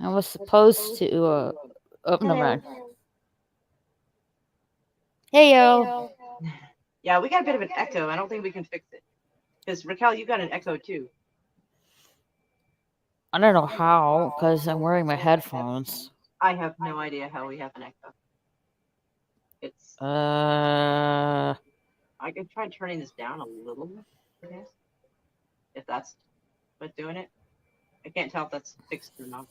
I was supposed to, oh, never mind. Hey, yo. Yeah, we got a bit of an echo. I don't think we can fix it. Because Raquel, you got an echo too. I don't know how, because I'm wearing my headphones. I have no idea how we have an echo. It's. Uh, I can try turning this down a little, I guess, if that's what's doing it. I can't tell if that's fixed or not.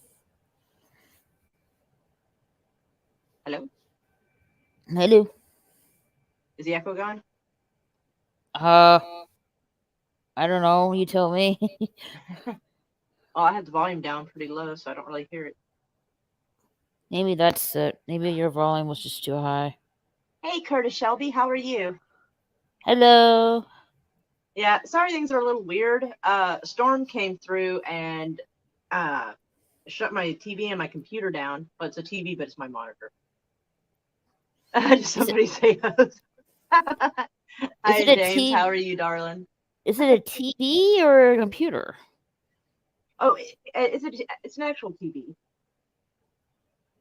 Hello? hello. Is the echo gone? Uh, I don't know. You tell me. Oh, I had the volume down pretty low, so I don't really hear it. Maybe that's it. Maybe your volume was just too high. Hey, Curtis Shelby, how are you? Hello. Yeah, sorry things are a little weird. Storm came through and uh shut my TV and my computer down. Well, it's a TV, but it's my monitor. Is it Somebody say is hi, it a James. T? How are you, darling? Is it a TV or a computer? Oh, it's an actual TV.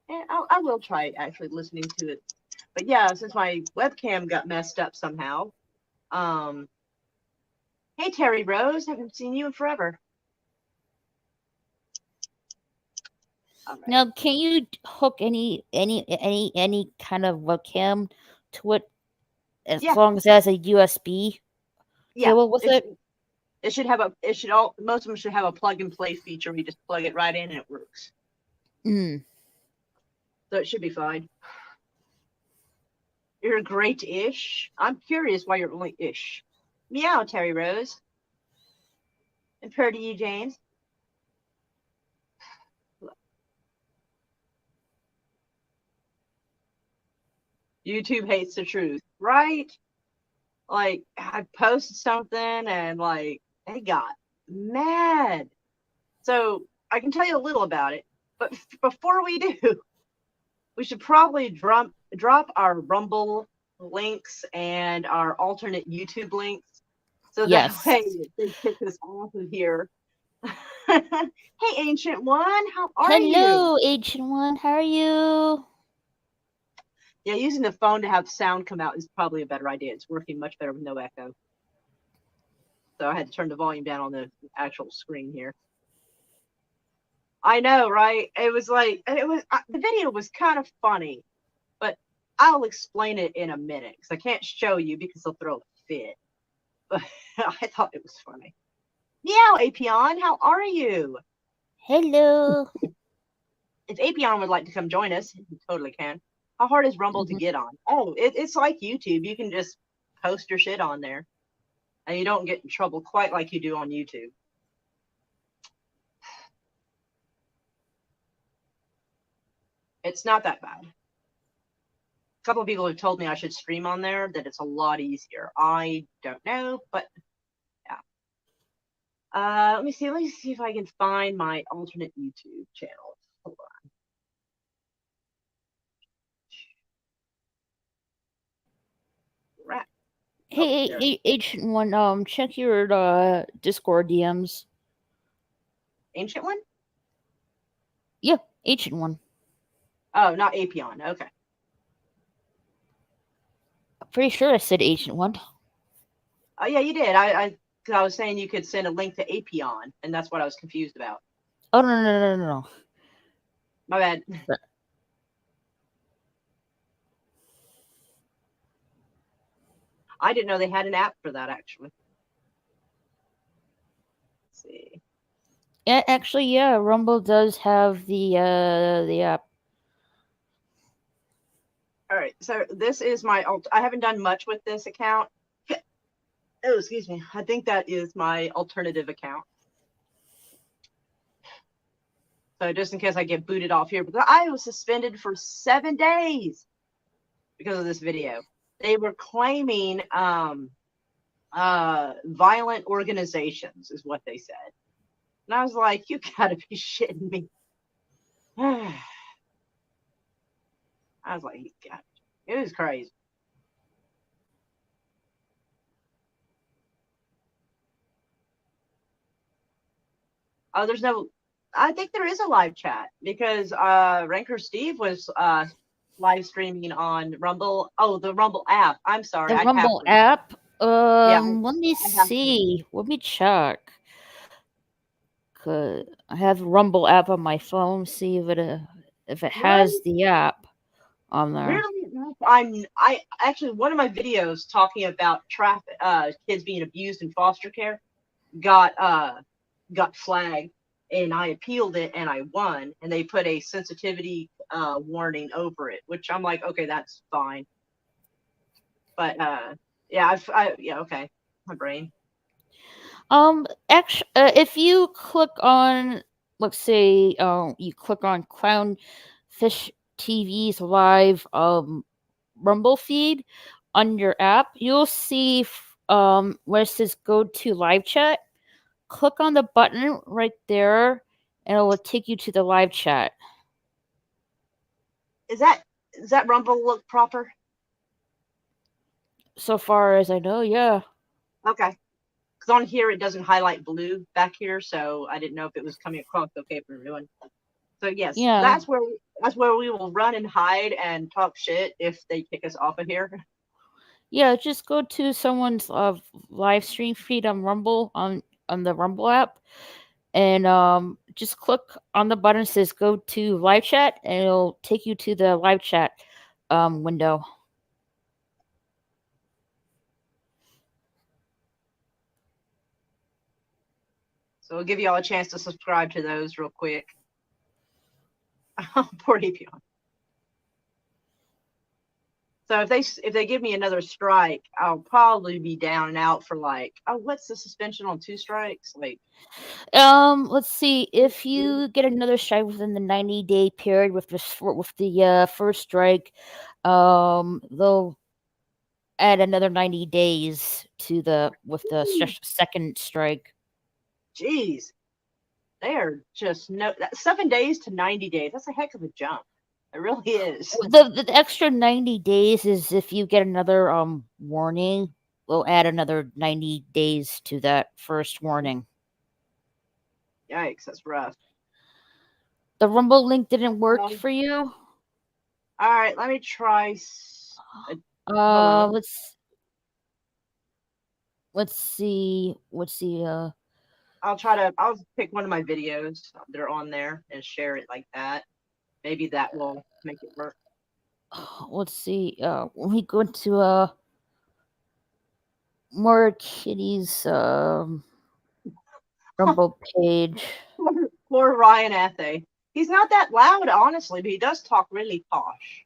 And I will try actually listening to it. But yeah, since my webcam got messed up somehow. Um, hey, Terry Rose, haven't seen you in forever. All right. Now, can you hook any kind of webcam to it as Yeah, long as it has a USB yeah. cable with it? It should have a. It should all. Most of them should have a plug and play feature. We just plug it right in and it works. Mm. So it should be fine. You're great-ish. I'm curious why you're only ish. Meow, Terry Rose. And purr to you, James. YouTube hates the truth, right? Like, I posted something and, like, they got mad. So, I can tell you a little about it. But before we do, we should probably drop our Rumble links and our alternate YouTube links. So that Yes. way they kick us off of here. Hey, Ancient One, how are you? Hello, Ancient One. How are you? Yeah, using the phone to have sound come out is probably a better idea. It's working much better with no echo. So I had to turn the volume down on the actual screen here. I know, right? It was like the video was kind of funny, but I'll explain it in a minute because I can't show you because they'll throw a fit. But I thought it was funny. Meow, Apion, how are you? Hello. If Apion would like to come join us, he totally can. How hard is Rumble to Mhm. get on? Oh, it's like YouTube. You can just post your shit on there, and you don't get in trouble quite like you do on YouTube. It's not that bad. A couple of people have told me I should stream on there, that it's a lot easier. I don't know, but yeah. Let me see. Let me see if I can find my alternate YouTube channel. Hold on. Rat. Oh, Hey, there it is. Ancient One. Check your Discord DMs. Ancient One? Yeah, Ancient One. Oh, not Apion. Okay. I'm pretty sure I said Ancient One. Oh, yeah, you did. Cause I was saying you could send a link to Apion, and that's what I was confused about. Oh, no, no, no, no, no. My bad. I didn't know they had an app for that, actually. Let's see. Yeah, actually, yeah, Rumble does have the app. All right, so this is my I haven't done much with this account. Oh, excuse me. I think that is my alternative account. So just in case I get booted off here, because I was suspended for 7 days because of this video. They were claiming violent organizations is what they said. And I was like, you gotta be shitting me. I was like, God, it was crazy. Oh, there's no. I think there is a live chat because Ranker Steve was live streaming on Rumble. Oh, the Rumble app. I'm sorry, The I have Rumble to. app. Yeah, Let me I have to. see. Let me check. 'Cause I have Rumble app on my phone. See if it has Really? the app on there. Really? I actually one of my videos talking about traffic kids being abused in foster care got got flagged, and I appealed it and I won, and they put a sensitivity warning over it, which I'm like, okay, that's fine. But yeah, yeah, okay. My brain. Actually, if you click on, let's say, you click on Clownfish TV's live Rumble feed on your app, you'll see where it says "Go to Live Chat." Click on the button right there, and it will take you to the live chat. Is that does that Rumble look proper? So far as I know, yeah. Okay. Because on here it doesn't highlight blue back here, so I didn't know if it was coming across okay for everyone. So yes, Yeah. that's where we will run and hide and talk shit if they kick us off of here. Yeah, just go to someone's live stream feed on Rumble on the Rumble app, and just click on the button that says "Go to Live Chat," and it'll take you to the live chat window. So we'll give you all a chance to subscribe to those real quick. Poor Apion. So if they give me another strike, I'll probably be down and out for like, oh, what's the suspension on 2 strikes? Like, Let's see. If you get another strike within the 90-day period with the first strike, they'll add another 90 days to the with the second strike. geez, they are just 7 days to 90 days. That's a heck of a jump. It really is. The extra 90 days is if you get another warning, we'll add another 90 days to that first warning. Yikes, that's rough. The Rumble link didn't work for you? All right, let me try. Let's see. I'll pick one of my videos that are on there and share it like that. Maybe that will make it work. Let's see. Let me go into more kitties Rumble page. Poor Ryan Athe. He's not that loud, honestly, but he does talk really posh.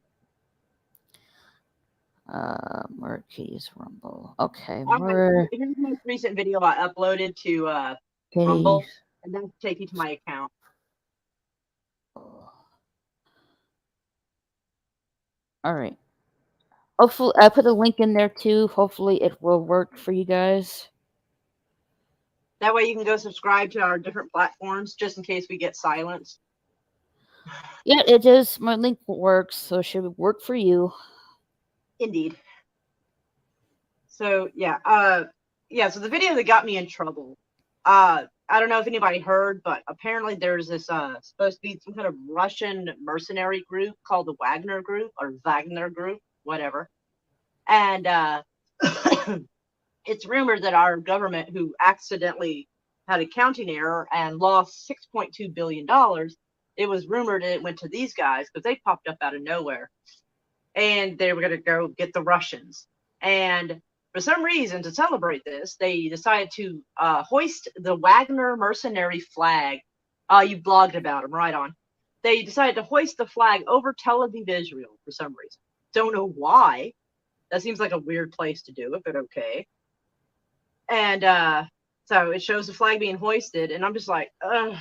More kitties Rumble. Okay. Here's the most recent video I uploaded to Rumble, and that'll take you to my account. All right. Hopefully, I put a link in there too. Hopefully, it will work for you guys. That way, you can go subscribe to our different platforms, just in case we get silenced. Yeah, it does. My link works, so it should work for you. Indeed. So yeah, so the video that got me in trouble. I don't know if anybody heard, but apparently there's this supposed to be some kind of Russian mercenary group called the Wagner Group or Wagner Group, whatever. And it's rumored that our government, who accidentally had a counting error and lost $6.2 billion, it was rumored it went to these guys because they popped up out of nowhere. And they were going to go get the Russians. And for some reason, to celebrate this, they decided to hoist the Wagner mercenary flag. You blogged about them, right on. They decided to hoist the flag over Tel Aviv, Israel, for some reason. Don't know why. That seems like a weird place to do it, but okay. And so it shows the flag being hoisted, and I'm just like, ugh.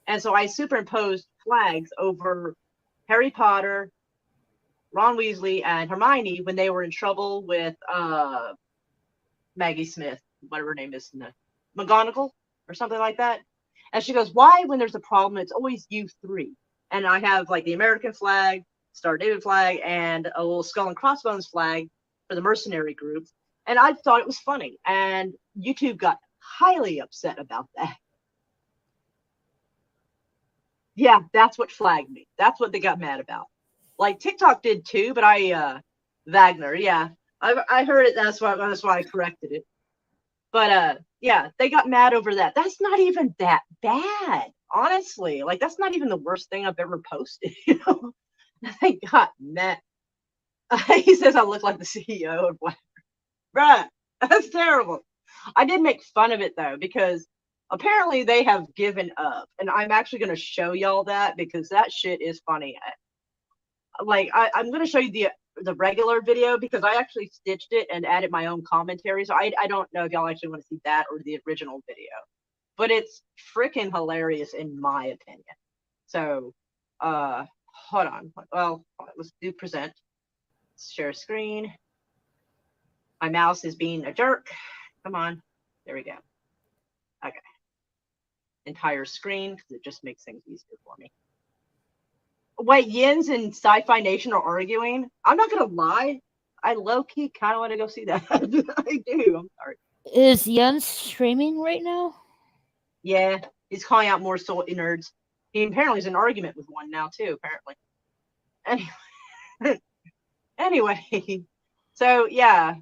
And so I superimposed flags over Harry Potter, Ron Weasley, and Hermione when they were in trouble with Maggie Smith, whatever her name is, McGonagall or something like that. And she goes, why, when there's a problem, it's always you three? And I have like the American flag, Star David flag, and a little skull and crossbones flag for the mercenary group. And I thought it was funny. And YouTube got highly upset about that. Yeah, that's what flagged me. That's what they got mad about. Like TikTok did too, but Wagner, yeah. I heard it, that's why I corrected it. But yeah, they got mad over that. That's not even that bad, honestly. Like that's not even the worst thing I've ever posted, you know. They got mad. He says I look like the CEO of Wagner. Bruh, that's terrible. I did make fun of it though, because apparently they have given up. And I'm actually going to show y'all that because that shit is funny. Like, I'm going to show you the regular video because I actually stitched it and added my own commentary. So I don't know if y'all actually want to see that or the original video. But it's freaking hilarious in my opinion. So, hold on. Well, let's do present. Share screen. My mouse is being a jerk. Come on. There we go. Okay. Entire screen because it just makes things easier for me. Wait, Yins and Sci-Fi Nation are arguing. I'm not gonna lie. I low-key kind of want to go see that. I do. I'm sorry. Is Jens streaming right now? Yeah, he's calling out more soul nerds. He apparently is in argument with one now too. Apparently. Anyway, so yeah.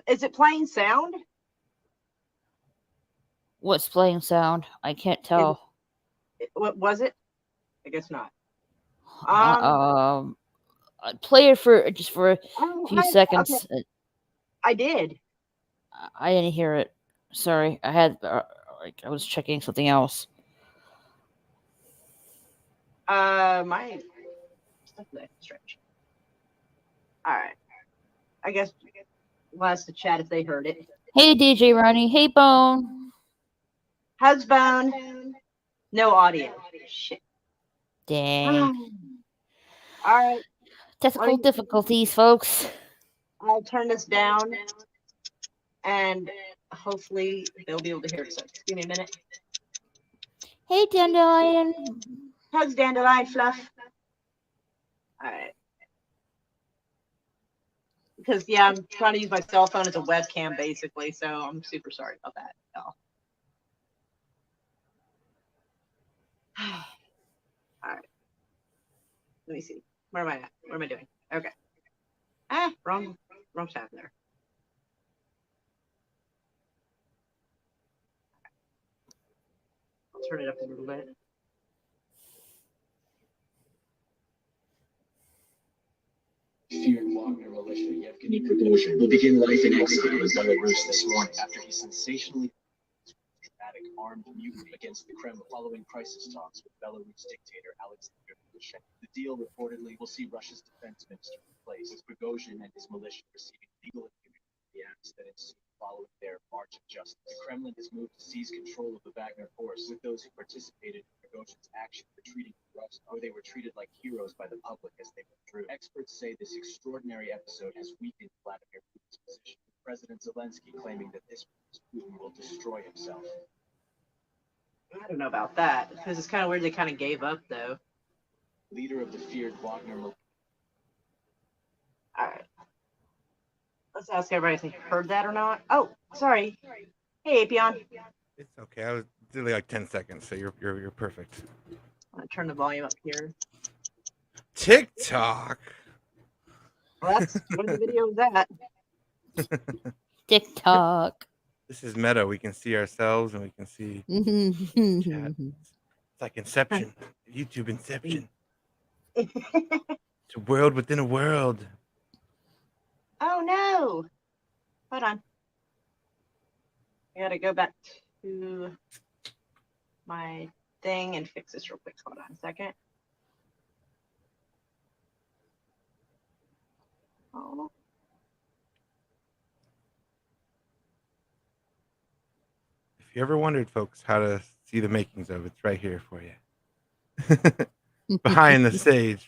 Is it playing sound? What's playing sound? I can't tell. What was it? I guess not. Play it for just for a few Okay. seconds. I did. I didn't hear it. Sorry, I had like I was checking something else. My stuff is strange. All right. I guess we'll ask the chat if they heard it. Hey, DJ Ronnie. Hey, Bone. Husband. No audio. Shit. Dang. All right. Technical difficulties, folks. I'll turn this down, and hopefully they'll be able to hear it. So just give me a minute. Hey, Dandelion. Hugs, Dandelion, Fluff. All right. Because, yeah, I'm trying to use my cell phone as a webcam, basically, so I'm super sorry about that, y'all. All right. Let me see. Where am I at? What am I doing? Okay. Wrong tab there. I'll turn it up a little bit. Feared Wagner militia Yevgeny Prigozhin will begin life in exile in Belarus this morning after he sensationally dramatic armed mutiny against the Kremlin following crisis talks with Belarus dictator Alexander Lukashenko. The deal reportedly will see Russia's defense minister replaced, with Prigozhin and his militia receiving legal immunity from the acts that ensued following their march of justice. The Kremlin has moved to seize control of the Wagner force, with those who participated in Prigozhin's action retreating to Russia, where they were treated like heroes by the public as they withdrew. Experts say this extraordinary episode has weakened Vladimir Putin's position, with President Zelensky claiming that this Putin will destroy himself. I don't know about that, because it's kind of weird they kind of gave up, though. Leader of the feared Wagner militia. All right. Let's ask everybody if they heard that or not. Oh, sorry. Hey, Apion. It's okay. I was literally like 10 seconds, so you're perfect. I'm gonna turn the volume up here. TikTok. Well, that's what the video was at. TikTok. This is meta. We can see ourselves and we can see chat. It's like Inception. YouTube Inception. It's a world within a world. Oh no! Hold on. I gotta go back to my thing and fix this real quick. Hold on a second. Oh. If you ever wondered, folks, how to see the makings of it, it's right here for you. Behind the stage,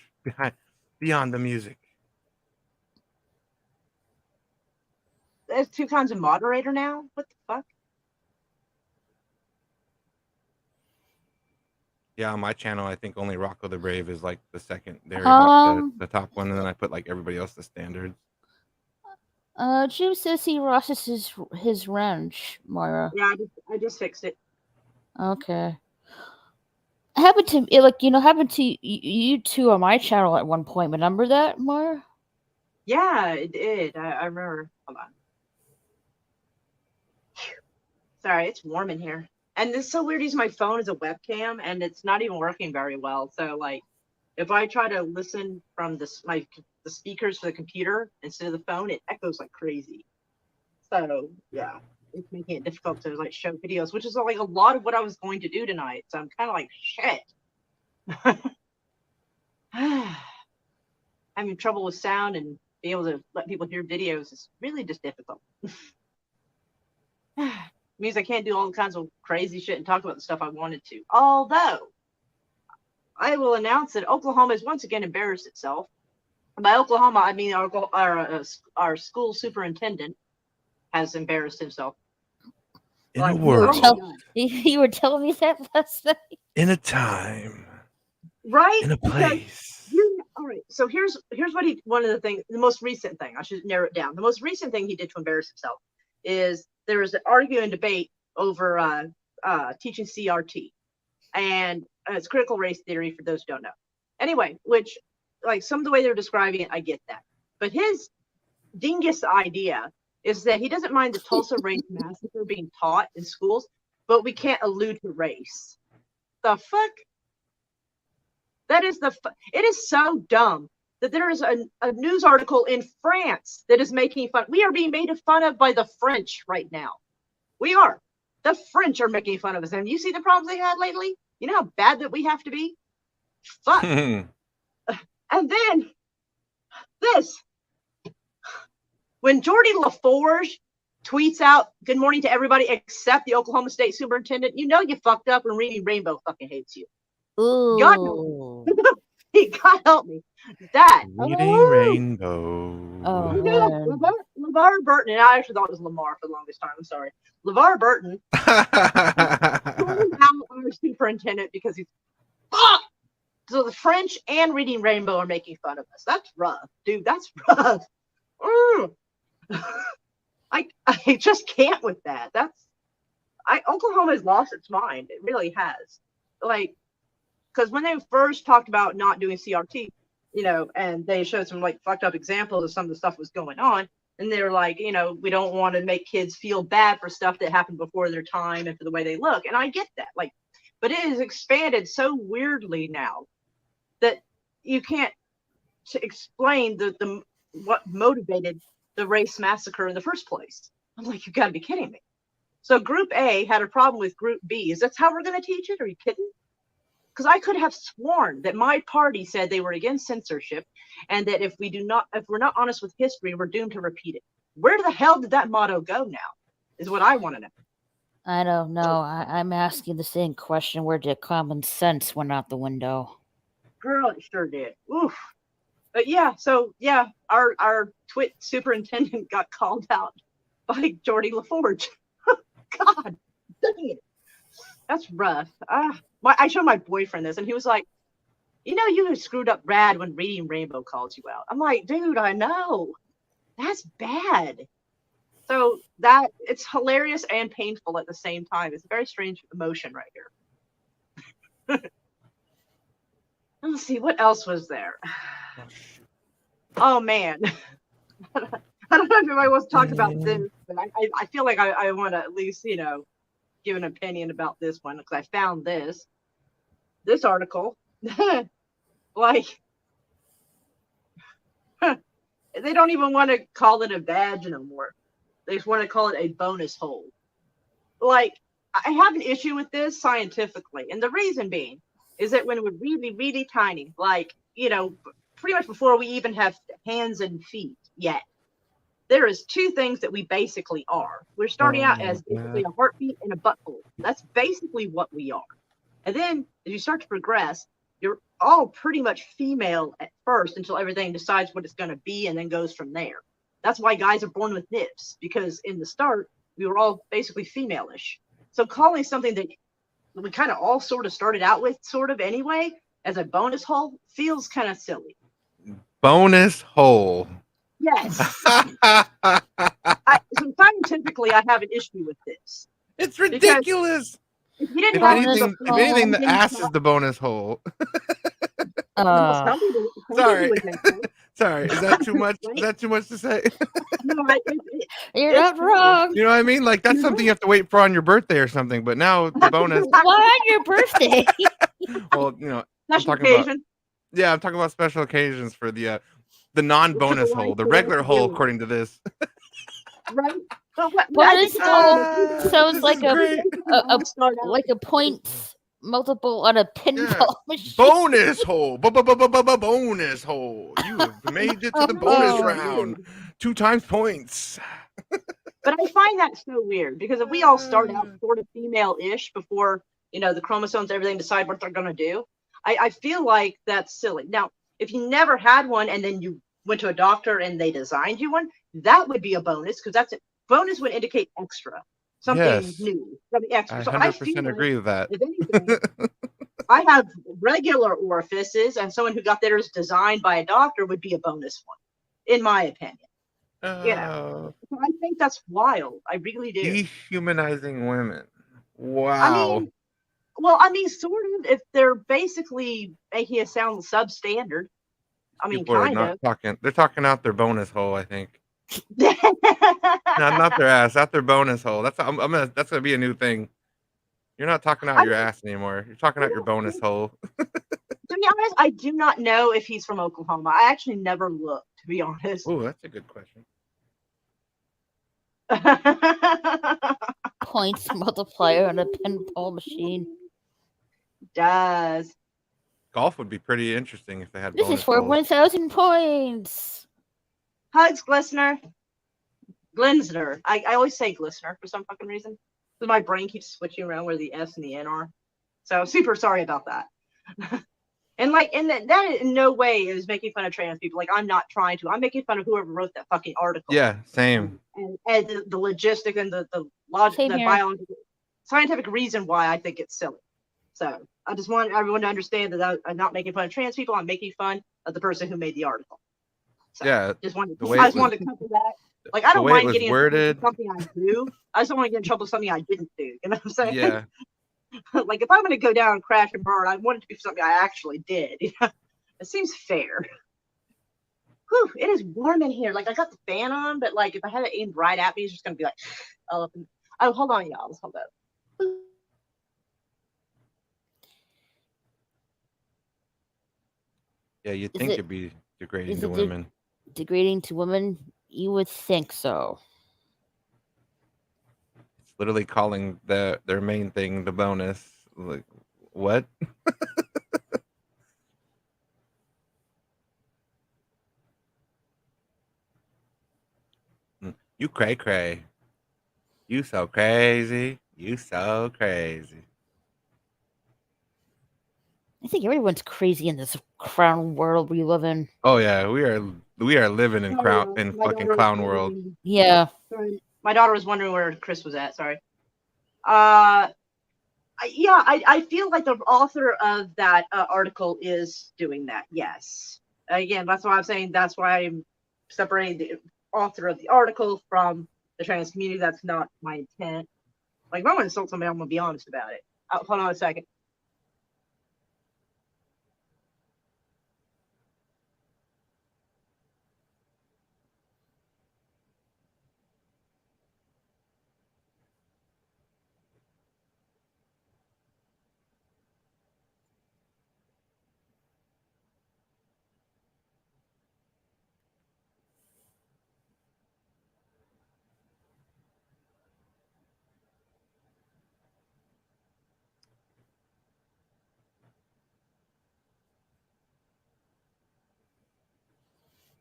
beyond the music. There's two kinds of moderator now? What the fuck? Yeah, on my channel, I think only Rocco the Brave is like the secondary, the top one, and then I put like everybody else the standards. Jim says he loses his wrench, Moira. Yeah, I just fixed it. Okay. Happened to happened to you two on my channel at one point. Remember that, Moira? Yeah, it did. I remember. Hold on. Sorry, it's warm in here. And it's so weird using my phone as a webcam, and it's not even working very well. So, like, if I try to listen from the speakers for the computer instead of the phone, it echoes like crazy. So, yeah, it's making it difficult to like show videos, which is like a lot of what I was going to do tonight. So I'm kind of like, shit. Having trouble with sound and being able to let people hear videos is really just difficult. It means I can't do all kinds of crazy shit and talk about the stuff I wanted to. Although, I will announce that Oklahoma has once again embarrassed itself. By Oklahoma, I mean our school superintendent has embarrassed himself. In a world. You were telling me that last night. In a time. Right? In a place. All right. So here's what the most recent thing. I should narrow it down. The most recent thing he did to embarrass himself is there was an arguing debate over teaching CRT, and it's critical race theory for those who don't know. Anyway, which like some of the way they're describing it, I get that. But his dingus idea is that he doesn't mind the Tulsa Race Massacre being taught in schools, but we can't allude to race. The fuck? That is it is so dumb that there is a news article in France that is making fun. We are being made fun of by the French right now. We are. The French are making fun of us. And you see the problems they had lately? You know how bad that we have to be? Fuck. And then this. When Jordy LaForge tweets out, "Good morning to everybody except the Oklahoma State Superintendent," you know you fucked up when Reading Rainbow fucking hates you. Ooh. God help me. God help me. That. Reading Rainbow. Oh, LeVar Burton, and I actually thought it was Lamar for the longest time. I'm sorry. LeVar Burton calling out our superintendent because he's fuck. So the French and Reading Rainbow are making fun of us. That's rough, dude. That's rough. I just can't with that. Oklahoma has lost its mind. It really has. Like, because when they first talked about not doing CRT, and they showed some like fucked up examples of some of the stuff that was going on, and they were like, we don't want to make kids feel bad for stuff that happened before their time and for the way they look. And I get that. Like, but it has expanded so weirdly now that you can't explain what motivated the race massacre in the first place. I'm like, you gotta be kidding me. So Group A had a problem with Group B. Is that how we're gonna teach it? Are you kidding? Because I could have sworn that my party said they were against censorship, and that if we're not honest with history, we're doomed to repeat it. Where the hell did that motto go now? Is what I want to know. I don't know. I'm asking the same question. Where did common sense went out the window? Girl, it sure did. Oof. But yeah, so yeah, our twit superintendent got called out by Jordy LaForge. God dang it. That's rough. I showed my boyfriend this, and he was like, you screwed up rad when Reading Rainbow called you out. I'm like, dude, I know. That's bad. So it's hilarious and painful at the same time. It's a very strange emotion right here. Let's see, what else was there? Oh, man. I don't know if anybody wants to talk about this, but I feel like I want to at least, give an opinion about this one, because I found this article. Like, they don't even want to call it a badge no more. They just want to call it a bonus hole. Like, I have an issue with this scientifically, and the reason being is that when we're really, really tiny, like, pretty much before we even have hands and feet yet, there is two things that we basically are. We're starting out as basically a heartbeat and a butthole. That's basically what we are. And then as you start to progress, you're all pretty much female at first until everything decides what it's going to be and then goes from there. That's why guys are born with nips, because in the start, we were all basically female-ish. So calling something that we kind of all sort of started out with sort of anyway as a bonus hole feels kind of silly. Bonus hole. Yes. So scientifically, I have an issue with this. It's ridiculous. If you didn't If have anything, the ass is the bonus hole. some people Sorry. would think so. Sorry, is that too much? Is that too much to say? No, You're not wrong. You know what I mean? Like that's something you have to wait for on your birthday or something. But now the bonus. Why on your birthday? Well, you know, special talking about- occasion. yeah, I'm talking about special occasions for the non-bonus hole, the regular hole, according to this. Right? But what Bonus hole sounds this like is a great. like a points multiple on a pinball machine. Bonus hole, bonus hole. You have made it to the bonus Oh. round. 2 times points. But I find that so weird because if we all start out sort of female-ish before, the chromosomes, everything decide what they're going to do, I feel like that's silly. Now, if you never had one and then you went to a doctor and they designed you one, that would be a bonus because that's a bonus would indicate extra, something Yes. new, something extra. I So 100% agree with that. if anything, I have regular orifices, and someone who got theirs designed by a doctor would be a bonus one, in my opinion. Oh, So I think that's wild. I really do. dehumanizing women. Wow. I mean, sort of. If they're basically making it sound substandard. I mean, People are kind not of. talking. They're talking out their bonus hole, I think. Not their ass, out their bonus hole. That's that's gonna be a new thing. You're not talking out your ass anymore. You're talking out your bonus hole. To be honest, I do not know if he's from Oklahoma. I actually never looked, to be honest. Oh, that's a good question. Points multiplier on a pinball machine. Does. Golf would be pretty interesting if they had This bonus is for holes. 1,000 points. Hugs, Glistener. Glinsner. I always say Glistener for some fucking reason. Because my brain keeps switching around where the S and the N are. So super sorry about that. And that in no way is making fun of trans people. Like, I'm not trying to. I'm making fun of whoever wrote that fucking article. Yeah, same. And the logistic and the logic, Same the here. biological, scientific reason why I think it's silly. So I just want everyone to understand that I'm not making fun of trans people. I'm making fun of the person who made the article. So Yeah, just wanted the to, way I it just wanted to cover that. Like, I the don't way it mind was getting in trouble worded. for something I do. I just don't want to get in trouble with something I didn't do. You know what I'm saying? Yeah, Like, if I'm going to go down and crash and burn, I want it to be something I actually did. It seems fair. Whew, it is warm in here. Like, I got the fan on, but like, if I had it aimed right at me, it's just going to be like, all up. Oh, hold on, y'all. Let's hold up. yeah. You'd Is think it- it'd be degrading is to it women. Degrading to women? You would think so. It's literally calling their main thing the bonus. Like, what? You cray cray. You so crazy. You so crazy. I think everyone's crazy in this crown world we live in. Oh yeah, we are living in My fucking daughter clown was world. wondering- Yeah. Sorry. My daughter was wondering where Chris was at. Sorry. I feel like the author of that article is doing that. Yes. Again, that's why I'm saying that's why I'm separating the author of the article from the trans community. That's not my intent. Like, if I want to insult somebody, I'm gonna be honest about it. Hold on a second.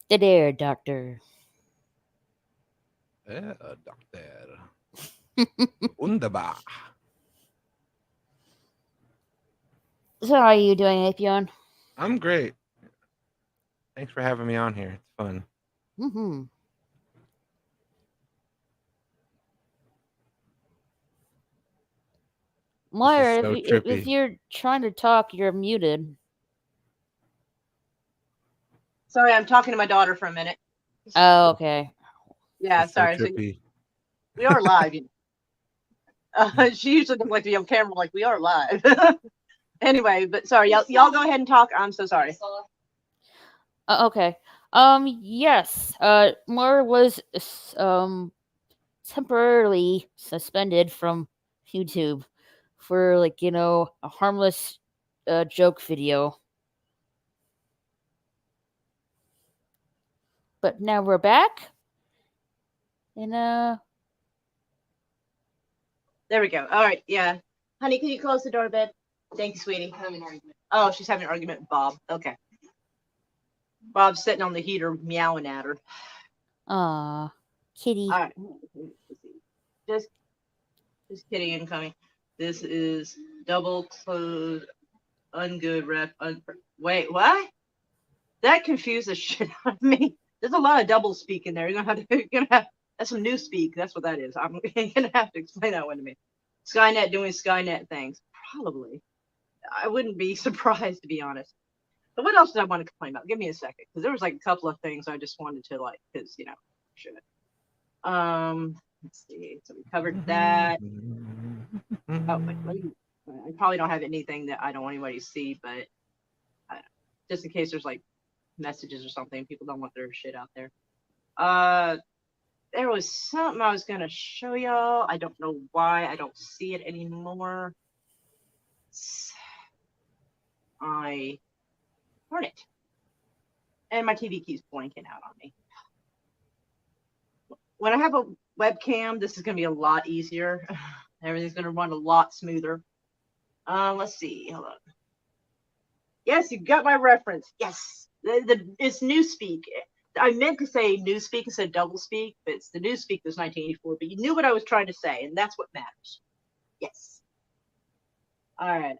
The Dare Doctor. Yeah, doctor. Wunderbar. So how are you doing, Apion? I'm great. Thanks for having me on here. It's fun. Mm-hmm. Myra, so if trippy. you're trying to talk, you're muted. Sorry, I'm talking to my daughter for a minute. Oh, okay. Yeah, It's so sorry. So trippy. we are live. You know. She usually doesn't like to be on camera. Like we are live. Anyway, but sorry, y'all go ahead and talk. I'm so sorry. Okay. Yes. Myra was temporarily suspended from YouTube for a harmless joke video. But now we're back. And There we go. All right, yeah. Honey, can you close the door a bit? Thank you, sweetie. Having an argument. Oh, she's having an argument with Bob. Okay. Bob's sitting on the heater meowing at her. kitty. All right. Just kidding, incoming. This is double close, ungood rep. Wait, what? That confused the shit out of me. There's a lot of double speak in there. You're gonna have that's some new speak. That's what that is. I'm gonna have to explain that one to me. Skynet doing Skynet things. Probably. I wouldn't be surprised, to be honest. But what else did I want to complain about? Give me a second, because there was like a couple of things I just wanted to because shit. Let's see. So we covered that. Oh, wait, I probably don't have anything that I don't want anybody to see, but just in case there's like messages or something, people don't want their shit out there. There was something I was gonna show y'all. I don't know why I don't see it anymore. Darn it. And my TV keeps blanking out on me. When I have a webcam, this is gonna be a lot easier. Everything's gonna run a lot smoother. Let's see. Hold on. Yes, you got my reference. Yes, it's Newspeak. I meant to say Newspeak instead of double speak, but it's the Newspeak that's 1984. But you knew what I was trying to say, and that's what matters. Yes. All right.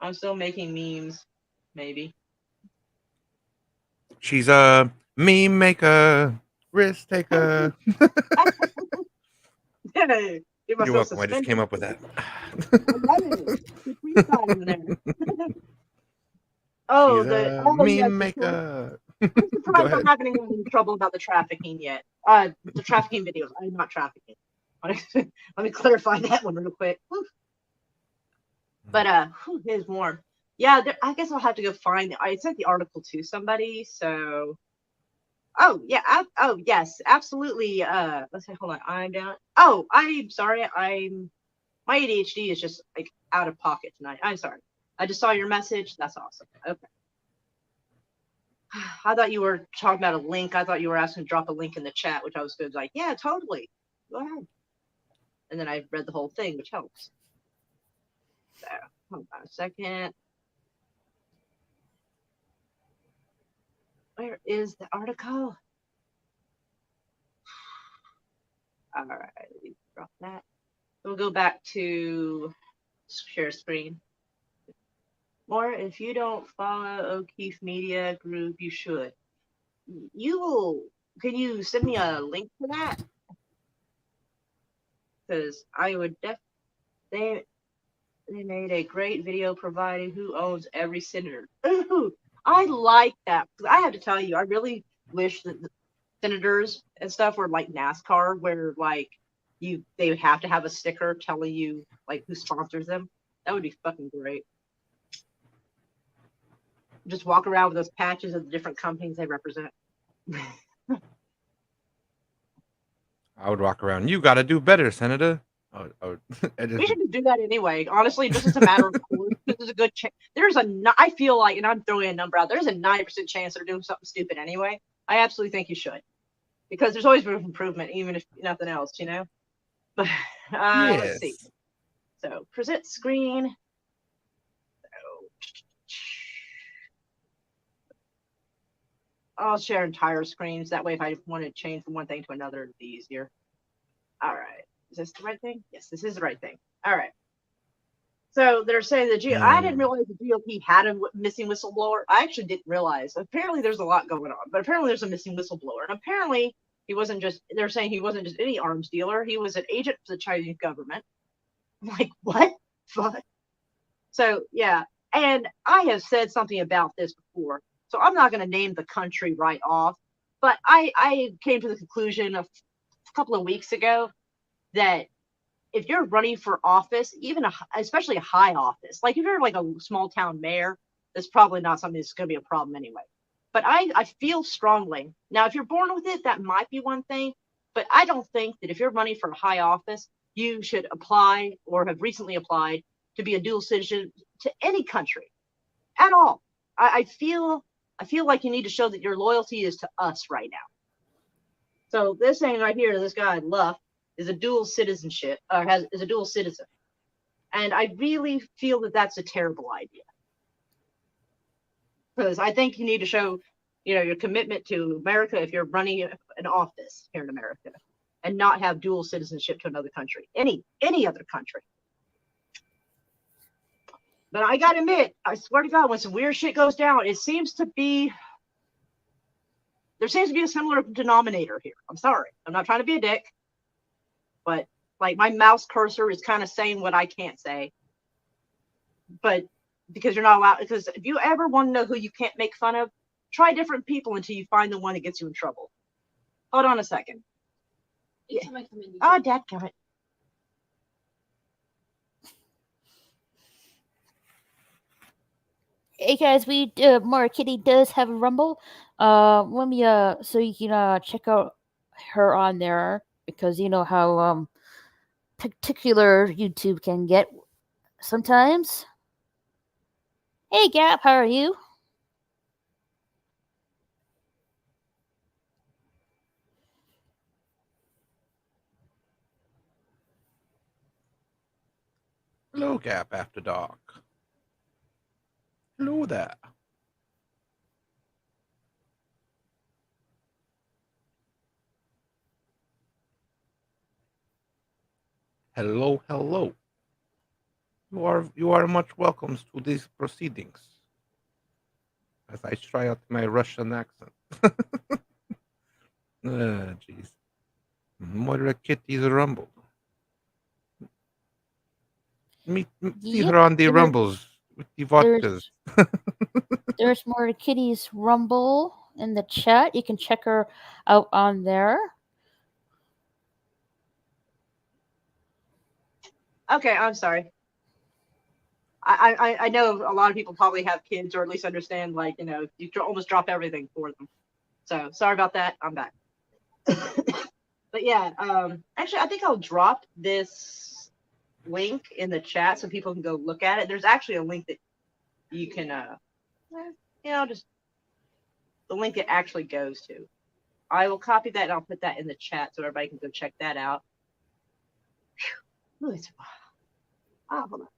I'm still making memes, maybe. She's a meme maker, risk taker. You're welcome. I just came up with that. Oh, she's the meme maker. I'm surprised I'm not getting in trouble about the trafficking yet. The trafficking videos. I'm not trafficking. Let me clarify that one real quick. Woo. But it is warm. Yeah, I guess I'll have to go find it. I sent the article to somebody, so. Oh yeah. Oh yes, absolutely. Let's say, hold on. I'm down. Oh, I'm sorry. My ADHD is just like out of pocket tonight. I'm sorry. I just saw your message. That's awesome. Okay. I thought you were talking about a link. I thought you were asking to drop a link in the chat, which I was good. Like, yeah, totally. Go ahead. And then I read the whole thing, which helps. So, hold on a second. Where is the article? All right, let me drop that. We'll go back to share screen. Or if you don't follow O'Keefe Media Group, you should. Can you send me a link to that? Because I would they made a great video providing who owns every senator. Ooh, I like that. I have to tell you, I really wish that the senators and stuff were like NASCAR, where like they have to have a sticker telling you like who sponsors them. That would be fucking great. Just walk around with those patches of the different companies they represent. I would walk around. You got to do better, Senator. We should do that anyway. Honestly, just as a matter of course, this is a good chance. I feel like, and I'm throwing a number out, there's a 90% chance they're doing something stupid anyway. I absolutely think you should. Because there's always room for improvement, even if nothing else, But yes. Let's see. So, present screen. I'll share entire screens. That way, if I want to change from one thing to another, it'd be easier. All right. Is this the right thing? Yes, this is the right thing. All right. So they're saying I didn't realize the GOP had a missing whistleblower. I actually didn't realize. Apparently, there's a lot going on, but apparently there's a missing whistleblower. And apparently, He wasn't just. They're saying he wasn't just any arms dealer. He was an agent for the Chinese government. I'm like, what? What? So yeah, and I have said something about this before, so I'm not going to name the country right off. But I came to the conclusion a couple of weeks ago that if you're running for office, especially a high office, like if you're like a small town mayor, that's probably not something that's going to be a problem anyway. But I feel strongly. Now, if you're born with it, that might be one thing. But I don't think that if you're running for a high office, you should apply or have recently applied to be a dual citizen to any country at all. I feel like you need to show that your loyalty is to us right now. So this thing right here, this guy Luff is a dual citizenship, or is a dual citizen, and I really feel that that's a terrible idea. Because I think you need to show, your commitment to America if you're running an office here in America, and not have dual citizenship to another country, any other country. But I gotta admit, I swear to God, when some weird shit goes down, there seems to be a similar denominator here. I'm sorry, I'm not trying to be a dick, but like my mouse cursor is kind of saying what I can't say. But because you're not allowed, because if you ever want to know who you can't make fun of, try different people until you find the one that gets you in trouble. Hold on a second. Yeah. Oh, dadgummit. Hey guys, Mara Kitty does have a Rumble. Let me so you can check out her on there, because you know how particular YouTube can get sometimes. Hey Gap, how are you? Hello, Gap After Dark. Hello there. Hello, hello. You are much welcome to these proceedings. As I try out my Russian accent. Jeez. Moira Kitty's Rumble. See her on the Rumbles with the vodkas. There's Mara Kitty's Rumble in the chat. You can check her out on there. Okay, I'm sorry. I know a lot of people probably have kids, or at least understand, like, you almost drop everything for them. So sorry about that. I'm back. But yeah, actually, I think I'll drop this link in the chat so people can go look at it. There's actually a link that you can, just the link it actually goes to. I will copy that and I'll put that in the chat so everybody can go check that out. Hold on.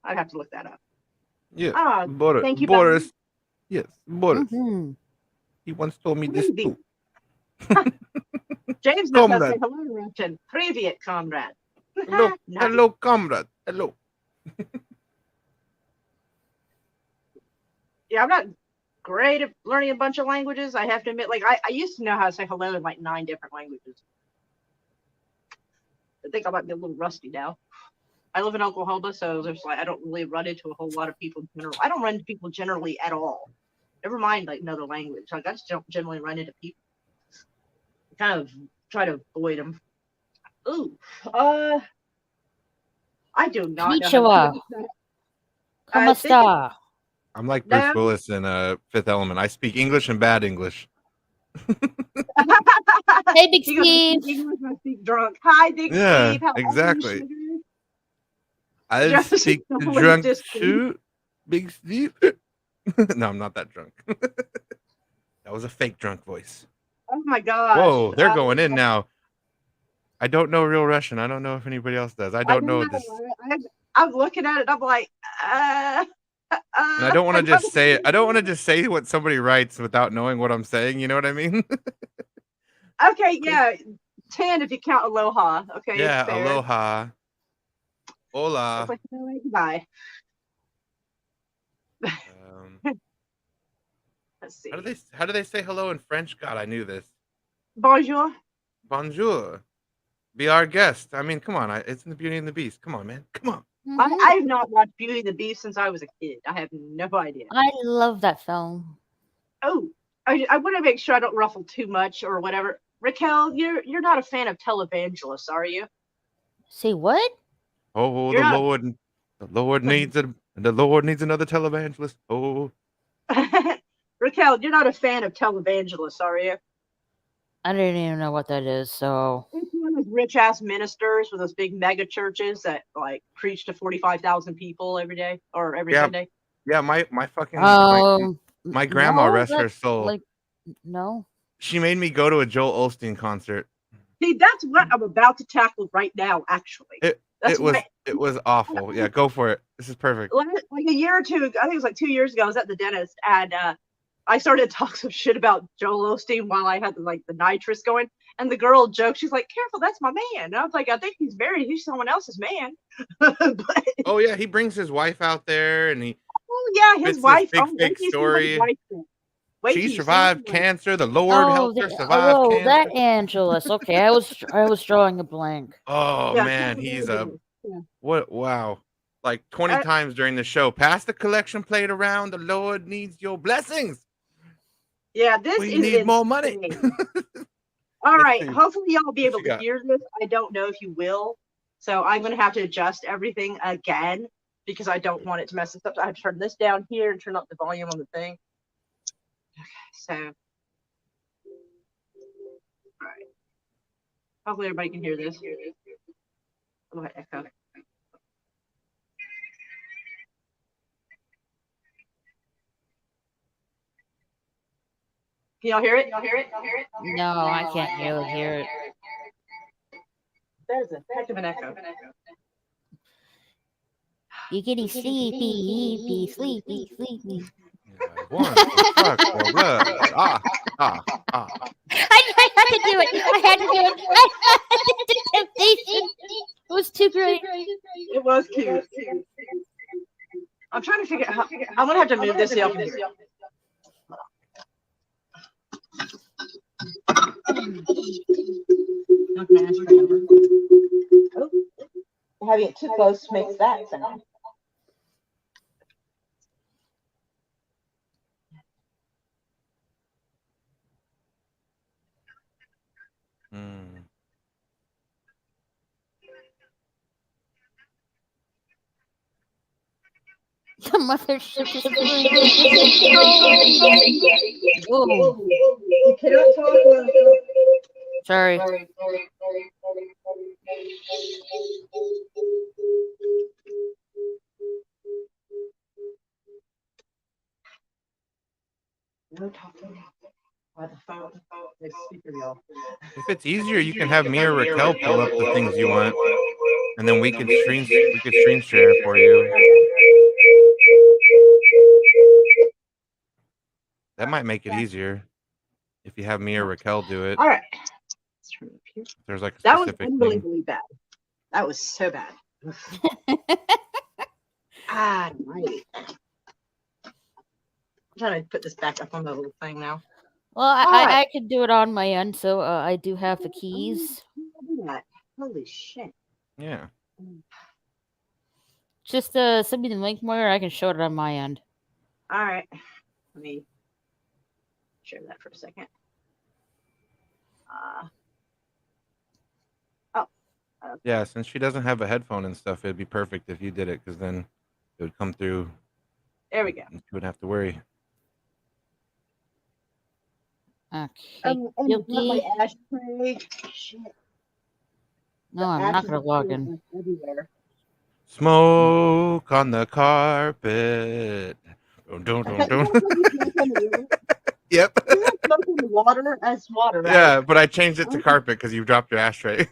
I'd have to look that up. Yeah. Thank you, Boris. Bobby. Yes, Boris. Mm-hmm. He once told me this too. James knows how to say hello in Russian. Привет, comrade. Hello, hello, comrade. Hello. Yeah, I'm not great at learning a bunch of languages. I have to admit, like, I used to know how to say hello in like 9 different languages. I think I might be a little rusty now. I live in Oklahoma, so there's like I don't really run into a whole lot of people in general. I don't run into people generally at all. Never mind like another language. Like I just don't generally run into people. I kind of try to avoid them. Ooh, I do not know. ¿Cómo está? I'm like Bruce Willis in Fifth Element. I speak English and bad English. Hey, Big Steve. I speak drunk. Hi, Big Steve. How exactly. Are you, I speak drunk too, Big Steve. No, I'm not that drunk. That was a fake drunk voice. Oh my gosh. Whoa, they're going in now. I don't know real Russian. I don't know if anybody else does. I don't know this. I'm looking at it. I'm like, and I don't want to just say it. I don't want to just say what somebody writes without knowing what I'm saying. You know what I mean? Okay, yeah. 10 if you count aloha. Okay. Yeah, aloha. Hola. Like, bye. Let's see. How do they say hello in French? God, I knew this. Bonjour. Bonjour. Be our guest. I mean, come on. It's in the Beauty and the Beast. Come on, man. Come on. I have not watched Beauty and the Beast since I was a kid. I have no idea. I love that film. Oh, I want to make sure I don't ruffle too much or whatever. Raquel, you're not a fan of televangelists, are you? Say what? Oh, You're the not- Lord needs another televangelist. Oh, Raquel, you're not a fan of televangelists, are you? I didn't even know what that is. So It's one of those rich ass ministers with those big mega churches that like preach to 45,000 people every day or every Sunday. yeah. My fucking my grandma, no, rest her that- soul. Like, no. She made me go to a Joel Osteen concert. See, that's what I'm about to tackle right now. Actually, It that's was what- it was awful. Yeah, go for it. This is perfect. like a year or two. I think it was like 2 years ago. I was at the dentist and I started to talk some shit about Joel Osteen while I had the nitrous going. And the girl joked, she's like, "Careful, that's my man." And I was like, "I think he's married. He's someone else's man." But Oh yeah, he brings his wife out there, and yeah, his It's this wife. big wait fake till you see what his story. wife said. Wait till She you see survived what his wife- cancer. The Lord helped her survive cancer. that Angelus. Okay, I was drawing a blank. Oh Yeah, man, totally he's ridiculous. Yeah. what? Wow, like 20 times during the show. Pass the collection plate around. The Lord needs your blessings. Yeah, this We is need more money. insane. All Let's right, see. hopefully y'all will be What able you to got? hear this. I don't know if you will, so I'm gonna have to adjust everything again because I don't want it to mess this up. So I have to turn this down here and turn up the volume on the thing. Okay, so all right. Hopefully everybody can hear this. Oh, echo. Can y'all hear it? No, I can't really hear it. There's a heck of an echo. You're getting sleepy, sleepy. One, fuck, for blood. Ah. I had to do it. I had to do it. I had to do temptation. It was too great. It was cute. I'm trying to figure out how. I'm gonna have to move this up here. Okay, having it too close makes that sound. Mm. The mothership is Whoa. You cannot talk. Sorry. No talking. By the phone. The speaker, y'all. If it's easier, you can have me or Raquel pull up the things you want, and then we could screen share it for you. That might make it easier if you have me or Raquel do it. All right. Let's turn it up here. There's like a That was specific thing. unbelievably bad. That was so bad. Right. I'm trying to put this back up on the little thing now. Well, I could do it on my end, so I do have the keys. I'll do that. Holy shit. Yeah. Just send me the link more, I can show it on my end. All right. Let me share that for a second. Yeah, since she doesn't have a headphone and stuff, it'd be perfect if you did it, because then it would come through. There we go. You wouldn't have to worry. Okay. Not my ashtray. Shit. No, I'm not gonna log in. Everywhere. Smoke on the carpet. Don't. Yep. Smoke in the water as water. Right? Yeah, but I changed it to carpet because you dropped your ashtray.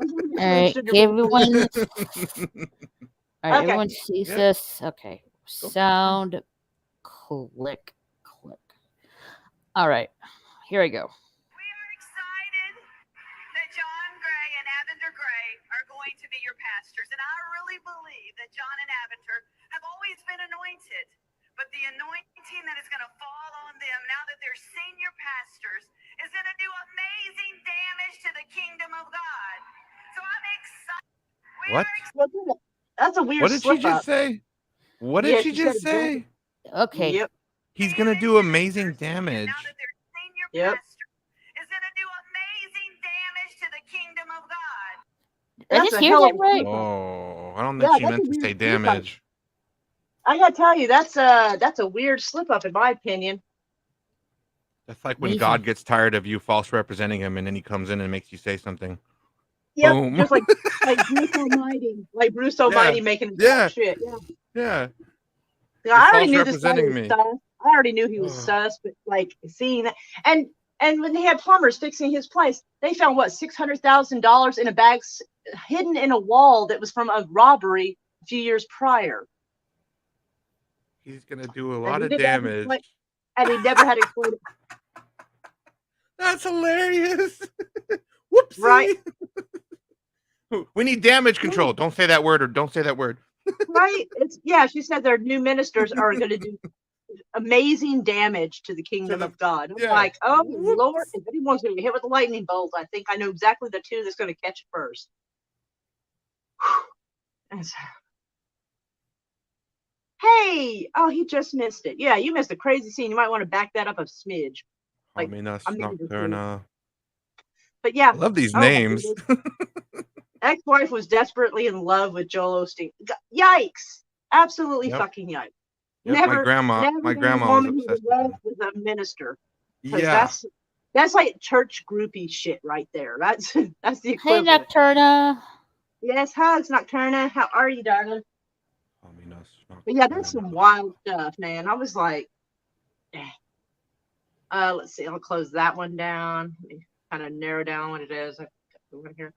All right, everyone. All right, Okay. everyone sees Yep. this. Okay, sound, click. All right, here I go. We are excited that John Gray and Aventer Gray are going to be your pastors. And I really believe that John and Aventer have always been anointed. But the anointing that is going to fall on them That's a weird What did she slip just up. say? What Yeah, did she she just said say? Okay. Yep. He's gonna do amazing damage. Now that their senior Yep. pastor is going to do amazing damage to the kingdom of God. I That's just a hear hell that of a right. slip up. Oh, I don't think Yeah, she that's meant a to weird say slip up. damage. I gotta tell you, that's a weird slip up in my opinion. That's like when Amazing. God gets tired of you false representing him, and then he comes in and makes you say something. Yep, Boom. just like Bruce Almighty, making his Yeah. shit. Yeah. Yeah. Yeah, I already false knew this guy representing was me. sus. I already knew he was Ugh. sus, but like seeing that, and when they had plumbers fixing his place, they found what $600,000 in a bag hidden in a wall that was from a robbery a few years prior. He's gonna do a And lot he of didn't have to damage. explain- and he never had to explain it. That's hilarious. Whoopsie. Right. We need damage control. Don't say that word, or don't say that word. Right? She said their new ministers are going to do amazing damage to the kingdom the- of God. I'm yeah. like, oh Whoops. Lord, if anyone's going to get hit with a lightning bolt, I think I know exactly the two that's going to catch it first. Hey, oh, he just missed it. Yeah, you missed a crazy scene. You might want to back that up a smidge. Like, Ominos I'm maybe just Nocturna. But yeah, I love these oh my names. goodness. Ex-wife was desperately in love with Joel Osteen. Yikes! Absolutely Yep. fucking yikes. Yep, Never, my never been a grandma was woman who obsessed was with in him. love with a minister. 'Cause Yeah. that's like church groupie shit right there. That's the Hey, equivalent. Nocturna. Yes, hugs, Nocturna. How are you, darling? Ominos But yeah, there's Nocturna. some wild stuff, man. I was like, let's see. I'll close that one down. Let me kind of narrow down what it is. Over here.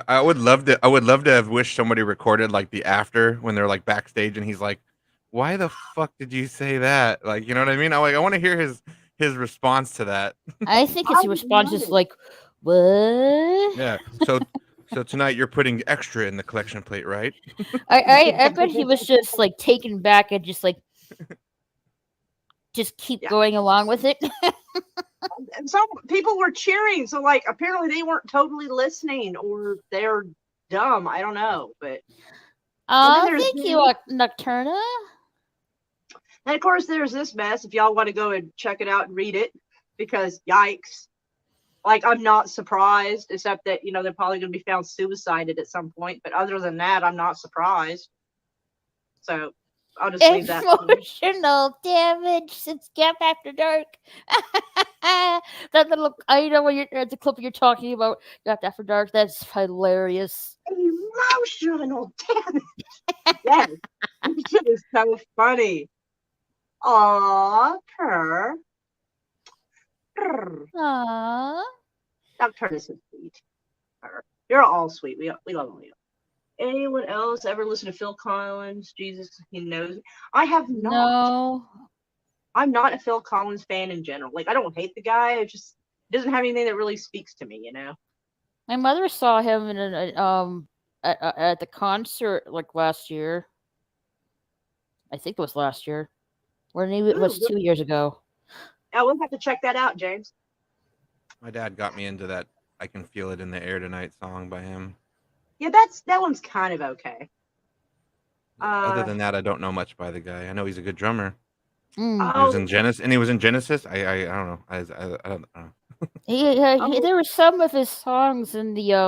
I would love to. I would love to have wished somebody recorded like the after when they're like backstage and he's like, "Why the fuck did you say that?" Like, you know what I mean? I want to hear his response to that. I think I his would response love is it. like, "What?" Yeah. So tonight you're putting extra in the collection plate, right? I bet he was just like taken back and just like just keep Yeah. going along with it. And some people were cheering, so like apparently they weren't totally listening, or they're dumb. I don't know, but Oh, there's thank you, Nocturna. and of course there's this mess. If y'all want to go and check it out and read it, because yikes! Like I'm not surprised, except that they're probably going to be found suicided at some point. But other than that, I'm not surprised. So I'll just leave that. Emotional damage since Gap After Dark. That little, I know when you're the clip you're talking about, Gap After Dark. That's hilarious. Emotional damage. Yes, this shit is so funny. Aw, purr. Aww. Dr. is so sweet. Purr. You're all sweet. We love you. Anyone else ever listen to Phil Collins? Jesus, he knows. I have not. No. I'm not a Phil Collins fan in general. Like, I don't hate the guy. It just doesn't have anything that really speaks to me, My mother saw him in at the concert like last year. I think it was last year. Or maybe it was 2 years ago. I will have to check that out, James. My dad got me into that "I Can Feel It in the Air Tonight" song by him. Yeah, that one's kind of okay. Other than that, I don't know much by the guy. I know he's a good drummer. Mm. He was in Genesis, and he was in Genesis. I don't know. I don't know. There were some of his songs in the I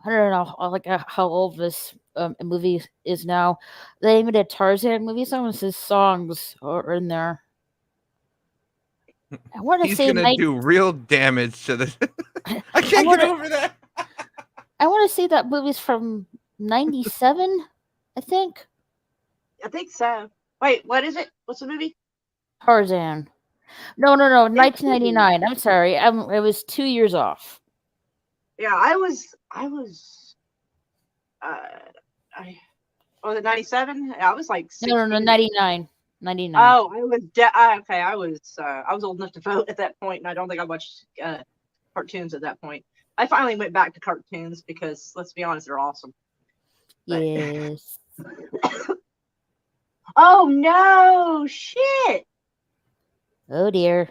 don't know like how old this movie is now. They made a Tarzan movie. Some of his songs are in there. I want to He's say gonna do real damage to the. I can't get over that. I want to say that movie's from '97. I think. I think so. Wait, what is it? What's the movie? Tarzan. No, 1999. I'm sorry. I was 2 years off. Yeah, I was. Was it 97? I was like 16. No, 99. 99. Oh, I was okay. I was old enough to vote at that point, and I don't think I watched cartoons at that point. I finally went back to cartoons because, let's be honest, they're awesome. Yes. Oh no! Shit! Oh dear.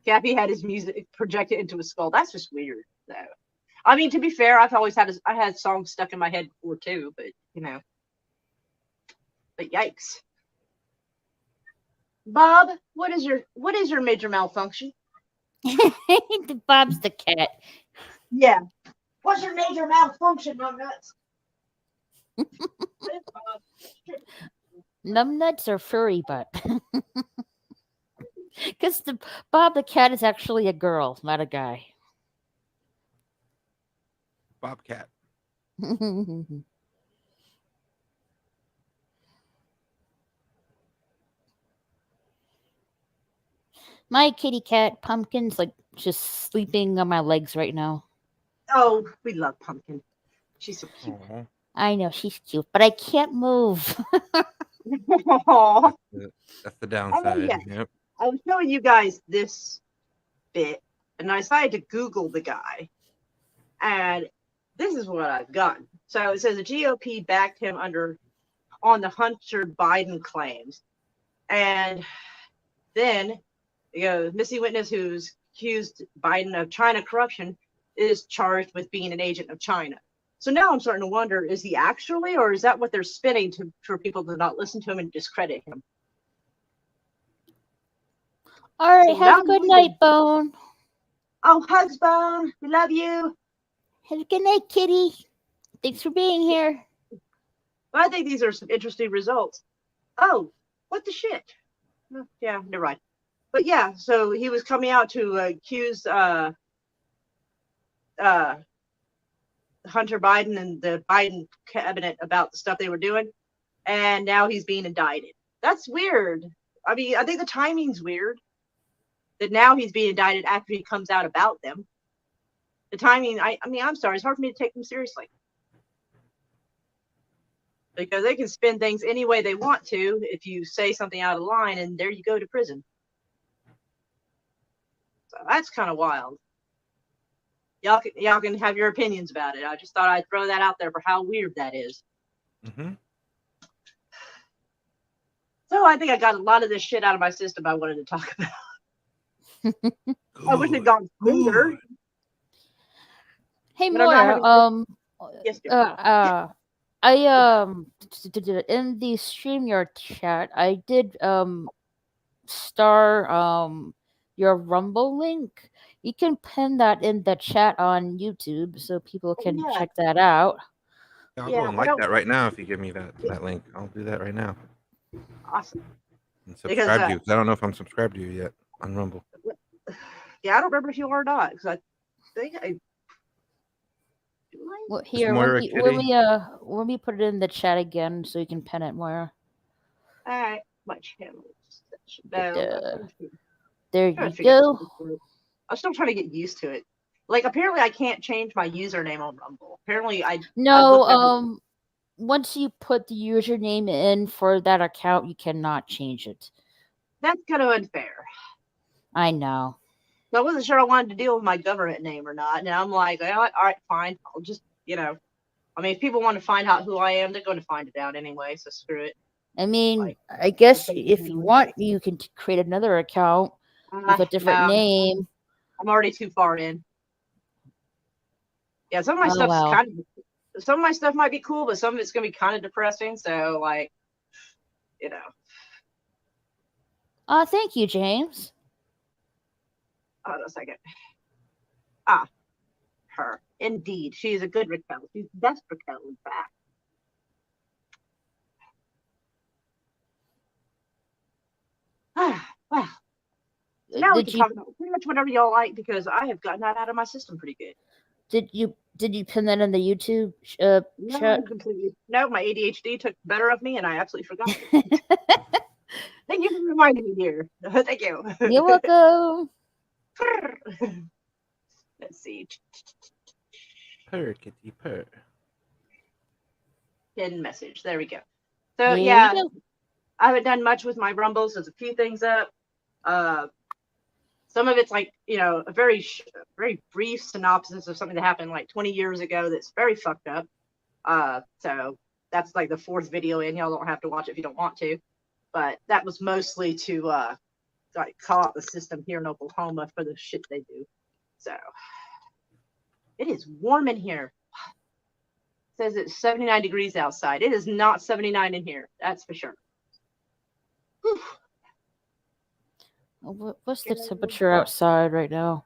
Cappy had his music projected into his skull. That's just weird, though. I mean, to be fair, I've always I had songs stuck in my head before too, but but yikes. Bob, what is your major malfunction? Bob's the cat. Yeah. What's your major malfunction, nuts? Numbnuts or furry butt? Because Bob the cat is actually a girl, not a guy. Bobcat. My kitty cat Pumpkin's like just sleeping on my legs right now. Oh, we love Pumpkin. She's so cute. Aw. I know she's cute, but I can't move. Aw. That's the downside. yeah. Yep. I was showing you guys this bit, and I decided to Google the guy, and this is what I've gotten. So it says the GOP backed him on the Hunter Biden claims, and then missing witness who's accused Biden of China corruption is charged with being an agent of China. So now I'm starting to wonder: is he actually, or is that what they're spinning for people to not listen to him and discredit him? All right, So have a now good you- night, Bone. Oh, hugs, Bone. We love you. Have a good night, kitty. Thanks for being here. But I think these are some interesting results. Oh, what the shit? Oh, yeah, never mind. But yeah, so he was coming out to accuse Hunter Biden and the Biden cabinet about the stuff they were doing, and now he's being indicted. That's weird. I mean, I think the timing's weird. That now he's being indicted after he comes out about them. The timing, I mean, I'm sorry, it's hard for me to take them seriously. Because they can spin things any way they want to if you say something out of line, and there you go to prison. So that's kind of wild. Y'all can have your opinions about it. I just thought I'd throw that out there for how weird that is. Mm-hmm. So I think I got a lot of this shit out of my system I wanted to talk about. I wish it'd gone smoother. Hey, But I'm not Moira. Yes, dear. I in the StreamYard chat, I did star your Rumble link. You can pin that in the chat on YouTube so people can yeah. check that out. I'll Yeah, go and I like don't- that right now if you give me that link. I'll do that right now. Awesome. And Because, subscribe to you, 'cause I don't know if I'm subscribed to you yet on Rumble. Yeah, I don't remember if you are or not, because I think I. Do I? Well, here, Moira let me put it in the chat again so you can pin it, Moira. All right, my channel. There you go. I'm still trying to get used to it. Like, apparently, I can't change my username on Rumble. Apparently, I No, looked at once you put the username in for that account, you cannot change it. that's kind of unfair. I know. So I wasn't sure I wanted to deal with my government name or not. And I'm like, all right, fine. I'll just, I mean, if people want to find out who I am, they're going to find it out anyway. So screw it. I mean, Like, I guess okay, if you want, you can create another account with a different no, name. I'm already too far in. Yeah, some of my Oh, stuff's well. some of my stuff might be cool, but some of it's going to be kind of depressing. So, like, Thank you, James. Hold on a second. Her. Indeed. She's a good Raquel. She's the best Raquel, in fact. Well, now we Did can you talk about pretty much whatever y'all like, because I have gotten that out of my system pretty good. did you pin that in the YouTube No, chat? completely. No, my ADHD took better of me, and I absolutely forgot. Thank you for reminding me, dear. Thank you. You're welcome. Let's see. Purr, kitty, purr. Hidden message. There we go. So There you yeah, go. I haven't done much with my Rumbles. There's a few things up. Some of it's like, a very brief synopsis of something that happened like 20 years ago that's very fucked up. So that's like the 4th video in. Y'all don't have to watch it if you don't want to. But that was mostly to like call out the system here in Oklahoma for the shit they do. So It is warm in here. It says it's 79 degrees outside. It is not 79 in here. That's for sure. Whew. What's the temperature outside right now?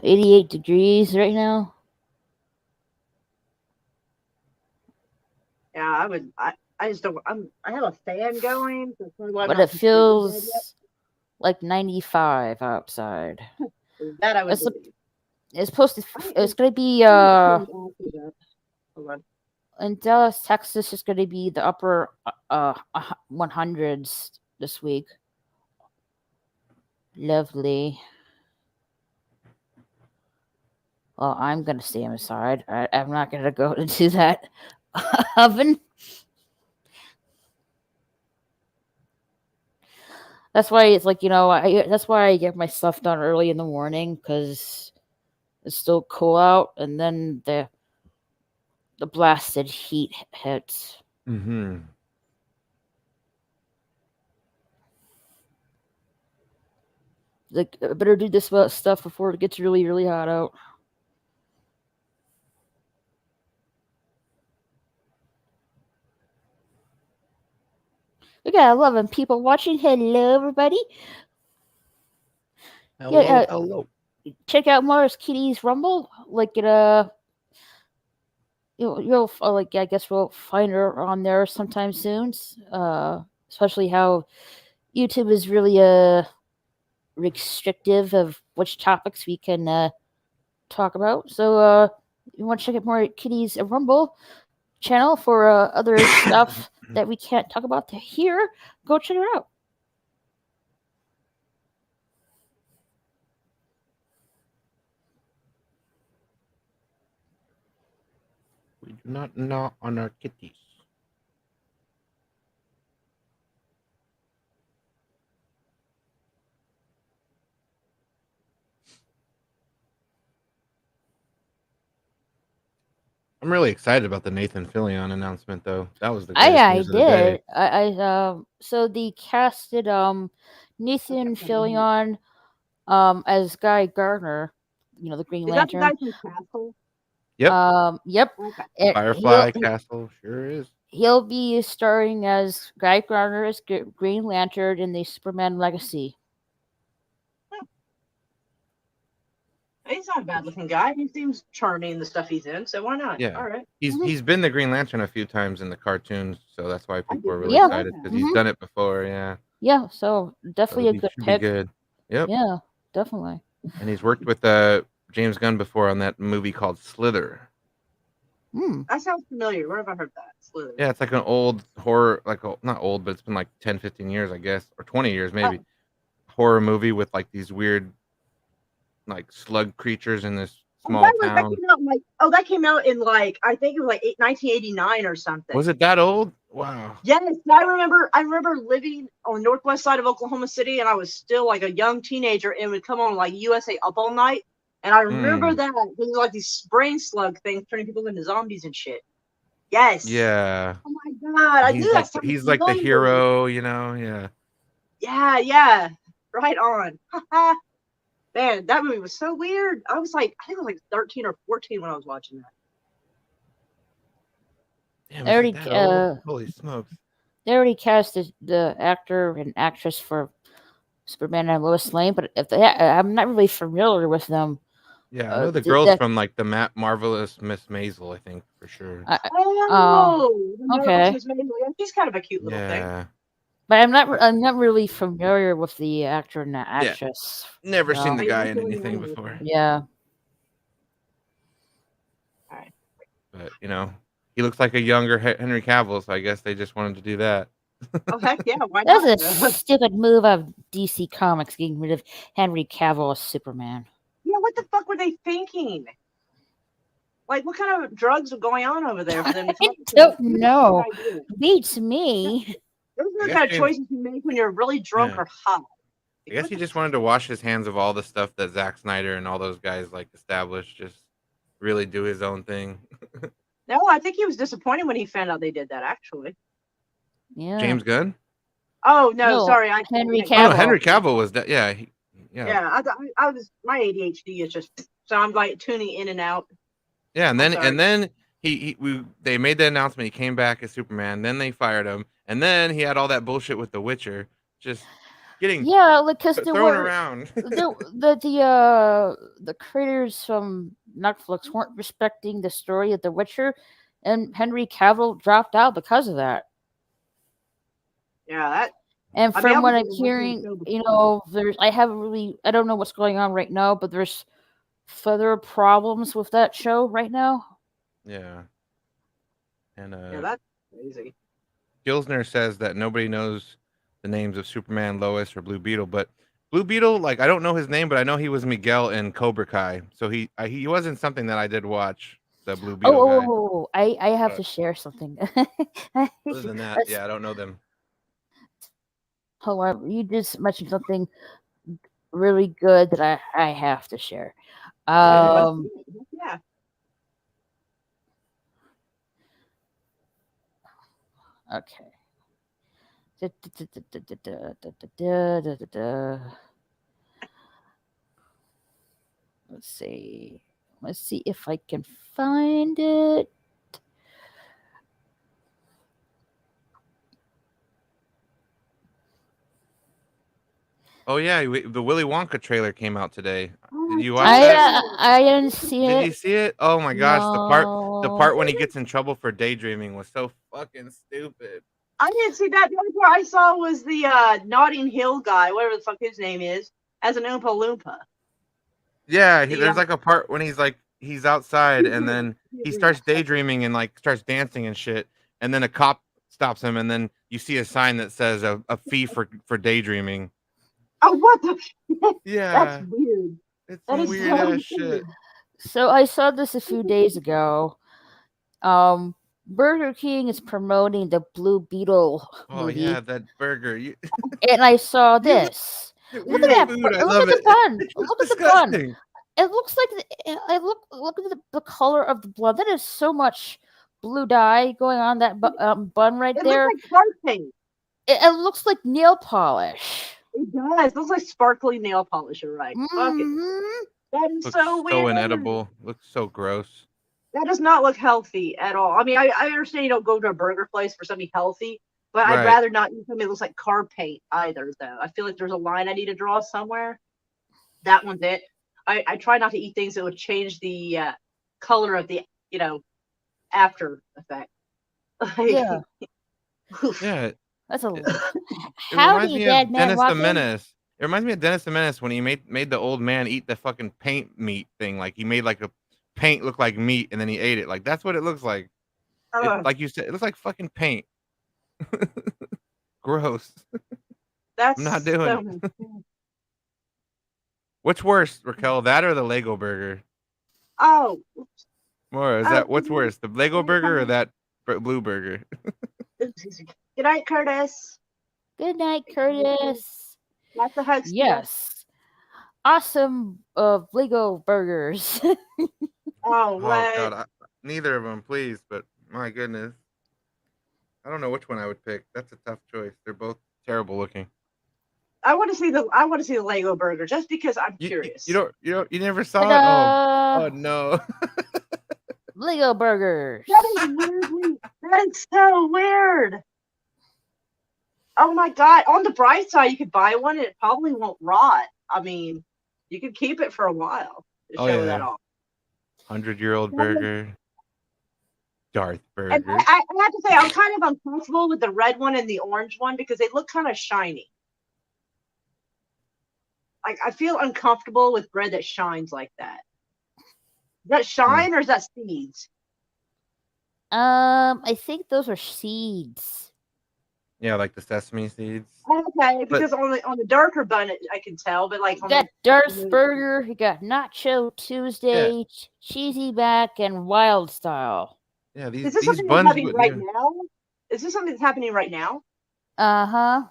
88 degrees right now. Yeah, I just don't. I have a fan going, so But it feels like 95 outside. that I would believe. It's supposed to. It's gonna be Hold on. in Dallas, Texas. It's gonna be the upper 100s this week. Lovely. Well, I'm gonna stay inside. I'm not gonna go into that oven. That's why it's like, that's why I get my stuff done early in the morning, because it's still cool out, and then the blasted heat hits. Mm-hmm. Like, I better do this stuff before it gets really, really hot out. We got 11 people watching. Hello, everybody. Hello, Yeah, hello. Check out Mars Kitty's Rumble. Like it, you'll like, I guess we'll find her on there sometime soon. Especially how YouTube is really restrictive of which topics we can talk about. So you want to check out more Kitty's Rumble channel for other stuff that we can't talk about here, go check her out. We do not gnaw on our kitties. I'm really excited about the Nathan Fillion announcement, though. That was the greatest news of the day. So they casted Nathan Fillion as Guy Gardner, the Green Lantern. Is that the guy from Castle? Yep. Yep. Okay. Firefly Castle sure is. He'll be starring as Guy Gardner as Green Lantern in the Superman Legacy. He's not a bad looking guy. He seems charming in the stuff he's in, so why not? Yeah. All right. He's been the Green Lantern a few times in the cartoons, so that's why people are really Yeah. excited, because he's done it before. Yeah. Yeah, so definitely So a he good should pick. be good. Yep. Yeah, definitely. And he's worked with James Gunn before on that movie called Slither. That sounds familiar. Where have I heard that? Slither. Yeah, it's like an old horror, not old, but it's been like 10, 15 years, I guess, or 20 years maybe. Horror movie with like these weird, like slug creatures in this small town. That came out in like, I think it was like 1989 or something. Was it that old? Wow. Yes, I remember living on the northwest side of Oklahoma City, and I was still like a young teenager, and would come on like USA Up All Night, and I remember that there was like these brain slug things turning people into zombies and shit. Yes. Yeah. Oh my god, I knew that. He's like the hero, Yeah. Yeah. Right on. Man, that movie was so weird. I think I was like 13 or 14 when I was watching that. Damn, holy smokes. They already cast the actor and actress for Superman and Lois Lane, but I'm not really familiar with them. Yeah, I know the girls from like the Marvelous Miss Maisel, I think, for sure. Okay. She's kind of a cute little thing. But I'm not really familiar with the actor and the actress. Yeah. Never seen the guy in anything before. Yeah. All right. But he looks like a younger Henry Cavill, so I guess they just wanted to do that. Oh heck yeah, why not? That's a stupid move of DC Comics getting rid of Henry Cavill as Superman. Yeah, what the fuck were they thinking? Like, what kind of drugs are going on over there for them? I don't know. Beats me. Those are the kind of choices you make when you're really drunk or high. I guess he just wanted to wash his hands of all the stuff that Zack Snyder and all those guys like established. Just really do his own thing. No, I think he was disappointed when he found out they did that. Actually. Yeah. James Gunn. Oh no, No, sorry, I Henry yeah, Oh no, Cavill. Henry Cavill was that. Yeah, Yeah, I was my ADHD is just so I'm like tuning in and out. yeah. And I'm then sorry. they made the announcement. He came back as Superman. Then they fired him, and then he had all that bullshit with The Witcher, just getting Yeah, because there thrown were around. the creators from Netflix weren't respecting the story of The Witcher, and Henry Cavill dropped out because of that. Yeah, that And I mean I from what was I'm watching the hearing, show you before. know, I don't know what's going on right now, but there's further problems with that show right now. Yeah, and Yeah, that's crazy. Gilsner says that nobody knows the names of Superman, Lois, or Blue Beetle, but Blue Beetle, like I don't know his name, but I know he was Miguel in Cobra Kai, so he wasn't something that I did watch. The Blue Beetle guy. I have But to share something. other than that, Let's, yeah, I don't know them. hold on, you just mentioned something really good that I have to share. Okay, let's Um, see it. Yeah. okay. Let's see. Let's see if I can find it. Oh yeah, the Willy Wonka trailer came out today. Did you watch I that? I didn't see Did you it. see it? Oh my gosh, the No. part when he gets in trouble for daydreaming was so fucking stupid. I didn't see that. The only part I saw was the Notting Hill guy, whatever the fuck his name is, as an Oompa Loompa. Yeah, The there's like a part when he's outside and then he starts daydreaming and like starts dancing and shit, and then a cop stops him, and then you see a sign that says a fee for daydreaming. Oh, what the? That's Yeah, weird. it's That some is weird so ass shit. weird. So I saw this a few days ago. Burger King is promoting the Blue Beetle Oh movie, yeah, that burger. and I saw You like this. that Look at weird that! food. I Look love at the it. bun! It's Look at the bun! disgusting. It looks like I look at the color of the blood. That is so much blue dye going on that bun right It looks there. like car paint. It looks like nail polish. It does. It looks like sparkly nail polish. You're right. Fuck it. Mm-hmm. That is Looks so so weird. inedible. Looks so gross. That does not look healthy at all. I mean, I understand you don't go to a burger place for something healthy, but I'd Right. rather not eat something that looks like car paint either, though. I feel like there's a line I need to draw somewhere. That one's it. I try not to eat things that would change the color of the, after effect. Yeah, Yeah, that's a. it reminds Howdy, me dead of man Dennis the walking. Menace. It reminds me of Dennis the Menace when he made the old man eat the fucking paint meat thing. Like he made like a paint look like meat and then he ate it. Like that's what it looks like. Like you said, it looks like fucking paint. Gross. That's I'm not doing it. What's worse, Raquel, that or the Lego burger? Oh, More is that what's worse, the Lego burger or that blue burger? good night, Curtis. Good night, Curtis. Lots of hugs. Yes, awesome. Lego burgers. Oh, Oh what? god, neither of them, please. But my goodness, I don't know which one I would pick. That's a tough choice. They're both terrible looking. I want to see the Lego burger just because I'm curious. You never saw it? Ta-da! Oh no. Lego burgers. That is so weird. Oh my god! On the bright side, you could buy one and it probably won't rot. I mean, you could keep it for a while to Oh, show yeah. that off. 100-year-old burger. Darth And burger. I have to say, I'm kind of uncomfortable with the red one and the orange one because they look kind of shiny. Like I feel uncomfortable with bread that shines like that. Is that shine or is that seeds? I think those are seeds. Yeah, like the sesame seeds. Okay, because on the darker bun, I can tell, but like You on got the Darth Burger, you got Nacho Tuesday, Cheesy Back, and Wild Style. Yeah, is this these something buns that's happening would right even- now? Is this something that's happening right now? Uh-huh.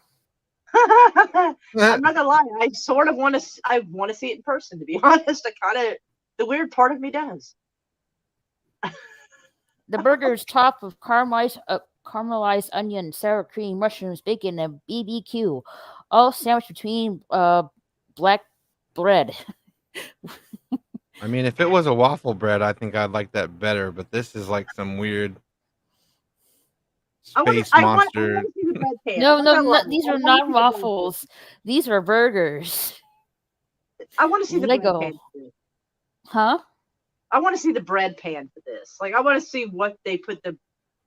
I'm not gonna lie, I sort of want to. I want to see it in person. To be honest, the weird part of me does. The burger is topped with caramelized onion, sour cream, mushrooms, bacon, and BBQ, all sandwiched between black bread. I mean, if it was a waffle bread, I think I'd like that better. But this is like some weird space I want monster. to see the bread pan. No, I'm no, gonna no, lie. these I are wanna not see the bread pan. waffles. These are burgers. I want to see the bread Lego. pan for this. Huh? I want to see the bread pan for this. Like, I want to see what they put the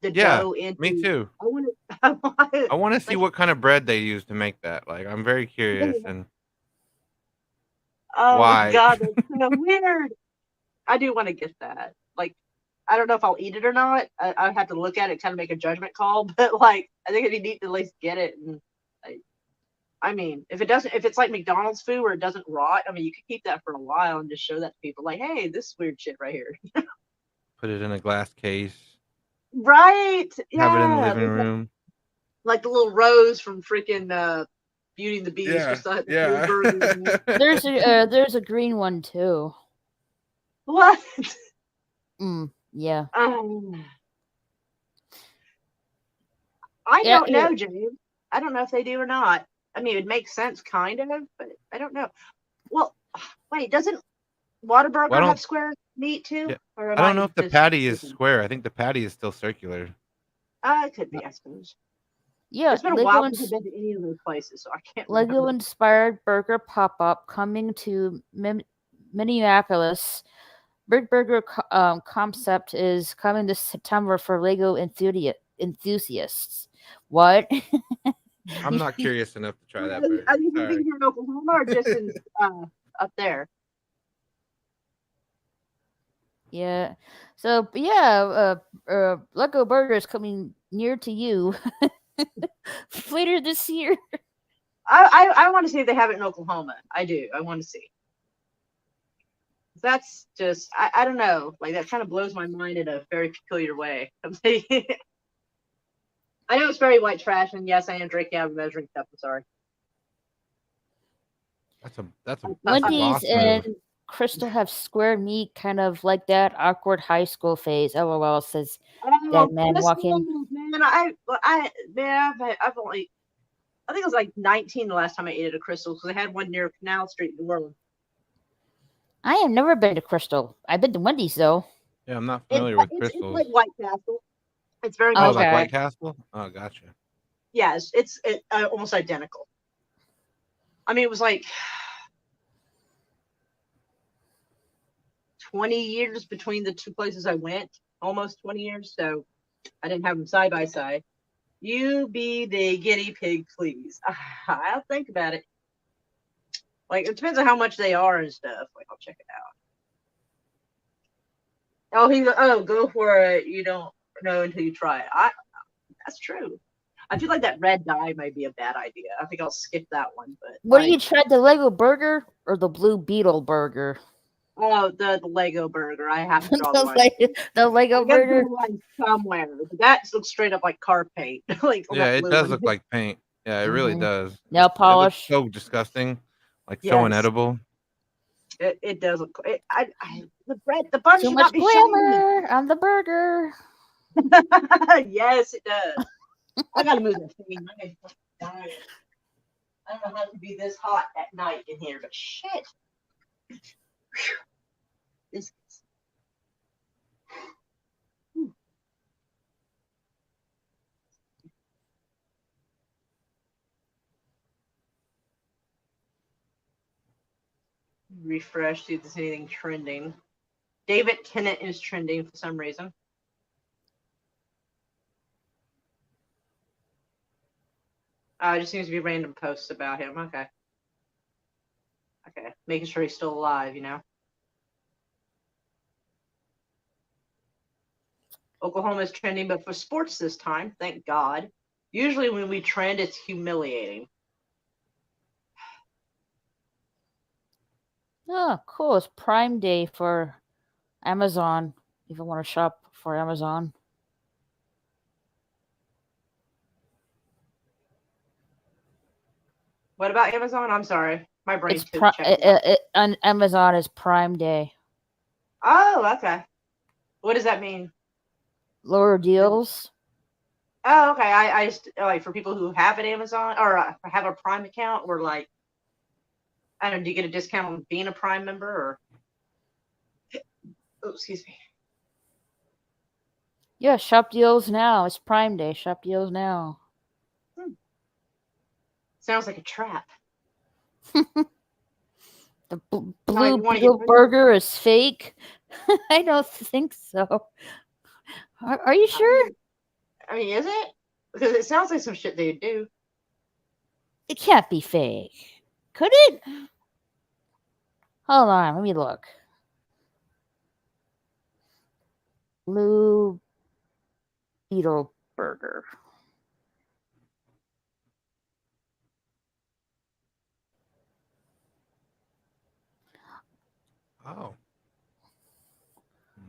Yeah, dough into. me too. I want to. I want to see like- what kind of bread they use to make that. Like, I'm very curious. And Oh Why? my god, that's so weird. I do want to get that. Like, I don't know if I'll eat it or not. I have to look at it, kind of make a judgment call. But like, I think it'd be neat to at least get it. And I mean, if it's like McDonald's food where it doesn't rot, I mean, you could keep that for a while and just show that to people. Like, hey, this weird shit right here. put it in a glass case. Right? Yeah. Have it in the living like- room. Like the little rose from freaking Beauty and the Beast. Yeah, or something. yeah. There's a green one too. What? Yeah. I Yeah, don't know, James. I don't know if they do or not. I mean, it makes sense, kind of, but I don't know. Well, wait, doesn't Whataburger Well, I don't- have square meat too? Yeah, Or am I don't know if the just patty is thinking- square. I think the patty is still circular. It could be, I suppose. Yeah. It's been a while since I've been to any of those places, so I can't Lego remember. inspired burger pop up coming to Minneapolis. Big Burger concept is coming this September for Lego enthusiasts. What? I'm not curious enough to try that burger. Are you Sorry. thinking here in Oklahoma or just in up there? Yeah. So but yeah, Lego Burger is coming near to you later this year. I want to see if they have it in Oklahoma. I do. I want to see. That's just I don't know. Like that kind of blows my mind in a very peculiar way. I know it's very white trash, and yes, I am drinking out of a measuring cup. I'm sorry. That's a Wendy's boss move. and Crystal have square meat, kind of like that awkward high school phase. LOL says Dead man Crystal, walking. Man, I've only. I think it was like 19 the last time I ate at a Crystal because they had one near Canal Street in New Orleans. I have never been to Crystal. I've been to Wendy's though. Yeah, I'm not familiar with It's crystals. like White Castle. It's very Oh, much like Okay. White Castle? Oh, gotcha. yeah, it's almost identical. I mean, it was like 20 years between the two places I went, almost 20 years. So I didn't have them side by side. You be the guinea pig, please. I'll think about it. Like, it depends on how much they are and stuff. Like, I'll check it out. Oh, go for it. You don't know until you try it. That's true. I feel like that red dye might be a bad idea. I think I'll skip that one. But What do like, you tried, the Lego burger or the Blue Beetle burger? Oh, the Lego burger. I have to draw the the, line. the Lego I gotta draw burger. the line somewhere. That looks straight up like car paint. Like on Yeah, that it blue does one. look like paint. Yeah, it really Mhm. does. Nail It looks polish. so disgusting. Like so Yes. inedible. It does look. The bread, the bun Too should much not be shiny. glamour on the burger. Yes, it does. I gotta move that thing. I'm fucking dying. I don't know how it could be this hot at night in here, but shit. Whew. This. Whew. Refresh, see if there's anything trending. David Tennant is trending for some reason. It just seems to be random posts about him. Okay. Okay. Making sure he's still alive, you know? Oklahoma's trending, but for sports this time, thank God. Usually when we trend, it's humiliating. Oh, cool. It's Prime Day for Amazon. If you want to shop for Amazon. What about Amazon? I'm sorry. My brain's It's couldn't check it out. on Amazon is Prime Day. Oh, okay. What does that mean? Lower deals. Oh, okay. I just like for people who have an Amazon or have a Prime account, or like, I don't know, do you get a discount on being a Prime member or? Oh, excuse me. Yeah, shop deals now. It's Prime Day. Shop deals now. Sounds like a trap. The you Blue wanna Beetle get- burger is fake. I don't think so. Are you sure? I mean, is it? Because it sounds like some shit they'd do. It can't be fake. Could it? Hold on, let me look. Blue Beetle burger. Oh.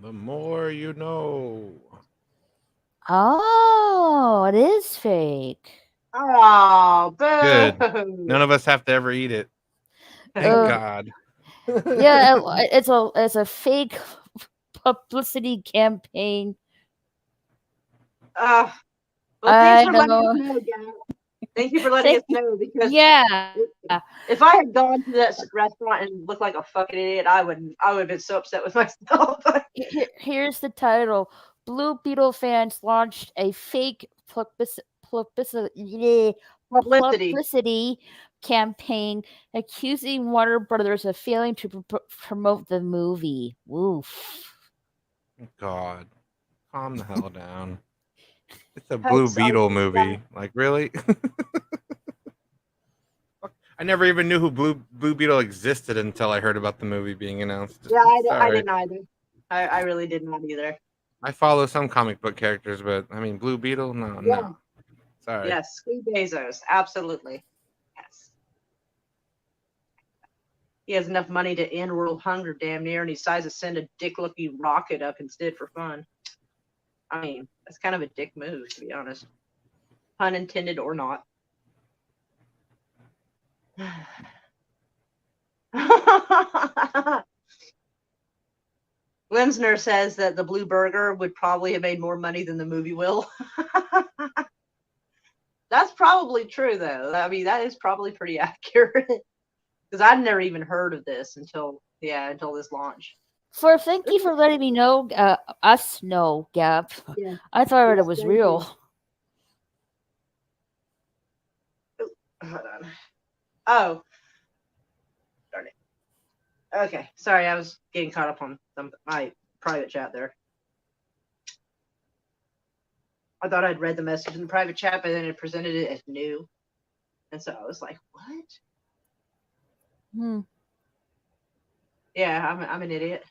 The more you know. Oh, it is fake. Oh, boo! Good. None of us have to ever eat it. Thank Uh, God. Yeah, it's a fake publicity campaign. Well, I thanks for letting us know. know, Gab. Thank you for letting us know, because Yeah. if I had gone to that restaurant and looked like a fucking idiot, I would have been so upset with myself. Here's the title. Blue Beetle fans launched a fake publicity campaign accusing Warner Brothers of failing to promote the movie. Woof. God. Calm the hell down. It's a I'm Blue sorry, Beetle guys. movie. Like, really? I never even knew who Blue Beetle existed until I heard about the movie being announced. Yeah, I Sorry. didn't either. I really did not either. I follow some comic book characters, but I mean, Blue Beetle? No, Yeah. no. Sorry. Yes, Squee Bezos, absolutely. Yes. He has enough money to end world hunger damn near, and he decides to send a dick-looking rocket up instead for fun. I mean, that's kind of a dick move, to be honest. Pun intended or not. Limsner says that the Blue Burger would probably have made more money than the movie will. That's probably true, though. I mean, that is probably pretty accurate. Because I'd never even heard of this until this launch. Thank you for letting me know, us know, Gap. Yeah. I thought Yes, it was thank real. Hold on. Oh. Darn it. Okay. Sorry, I was getting caught up on my private chat there. I thought I'd read the message in the private chat, but then it presented it as new. And so I was like, what? Hmm. Yeah, I'm an idiot.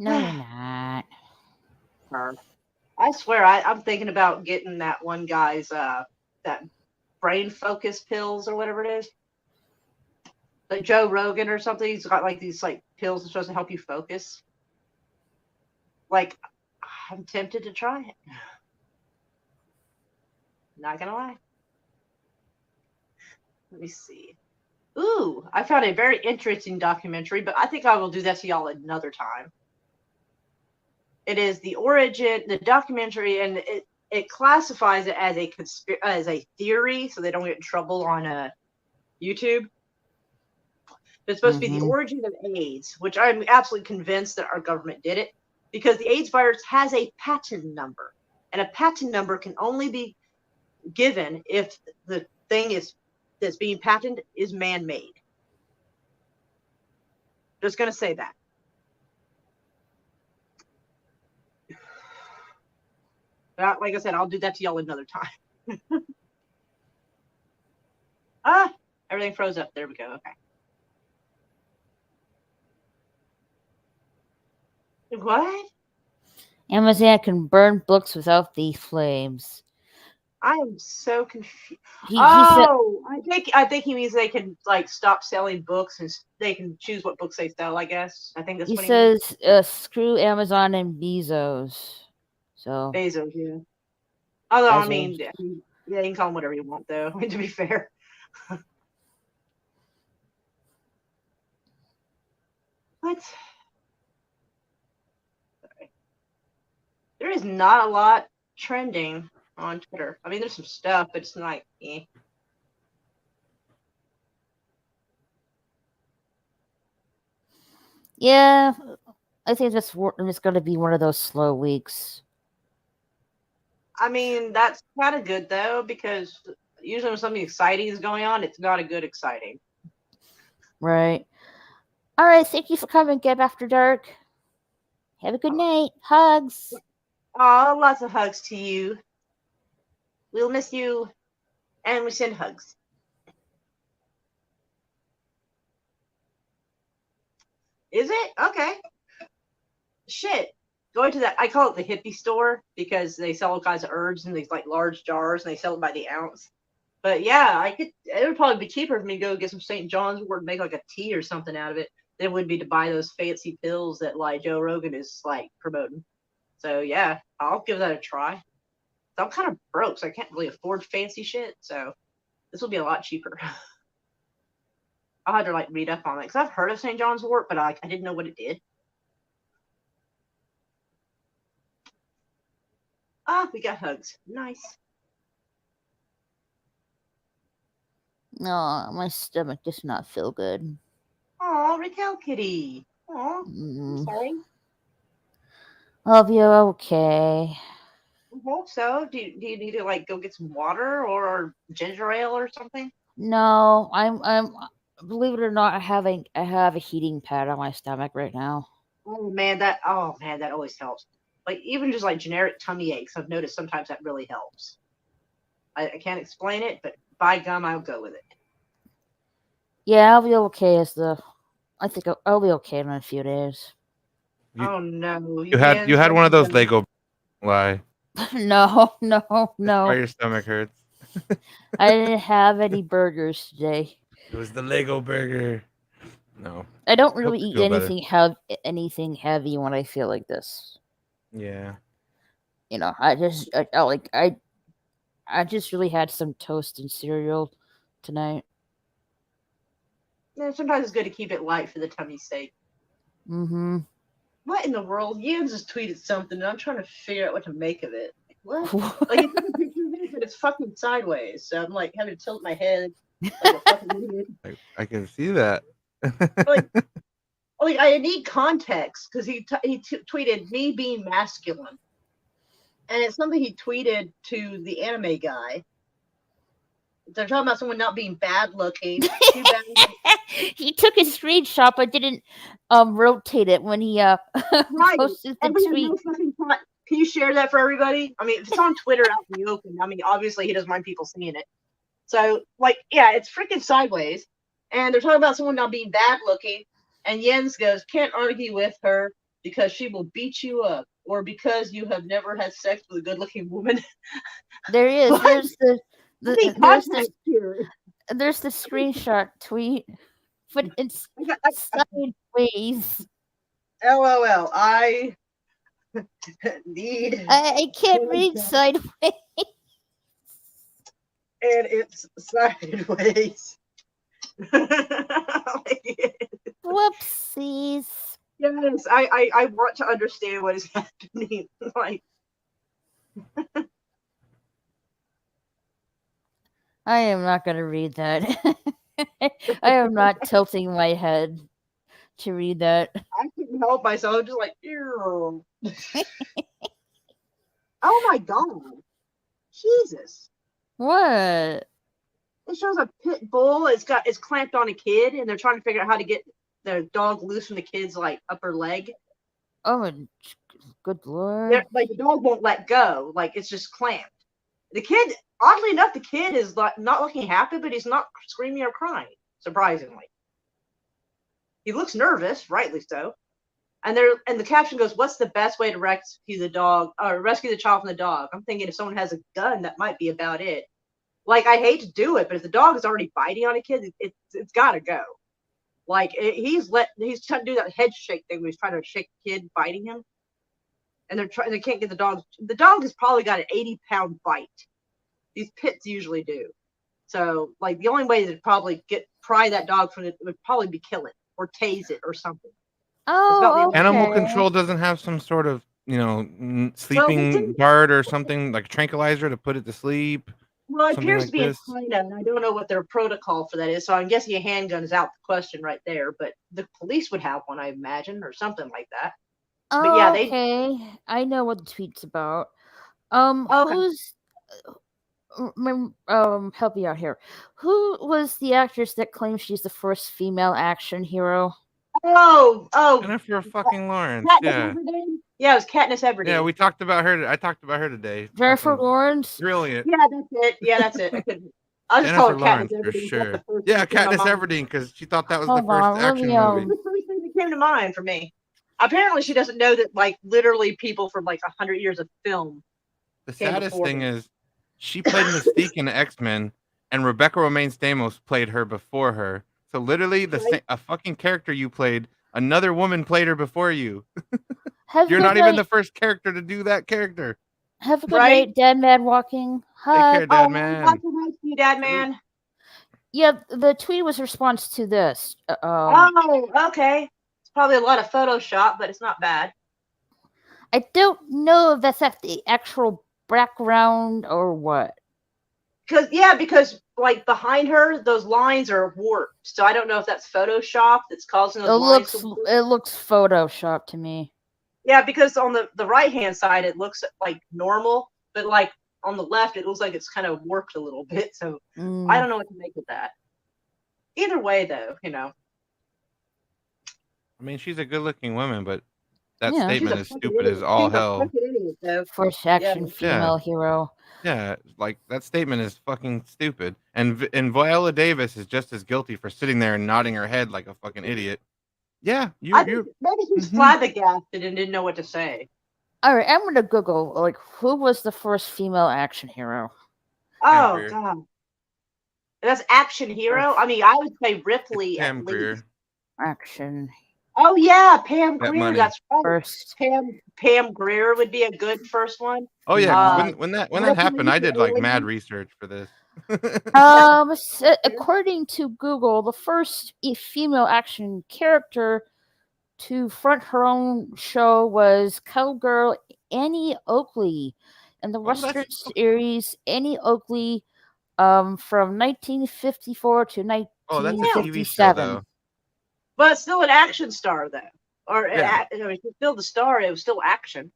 No, you're not. I swear, I'm thinking about getting that one guy's that brain focus pills or whatever it is. Like Joe Rogan or something. He's got like these like pills that's supposed to help you focus. Like, I'm tempted to try it. Not gonna lie. Let me see. Ooh, I found a very interesting documentary, but I think I will do that to y'all another time. It is the documentary, and it classifies it as a theory, so they don't get in trouble on YouTube. It's supposed to be the origin of AIDS, which I'm absolutely convinced that our government did it, because the AIDS virus has a patent number, and a patent number can only be given if the thing that's being patented is man-made. Just going to say that. But like I said, I'll do that to y'all another time. Everything froze up. There we go. Okay. What? Amazon can burn books without the flames. I am so confused. He said, I think he means they can like stop selling books and they can choose what books they sell. I guess. I think that's he what he means. says, screw Amazon and Bezos. So Bezos, yeah. Although Bezos. I mean, yeah, you can call him whatever you want, though. I mean, to be fair. What? Sorry. There is not a lot trending on Twitter. I mean, there's some stuff, but it's like, eh. Yeah, I think it's going to be one of those slow weeks. I mean, that's kind of good though, because usually when something exciting is going on, it's not a good exciting. Right. All right. Thank you for coming, Gab After Dark. Have a good night. Hugs. Oh, lots of hugs to you. We'll miss you, and we send hugs. Is it? Okay. Shit. Going to that, I call it the hippie store because they sell all kinds of herbs in these like large jars and they sell it by the ounce. But yeah, it would probably be cheaper for me to go get some St. John's wort and make like a tea or something out of it than it would be to buy those fancy pills that like Joe Rogan is like promoting. So yeah, I'll give that a try. I'm kind of broke, so I can't really afford fancy shit. So this will be a lot cheaper. I'll have to like read up on it because I've heard of St. John's wort, but I didn't know what it did. Ah, we got hugs. Nice. No, my stomach does not feel good. Aw, Raquel Kitty. Aw, Mm. sorry. I'll be okay. I hope so. Do you need to like go get some water or ginger ale or something? No, I'm believe it or not, I have a heating pad on my stomach right now. Oh man, that always helps. Like even just like generic tummy aches, I've noticed sometimes that really helps. I can't explain it, but by gum, I'll go with it. Yeah, I'll be okay I think I'll be okay in a few days. Oh no, You had one of those Lego. Why? No. Why your stomach hurts? I didn't have any burgers today. It was the Lego burger. No. I don't Hope really you eat feel better. anything heavy when I feel like this. Yeah. You know, I just really had some toast and cereal tonight. Yeah, sometimes it's good to keep it light for the tummy's sake. Mm-hmm. What in the world? Ian just tweeted something, and I'm trying to figure out what to make of it. What? Like it's a picture of it, but it's fucking sideways. So I'm like having to tilt my head like a fucking idiot. I can see that. Like I need context because he tweeted me being masculine, and it's something he tweeted to the anime guy. They're talking about someone not being bad looking. Too bad. He took a screenshot but didn't rotate it when he posted the tweet. Can you share that for everybody? I mean, if it's on Twitter out in the open, I mean, obviously he doesn't mind people seeing it. So, like, yeah, it's freaking sideways. And they're talking about someone not being bad looking. And Jens goes, can't argue with her because she will beat you up or because you have never had sex with a good looking woman. There is. What? There's the screenshot tweet, but it's sideways. LOL. I need. I can't read sideways. And it's sideways. Whoopsies. Yes, I want to understand what is happening. Like, I am not going to read that. I am not tilting my head to read that. I couldn't help myself. I'm just like, ew. Oh my god. Jesus. What? It shows a pit bull. It's clamped on a kid, and they're trying to figure out how to get their dog loose from the kid's like upper leg. Oh, good lord! Like the dog won't let go. Like it's just clamped. The kid, oddly enough, the kid is not looking happy, but he's not screaming or crying. Surprisingly, he looks nervous, rightly so. And the caption goes, "What's the best way to rescue the dog or rescue the child from the dog?" I'm thinking if someone has a gun, that might be about it. Like I hate to do it, but if the dog is already biting on a kid, it's got to go. Like he's trying to do that head shake thing where he's trying to shake the kid biting him, and they can't get the dog. The dog has probably got an 80-pound bite. These pits usually do. So like the only way to probably pry that dog from it would probably be kill it or tase it or something. Oh, okay. Animal control doesn't have some sort of sleeping dart or something like a tranquilizer to put it to sleep. Well, it Something appears like to be in this. China, and I don't know what their protocol for that is. So I'm guessing a handgun is out the question right there. But the police would have one, I imagine, or something like that. But yeah, they. Okay, I know what the tweet's about. Okay. Who's help me out here? Who was the actress that claims she's the first female action hero? Oh, Jennifer fucking Lawrence. Katniss Yeah. Everdeen? Yeah, it was Katniss Everdeen. Yeah, we talked about her. I talked about her today. Jennifer Fucking Lawrence. brilliant. Yeah, that's it. Yeah, that's it. I couldn't. I'll just call Jennifer it Katniss Lawrence for Everdeen. That's sure. the first Yeah, thing that came to Katniss mind. Everdeen because she thought that was the Hold first on, let action me, movie. The first thing that came to mind for me. Apparently, she doesn't know that, like, literally people from like 100 years of film. The came saddest before thing her. is she played Mystique in X-Men, and Rebecca Romaine Stamos played her before her. So literally, Right. a fucking character you played, another woman played her before you. Have a You're good not night. even the first character to do that character. Have a good Right? night, Dad Mad Walking. Take Hi. care, Dad Oh, man. lots of nice to you, Dad, man. Yeah, the tweet was a response to this. Oh, okay. It's probably a lot of Photoshop, but it's not bad. I don't know if that's at the actual background or what. Because like behind her, those lines are warped. So I don't know if that's Photoshop that's causing those lines to warp. It looks Photoshop to me. Yeah, because on the right hand side it looks like normal, but like on the left it looks like it's kind of warped a little bit. So I don't know what to make of that. Either way, though, I mean, she's a good-looking woman, but that Yeah. she's statement a is fucking stupid idiot. as all She's a hell. fucking idiot, though. First action Yeah. female hero. Yeah, like that statement is fucking stupid. And Viola Davis is just as guilty for sitting there and nodding her head like a fucking idiot. Yeah, I think maybe she's Mhm. flabbergasted and didn't know what to say. All right, I'm gonna Google like who was the first female action hero. Oh Greer. god, that's action hero. I mean, I would say Ripley It's at Pam Grier. least. Action Oh yeah, Pam That Grier. money. That's right. first. Pam Grier would be a good first one. Oh yeah, 'cause when that Ripley, happened, I did like mad Alien. research for this. According to Google, the first female action character to front her own show was cowgirl Annie Oakley in the that's- Western series Annie Oakley from 1954 to Oh, that's a TV show 1957. though. But still an action star though, or Yeah. I mean, she's still the star. It was still action.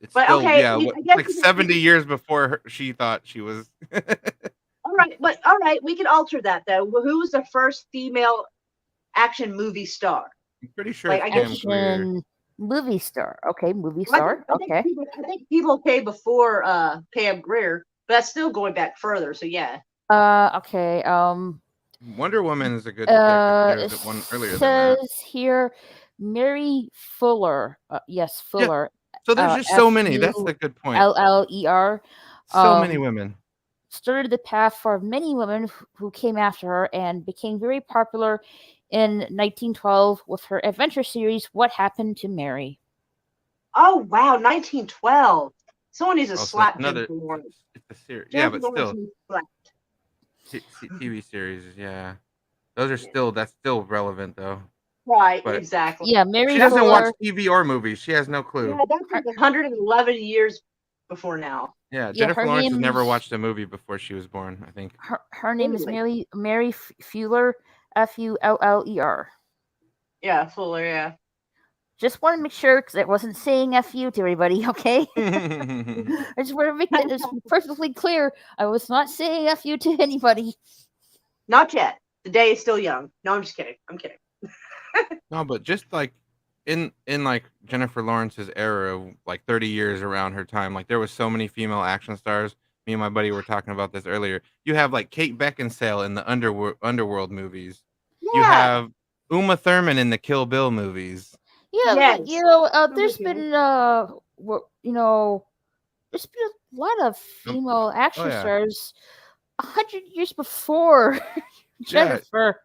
It's But, still okay, yeah, I what, guess like we can- 70 years before she thought she was. All right, we can alter that though. Who was the first female action movie star? I'm pretty sure Like, it's I Pam guess- Grier. Action movie star. Okay, movie star. I think Okay. people came before Pam Grier, but that's still going back further. So yeah. Okay. Wonder Woman is a good. There It was one earlier than that. says here Mary Fuller. Yes, Fuller. So there's just so many. That's the good point. LLER. So many women. Started the path for many women who came after her and became very popular in 1912 with her adventure series What Happened to Mary. Oh wow, 1912. Someone needs to Oh, so slap another. Jennifer Lawrence. It's a series. Yeah, Jennifer but Lawrence still, needs slapped. TV series. Yeah, those are still. That's still relevant though. Right, But- exactly. Yeah, Mary She doesn't Fuller. watch TV or movies. She has no clue. Yeah, that's like 111 years before now. Yeah, Yeah, Jennifer her Lawrence has never name's- watched a movie before she was born. I think. Her name is Really? Mary Fuller. Fuller. Yeah, Fuller. Yeah. Just want to make sure because I wasn't saying fu to everybody. Okay. yeah, I just want to make that perfectly clear. I was not saying fu to anybody. Not yet. The day is still young. No, I'm just kidding. I'm kidding. no, but just like in like Jennifer Lawrence's era, like 30 years around her time, like there was so many female action stars. Me and my buddy were talking about this earlier. You have like Kate Beckinsale in the Underworld movies. Yeah. You have Uma Thurman in the Kill Bill movies. Yeah, Yes. but, there's with you. been there's been a lot of female action yeah. stars 100 years before Jennifer.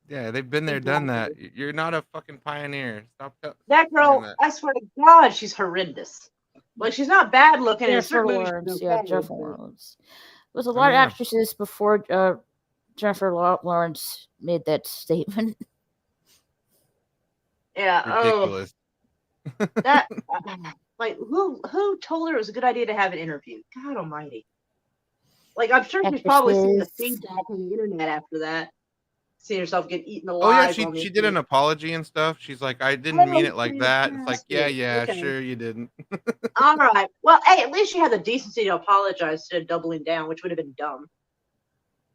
Yeah, they've been there, done that. You're not a fucking pieneer. Stop. That girl, that. I swear to God, she's horrendous. Like, she's not bad looking. In Jennifer certain movies, Lawrence, she's yeah, okay, Jennifer but- Lawrence. There was a lot yeah. of actresses before Jennifer Lawrence made that statement. Yeah. Oh, Ridiculous. That like who told her it was a good idea to have an interview? God Almighty! Like I'm sure she's probably seen the Actresses. feedback on the internet after that, seeing herself get eaten Oh yeah, alive. on the she did an internet. apology and stuff. She's like, I didn't mean it like that. It's like, yeah, Fantastic. yeah, Okay. sure you didn't. All right. Well, hey, at least she had the decency to apologize instead of doubling down, which would have been dumb.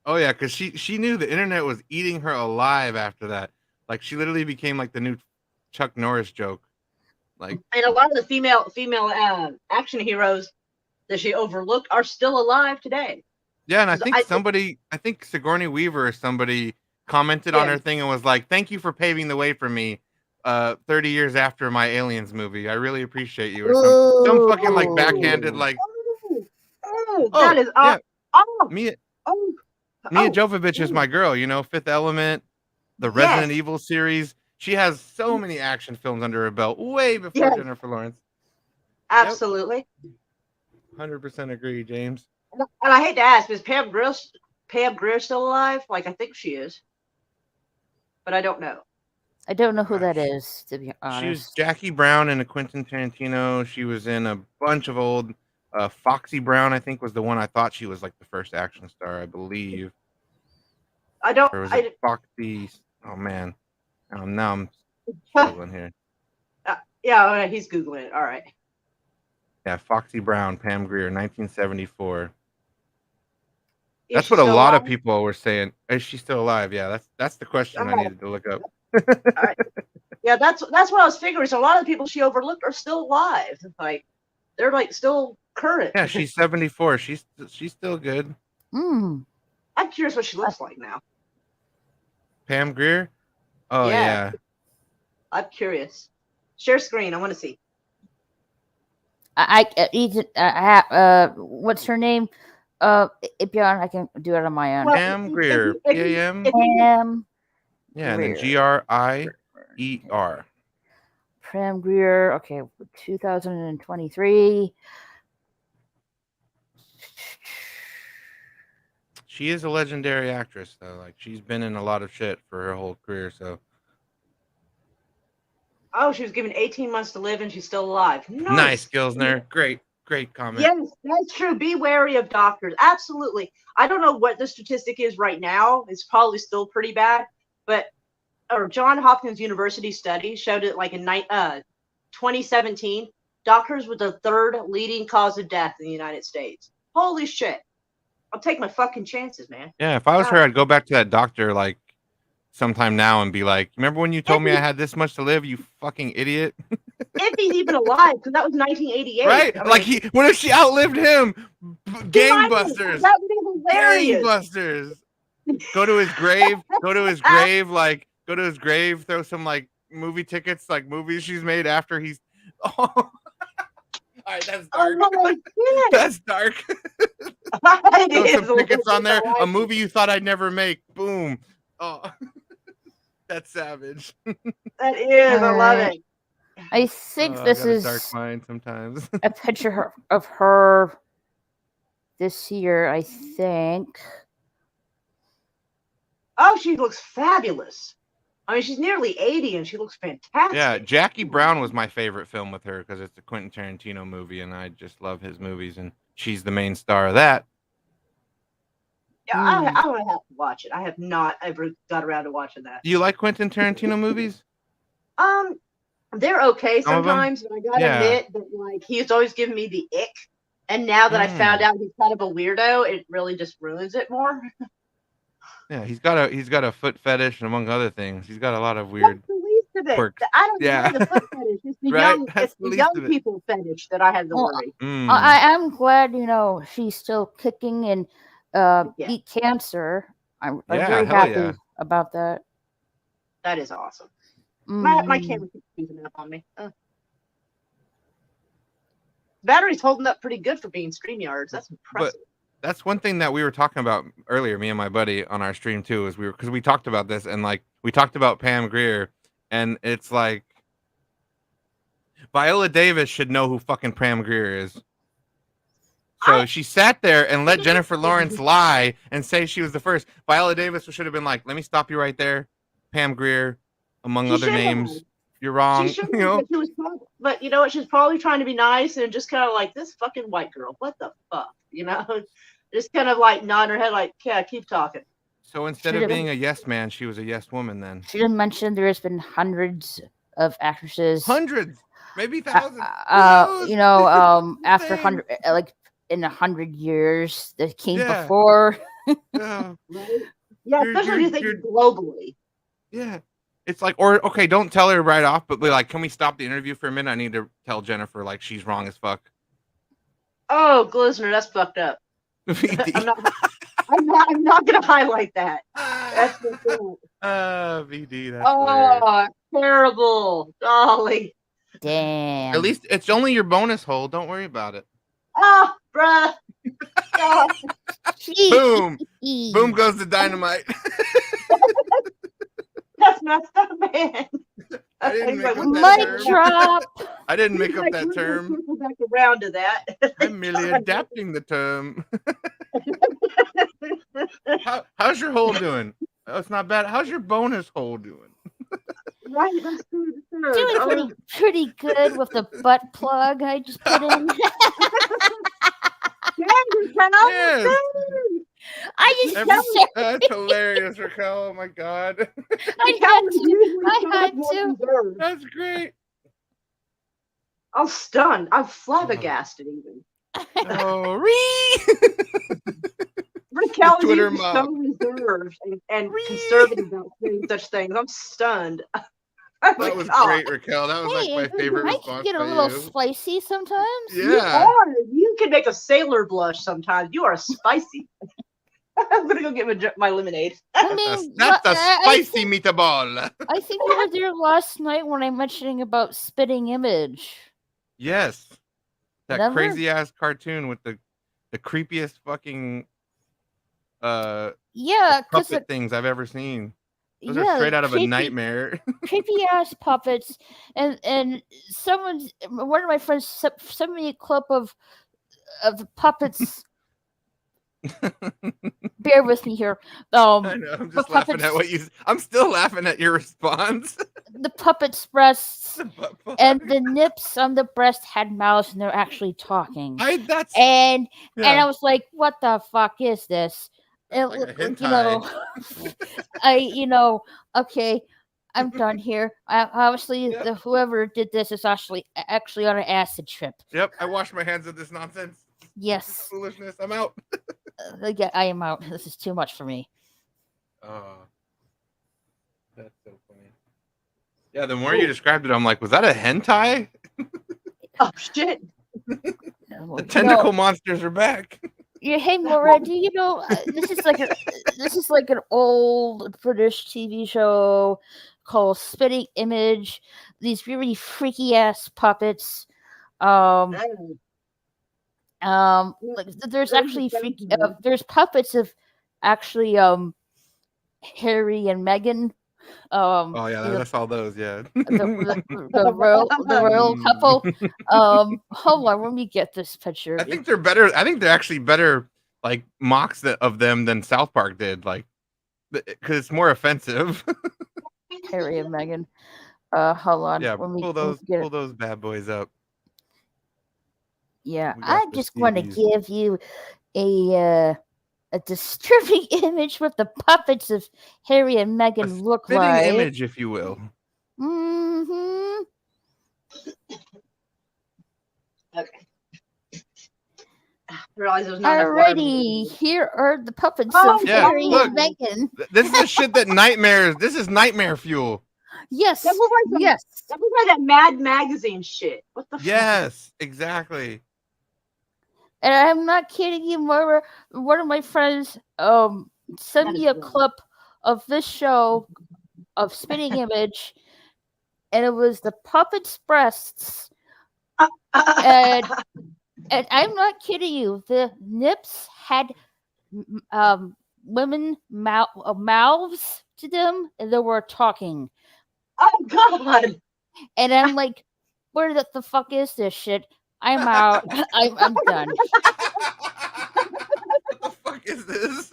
Oh yeah, because she knew the internet was eating her alive after that. Like she literally became like the new Chuck Norris joke. Like And a lot of the female action heroes that she overlooked are still alive today. yeah, and I 'Cause think I think Sigourney Weaver or somebody commented on Yeah. her thing and was like, "Thank you for paving the way for me." 30 years after my Aliens movie, I really appreciate you. Or some fucking like backhanded like, Oh, oh that is yeah, oh, Mia oh, Mia oh, Jovovich is oh. my girl. You know, Fifth Element, the Yes. Resident Evil series. She has so many action films under her belt, way before Yes. Jennifer Lawrence. Absolutely. 100% agree, James. And I hate to ask, is Pam Grier still alive? Like I think she is, but I don't know. I don't know who that Gosh. is, to be honest. She was Jackie Brown in a Quentin Tarantino. She was in a bunch of old. Foxy Brown, I think, was the one I thought she was like the first action star, I believe. I don't. Or was it Foxy? Oh man, now I'm struggling here. Yeah, he's googling it. All right. Yeah, Foxy Brown, Pam Grier, 1974. Is That's she what a still lot of alive? people were saying. Is she still alive? Yeah, that's the question I Oh. needed to look up. Yeah, that's what I was figuring. So a lot of the people she overlooked are still alive. Like they're like still current. Yeah, she's 74. She's still good. Mm. I'm curious what she looks like now. Pam Grier? Oh Yeah. yeah. I'm curious. Share screen. I want to see. What's her name? Bjorn, I can do it on my own. Well, Pam Grier. P-A-M. Pam Yeah, and then Grier. G-R-I-E-R. Pam Grier. Okay, 2023. She is a legendary actress, though. Like she's been in a lot of shit for her whole career. So Oh, she was given 18 months to live and she's still alive. nice, Gilsner. Great comment. Yes, that's true. Be wary of doctors. Absolutely. I don't know what the statistic is right now. It's probably still pretty bad, but Johns Hopkins University study showed it like in 2017, doctors were the third leading cause of death in the United States. Holy shit. I'll take my fucking chances, man. Yeah, if I was her, I'd go back to that doctor like sometime now and be like, remember when you told me I had this much to live, you fucking idiot? If he's even alive, because that was 1988. Right? I mean, Like what if she outlived him? Gangbusters. That would be hilarious. Gangbusters. Go to his grave, go to his grave, throw some like movie tickets, like movies she's made after he's all right, that's dark. Oh my God. That's dark. It Throw is some a tickets little on there. bit A movie you thought I'd never make. Boom. Oh, that's savage. That is. I love Alright. it. I think I this got a is dark mind sometimes. a picture of her this year, I think. Oh, she looks fabulous. I mean, she's nearly 80 and she looks fantastic. Yeah, Jackie Brown was my favorite film with her because it's a Quentin Tarantino movie, and I just love his movies, and she's the main star of that. Yeah, I would have to watch it. I have not ever got around to watching that. Do you like Quentin Tarantino movies? They're okay Some of 'em? sometimes, but I gotta Yeah. admit that like he's always given me the ick. And now that I found out he's kind of a weirdo, it really just ruins it more. Yeah, he's got a foot fetish, and among other things, he's got a lot of weird. That's the least of it. quirks. I don't Yeah. mind the foot fetish. It's the Right? young, That's it's the the least young of it. people fetish that I have to Well, worry. Mm. I am glad, she's still kicking and Yeah. beat cancer. I'm Yeah, very hell happy yeah. about that. That is awesome. My Mhm. camera keeps using up on me. Battery's holding up pretty good for being StreamYards. That's impressive. That's one thing that we were talking about earlier, me and my buddy on our stream too, is because we talked about this, and like we talked about Pam Grier, and it's like Viola Davis should know who fucking Pam Grier is. So she sat there and let Jennifer Lawrence lie and say she was the first. Viola Davis should have been like, let me stop you right there. Pam Grier, among She other should have. names. you're wrong. She should You know, but she was but you know what? She's probably trying to be nice and just kind of like this fucking white girl. What the fuck? You know, just kind of like nod her head, like, yeah, keep talking. so instead She of didn't- being a yes man, she was a yes woman then. She didn't mention there's been hundreds of actresses. Hundreds, maybe thousands. You know, after Insane. 100, like in 100 years that came Yeah. before. Yeah, Right? Yeah, You're- especially you're- if you think you're- globally. yeah. It's like, or okay, don't tell her right off, but be like, can we stop the interview for a minute? I need to tell Jennifer like she's wrong as fuck. Oh, Glisner, that's fucked up. I'm not gonna highlight that. That's the thing. VD. That's hilarious. Oh, terrible, golly. Damn. At least it's only your bonus hole. Don't worry about it. Oh, bruh. Oh, Boom, boom goes the dynamite. that's messed up, man. I didn't make up that Mic term. drop. I didn't make up Like, that we're gonna term. circle back around to that. I'm merely adapting the term. How's your hole doing? Oh, it's not bad. How's your bonus hole doing? Right, that's good. That's Doing good. pretty good with the butt plug I just put in. Yes. I just Every- said That's hilarious, Raquel. Oh my god. I had to. That's great. I'm stunned. I'm flabbergasted even. Oh, ree. Raquel is Twitter even mob. so reserved and conservative about saying such things. I'm stunned. Oh my That was God. great, Raquel. That was Hey, like my favorite I response. can get a by little you. spicy sometimes. You Yeah. are. You can make a sailor blush sometimes. You are spicy. I'm gonna go get my lemonade. I mean, That's a I spicy think- meatball. I think you were there last night when I'm mentioning about Spitting Image. Yes. That Remember? crazy ass cartoon with the creepiest fucking Yeah, because puppet things I've ever seen. Those yeah, are straight out of a creepy- nightmare. creepy ass puppets, and one of my friends sent me a clip of the puppets. Bear with me here. I know. I'm just the laughing at puppets- what you. I'm still laughing at your response. The puppets' breasts and the nips on the breast had mouths, and they're actually talking. That's And yeah. I was like, "What the fuck is this?" And Like a you know, okay, I'm done here. Obviously, Yeah. whoever did this is actually on an acid trip. Yep. I wash my hands of this nonsense. Yes, Foolishness. I'm out. yeah, I am out. This is too much for me. Oh, that's so funny. Yeah. The more you described it, I'm like, was that a hentai? Oh shit. The tentacle monsters are back. Yeah, hey Maura, do you know this is like an old British TV show called Spitting Image. These really freaky ass puppets. Like, there's actually there's puppets of actually Harry and Meghan. Oh yeah, you know, that's all those. Yeah. the royal couple. Hold on, let me get this picture. I think they're better. I think they're actually better, like mocks of them than South Park did, like because it's more offensive. Harry and Meghan. Hold on. Yeah, let me pull get it. those bad boys up. Yeah, We got I'm the just going to CDs. give you a disturbing image what the puppets of Harry and A Meghan look fitting like. image, if you will. Mm-hmm. Okay. I realized there was not enough water in Alrighty, the- here are the puppets Oh, of yeah, Harry look. and Meghan. This is the shit that nightmares. This is nightmare fuel. Yes, That looks like some- yes. That was like that Mad Magazine shit. What the fuck? Yes, exactly. And I'm not kidding you, Mara. One of my friends sent That me is a good. clip of this show of Spitting Image, and it was the puppets' breasts. And I'm not kidding you. The nips had women mouths to them, and they were talking. Oh God. And I'm like, where the fuck is this shit? I'm out. I'm done. What the fuck is this?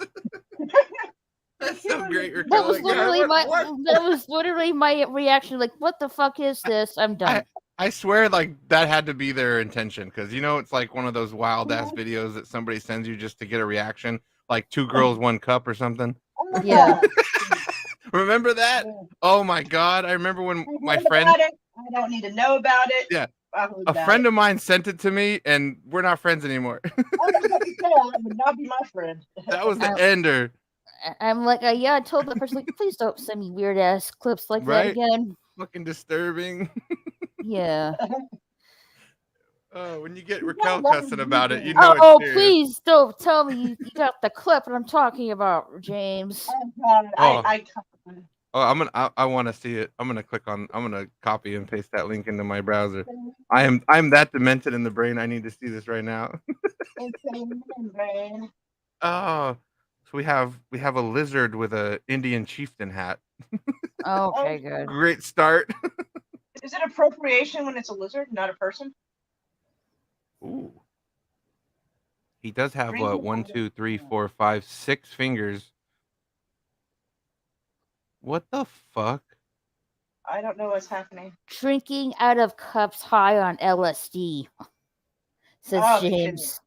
That's so great, That Raquel. was Like, yeah, literally my what? that was literally my reaction. Like, what the fuck is this? I'm done. I swear, like that had to be their intention, because it's like one of those wild ass videos that somebody sends you just to get a reaction, like 2 girls, 1 cup or something. Yeah. Remember that? Oh my god! I remember when my friend, I don't need to know about it. yeah, I heard a about friend it. of mine sent it to me, and we're not friends anymore. I was about to say, that would not be my friend. That was the Oh. ender, I'm like, yeah, I told the person, like, please don't send me weird ass clips like that right? again. Fucking disturbing. Yeah. Oh, when you get You Raquel gotta love cussing the about it, YouTube. you know Oh, it's serious. please don't tell me you got the clip that I'm talking about, James. Oh, God, Oh, I want to see it. I'm gonna copy and paste that link into my browser. I'm that demented in the brain. I need to see this right now. insane brain. Oh, so we have a lizard with a Indian chieftain hat. Okay, good. Great start. Is it appropriation when it's a lizard, not a person? Ooh. He does have Green 1, 2, 3, 4, 5, 6 fingers. What the fuck? I don't know what's happening. Drinking out of cups high on LSD, says Oh, James.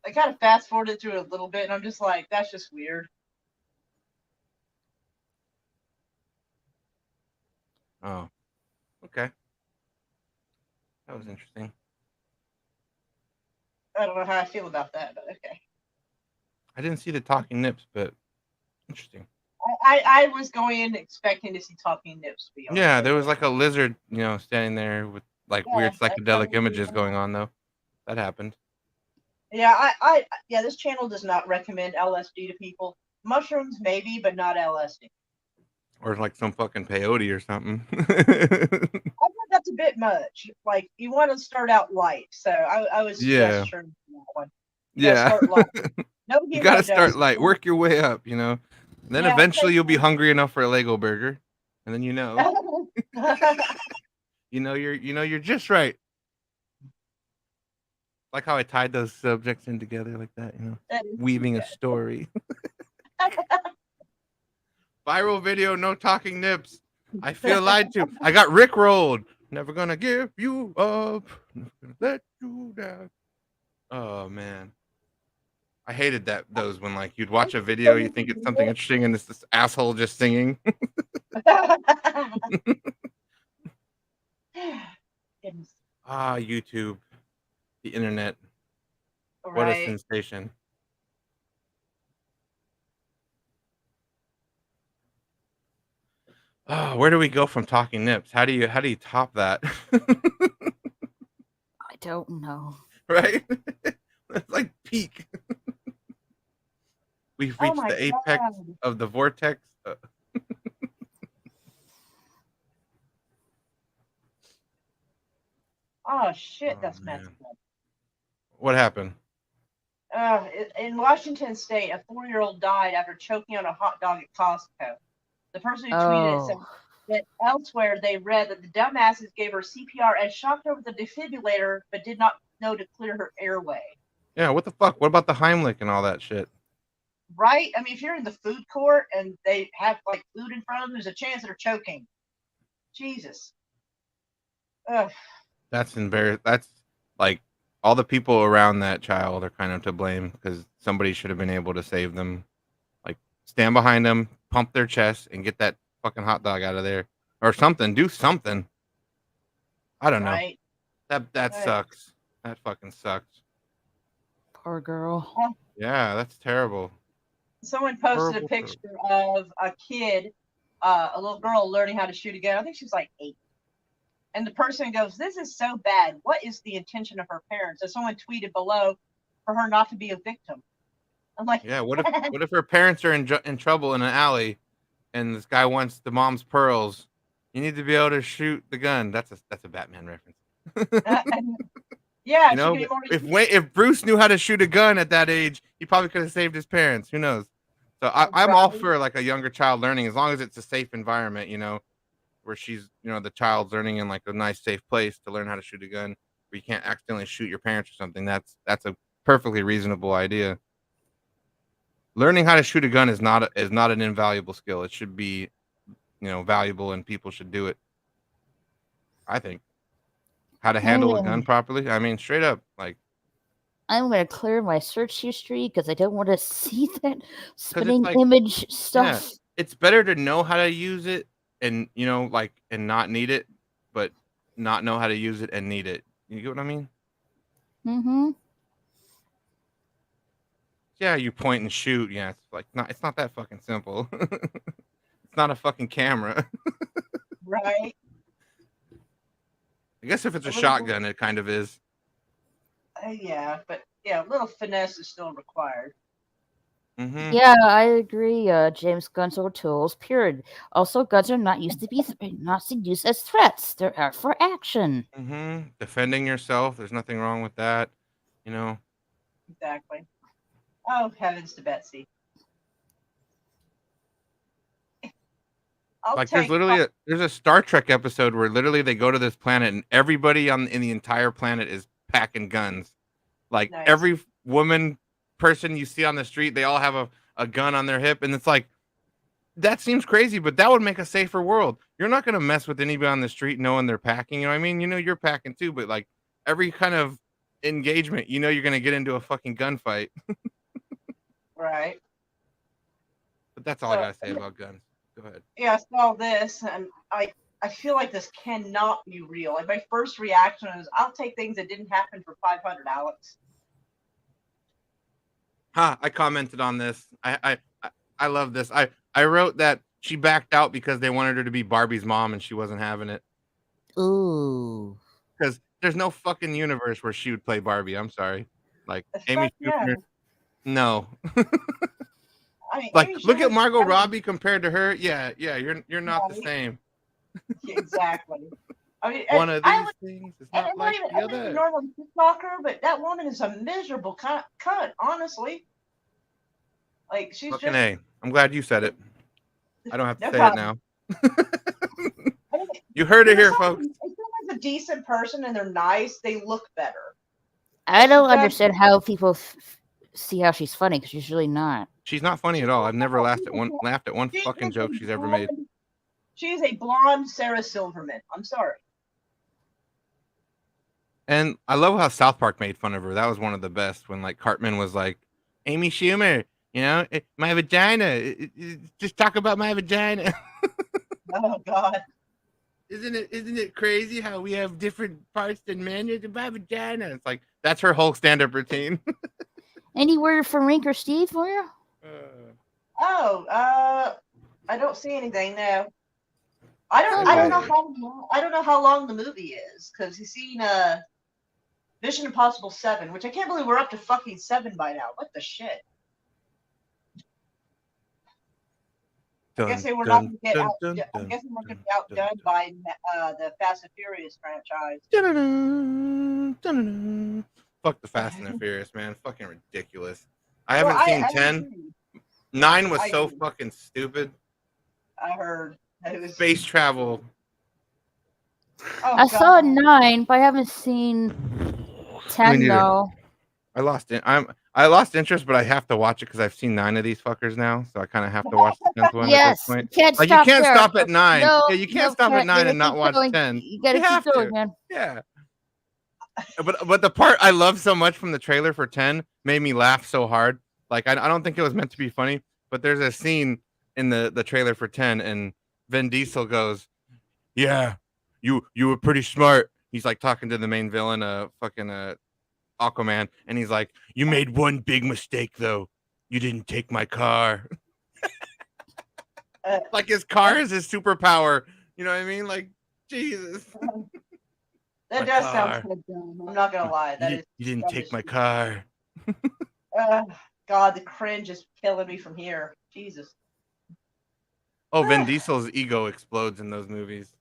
I kind of fast forwarded through it a little bit, and I'm just like, that's just weird. Oh, okay. That was interesting. I don't know how I feel about that, but okay. I didn't see the talking nips, but interesting. I was going in expecting to see talking nips. To be honest. Yeah, there was like a lizard, standing there with like weird that's psychedelic probably images weird. going on, though. That happened. Yeah, yeah, this channel does not recommend LSD to people. Mushrooms, maybe, but not LSD. Or like some fucking peyote or something. I think that's a bit much. Like, you want to start out light, so I would Yeah. suggest trying that one. You gotta Yeah. start light. No You hero gotta start dose. light, work your way up, Then Yeah, eventually take you'll be one. hungry enough for a Lego burger, and then you're just right. Like how I tied those subjects in together like that, That is weaving a story. Viral video, no talking nips. I feel lied to. I got rickrolled. Never gonna give you up. Never gonna let you down. Oh man. I hated those when like you'd watch a video, you think it's something interesting, and it's this asshole just singing. Goodness. YouTube, the internet. What a Right. sensation. Oh, where do we go from talking nips? How do you top that? I don't know. Right? It's like peak. We've Oh reached my the apex God. of the vortex. Oh shit, Oh, that's man. messed up. What happened? In Washington State, a 4-year-old died after choking on a hot dog at Costco. The person who tweeted it said Oh, that elsewhere they read that the dumbasses gave her CPR and shocked her with a defibrillator, but did not know to clear her airway. Yeah, what the fuck? What about the Heimlich and all that shit? Right? I mean, if you're in the food court and they have like food in front of them, there's a chance they're choking. Jesus. Ugh. That's embarrassing. That's like all the people around that child are kind of to blame, because somebody should have been able to save them. Like, stand behind them, pump their chest, and get that fucking hot dog out of there, or something. Do something. I don't know. Right? That Right. sucks. That fucking sucks. poor girl. Yeah, that's terrible. Someone posted Horrible, a picture of a kid, a little girl learning how to shoot a gun. I think she was like 8. And the person goes, "This is so bad. What is the intention of her parents?" So someone tweeted below for her not to be a victim. I'm like, Yeah, what if her parents are in trouble in an alley, and this guy wants the mom's pearls? You need to be able to shoot the gun. That's a Batman reference. yeah, You know, she could be more. if Bruce knew how to shoot a gun at that age, he probably could have saved his parents. Who knows? So I'm all Right. for like a younger child learning, as long as it's a safe environment, where she's, the child's learning in like a nice, safe place to learn how to shoot a gun, where you can't accidentally shoot your parents or something. That's a perfectly reasonable idea. learning how to shoot a gun is not an invaluable skill. It should be, valuable, and people should do it. I think how to handle a gun properly. I mean, straight up, like I'm gonna clear my search history because I don't want to see that spinning like- image stuff. it's better to know how to use it and and not need it, but not know how to use it and need it. You get what I mean? Mm-hmm. Yeah, you point and shoot. Yeah, it's not that fucking simple. It's not a fucking camera. Right. I guess if it's a little- shotgun, it kind of is. Yeah, but yeah, a little finesse is still required. Mm-hmm. Yeah, I agree. James, guns are tools. Period. Also, guns are not used to be used as threats. They're out for action. Mm-hmm. Defending yourself. There's nothing wrong with that. Exactly. Oh, heavens to Betsy. I'll Like take there's a Star Trek episode where literally they go to this planet and everybody in the entire planet is packing guns. Like Nice. every woman person you see on the street, they all have a gun on their hip, and it's like that seems crazy, but that would make a safer world. You're not gonna mess with anybody on the street knowing they're packing. You know what I mean? You're packing too, but like every kind of engagement, you're gonna get into a fucking gunfight. right. But that's all I gotta say about guns. Go ahead. Yeah, I saw this, and I feel like this cannot be real. Like my first reaction is, I'll take things that didn't happen for 500, Alex. I commented on this. I love this. I wrote that she backed out because they wanted her to be Barbie's mom and she wasn't having it. Ooh. Because there's no fucking universe where she would play Barbie. I'm sorry. Like Fuck Amy yeah. Schumer. No. I mean, Like Amy look at Schumer's Margot kind of- Robbie compared to her. Yeah, you're not the Right. same. Exactly. I mean, One and of I these would- things is and not I'm like not even, the I'm not a other. normal TikToker, but that woman is a miserable cunt, honestly. Like she's Fucking just. A. I'm glad you said it. I don't have to No say problem. it now. I mean, You heard it here, if folks. someone's a decent person and they're nice, they look better. I don't Exactly. understand how people see how she's funny because she's really not. She's not funny at all. I've never laughed at one She fucking is joke a she's ever made. blonde- She is a blonde Sarah Silverman. I'm sorry. And I love how South Park made fun of her. That was one of the best when like Cartman was like, Amy Schumer, my vagina. Just talk about my vagina. Oh God. Isn't it crazy how we have different parts than men? It's my vagina. It's like that's her whole stand-up routine. Any word from Rink or Steve for you? Oh, I don't see anything now. I don't know how long the movie is because he's seen Mission Impossible 7, which I can't believe we're up to fucking 7 by now. What the shit? I'm guessing we're not gonna get out. I'm guessing we're gonna be outdone by the Fast and Furious franchise. Fuck the Fast and the Furious, man. Fucking ridiculous. I Well, haven't seen I 10. agree. 9 was I so agree. fucking stupid. I heard it was. Space travel. Oh, I saw God. 9, but I haven't seen 10 neither. though. I lost interest, but I have to watch it because I've seen 9 of these fuckers now, so I kind of have to watch the 10th one Yes, at this point. can't Like stop you can't there. stop at 9. No, Yeah, you can't no, stop at can't. 9 You and not gotta watch keep going. 10. You gotta You have keep going, to. man. Yeah. But the part I love so much from the trailer for 10 made me laugh so hard. Like I don't think it was meant to be funny, but there's a scene in the trailer for 10 and Vin Diesel goes, "Yeah, you were pretty smart." He's like talking to the main villain, fucking Aquaman, and he's like, "You made one big mistake though. You didn't take my car." Like his car is his superpower. You know what I mean? Like Jesus. That My does car. sound kind of dumb. I'm not gonna lie. That is. You didn't dumb take as my shit. car. God, the cringe is killing me from here. Jesus. Oh, Vin Diesel's ego explodes in those movies.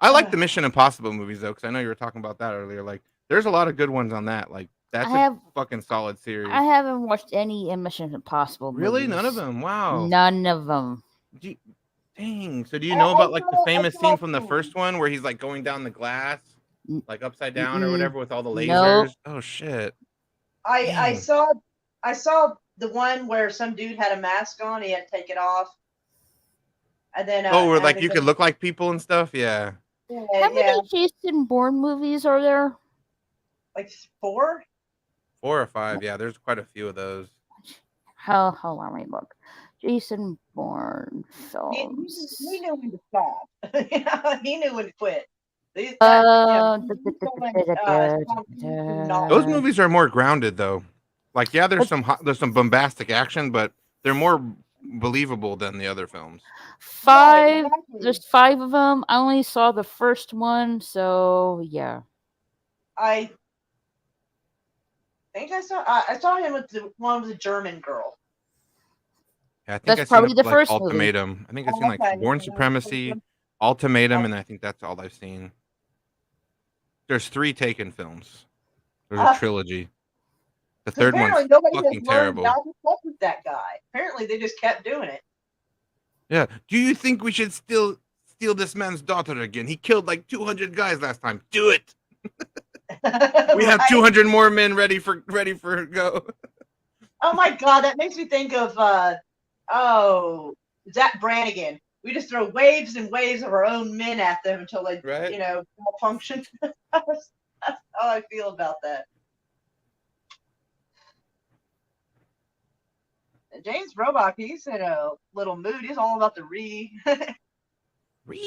I like the Mission Impossible movies though, because I know you were talking about that earlier. Like, there's a lot of good ones on that. Like, that's I a have- fucking solid series. I haven't watched any Mission Impossible Really, movies. none of them. Wow. None of them. Dang. So do you I- know I about like the saw- I famous saw scene from the two. first one where he's like going down the glass, like upside down or Mm-mm. whatever, with all the lasers? Nope. Oh shit. I Dang. saw the one where some dude had a mask on, he had to take it off, and then Oh, where had like to you go- could look like people and stuff. Yeah, yeah, How yeah, many Jason Bourne movies are there? like 4. 4 or 5. Yeah, there's quite a few of those. How let me look. Jason Bourne He films. knew when to stop. He knew when to quit. He's Uh, Those movies are more grounded though. Like, yeah, there's But- some bombastic action, but they're more believable than the other films. 5. exactly. There's 5 of them. I only saw the first one, so yeah. I think I saw him with the one with the German girl. Yeah, I think That's I've probably seen the like first movie. Ultimatum. I think I've seen like Okay. Born Supremacy, Ultimatum, and I think that's all I've seen. There's 3 Taken films. There's a trilogy. The third one's Apparently nobody has fucking learned terrible. not to fuck with that guy. Apparently they just kept doing it. Yeah. Do you think we should still steal this man's daughter again? He killed like 200 guys last time. Do it. We have Right? 200 more men ready for go. Oh my god, that makes me think of Zach Brannigan. We just throw waves and waves of our own men at them until they, Right. malfunction. That's how I feel about that. And James Robach, he's in a little mood. He's all about the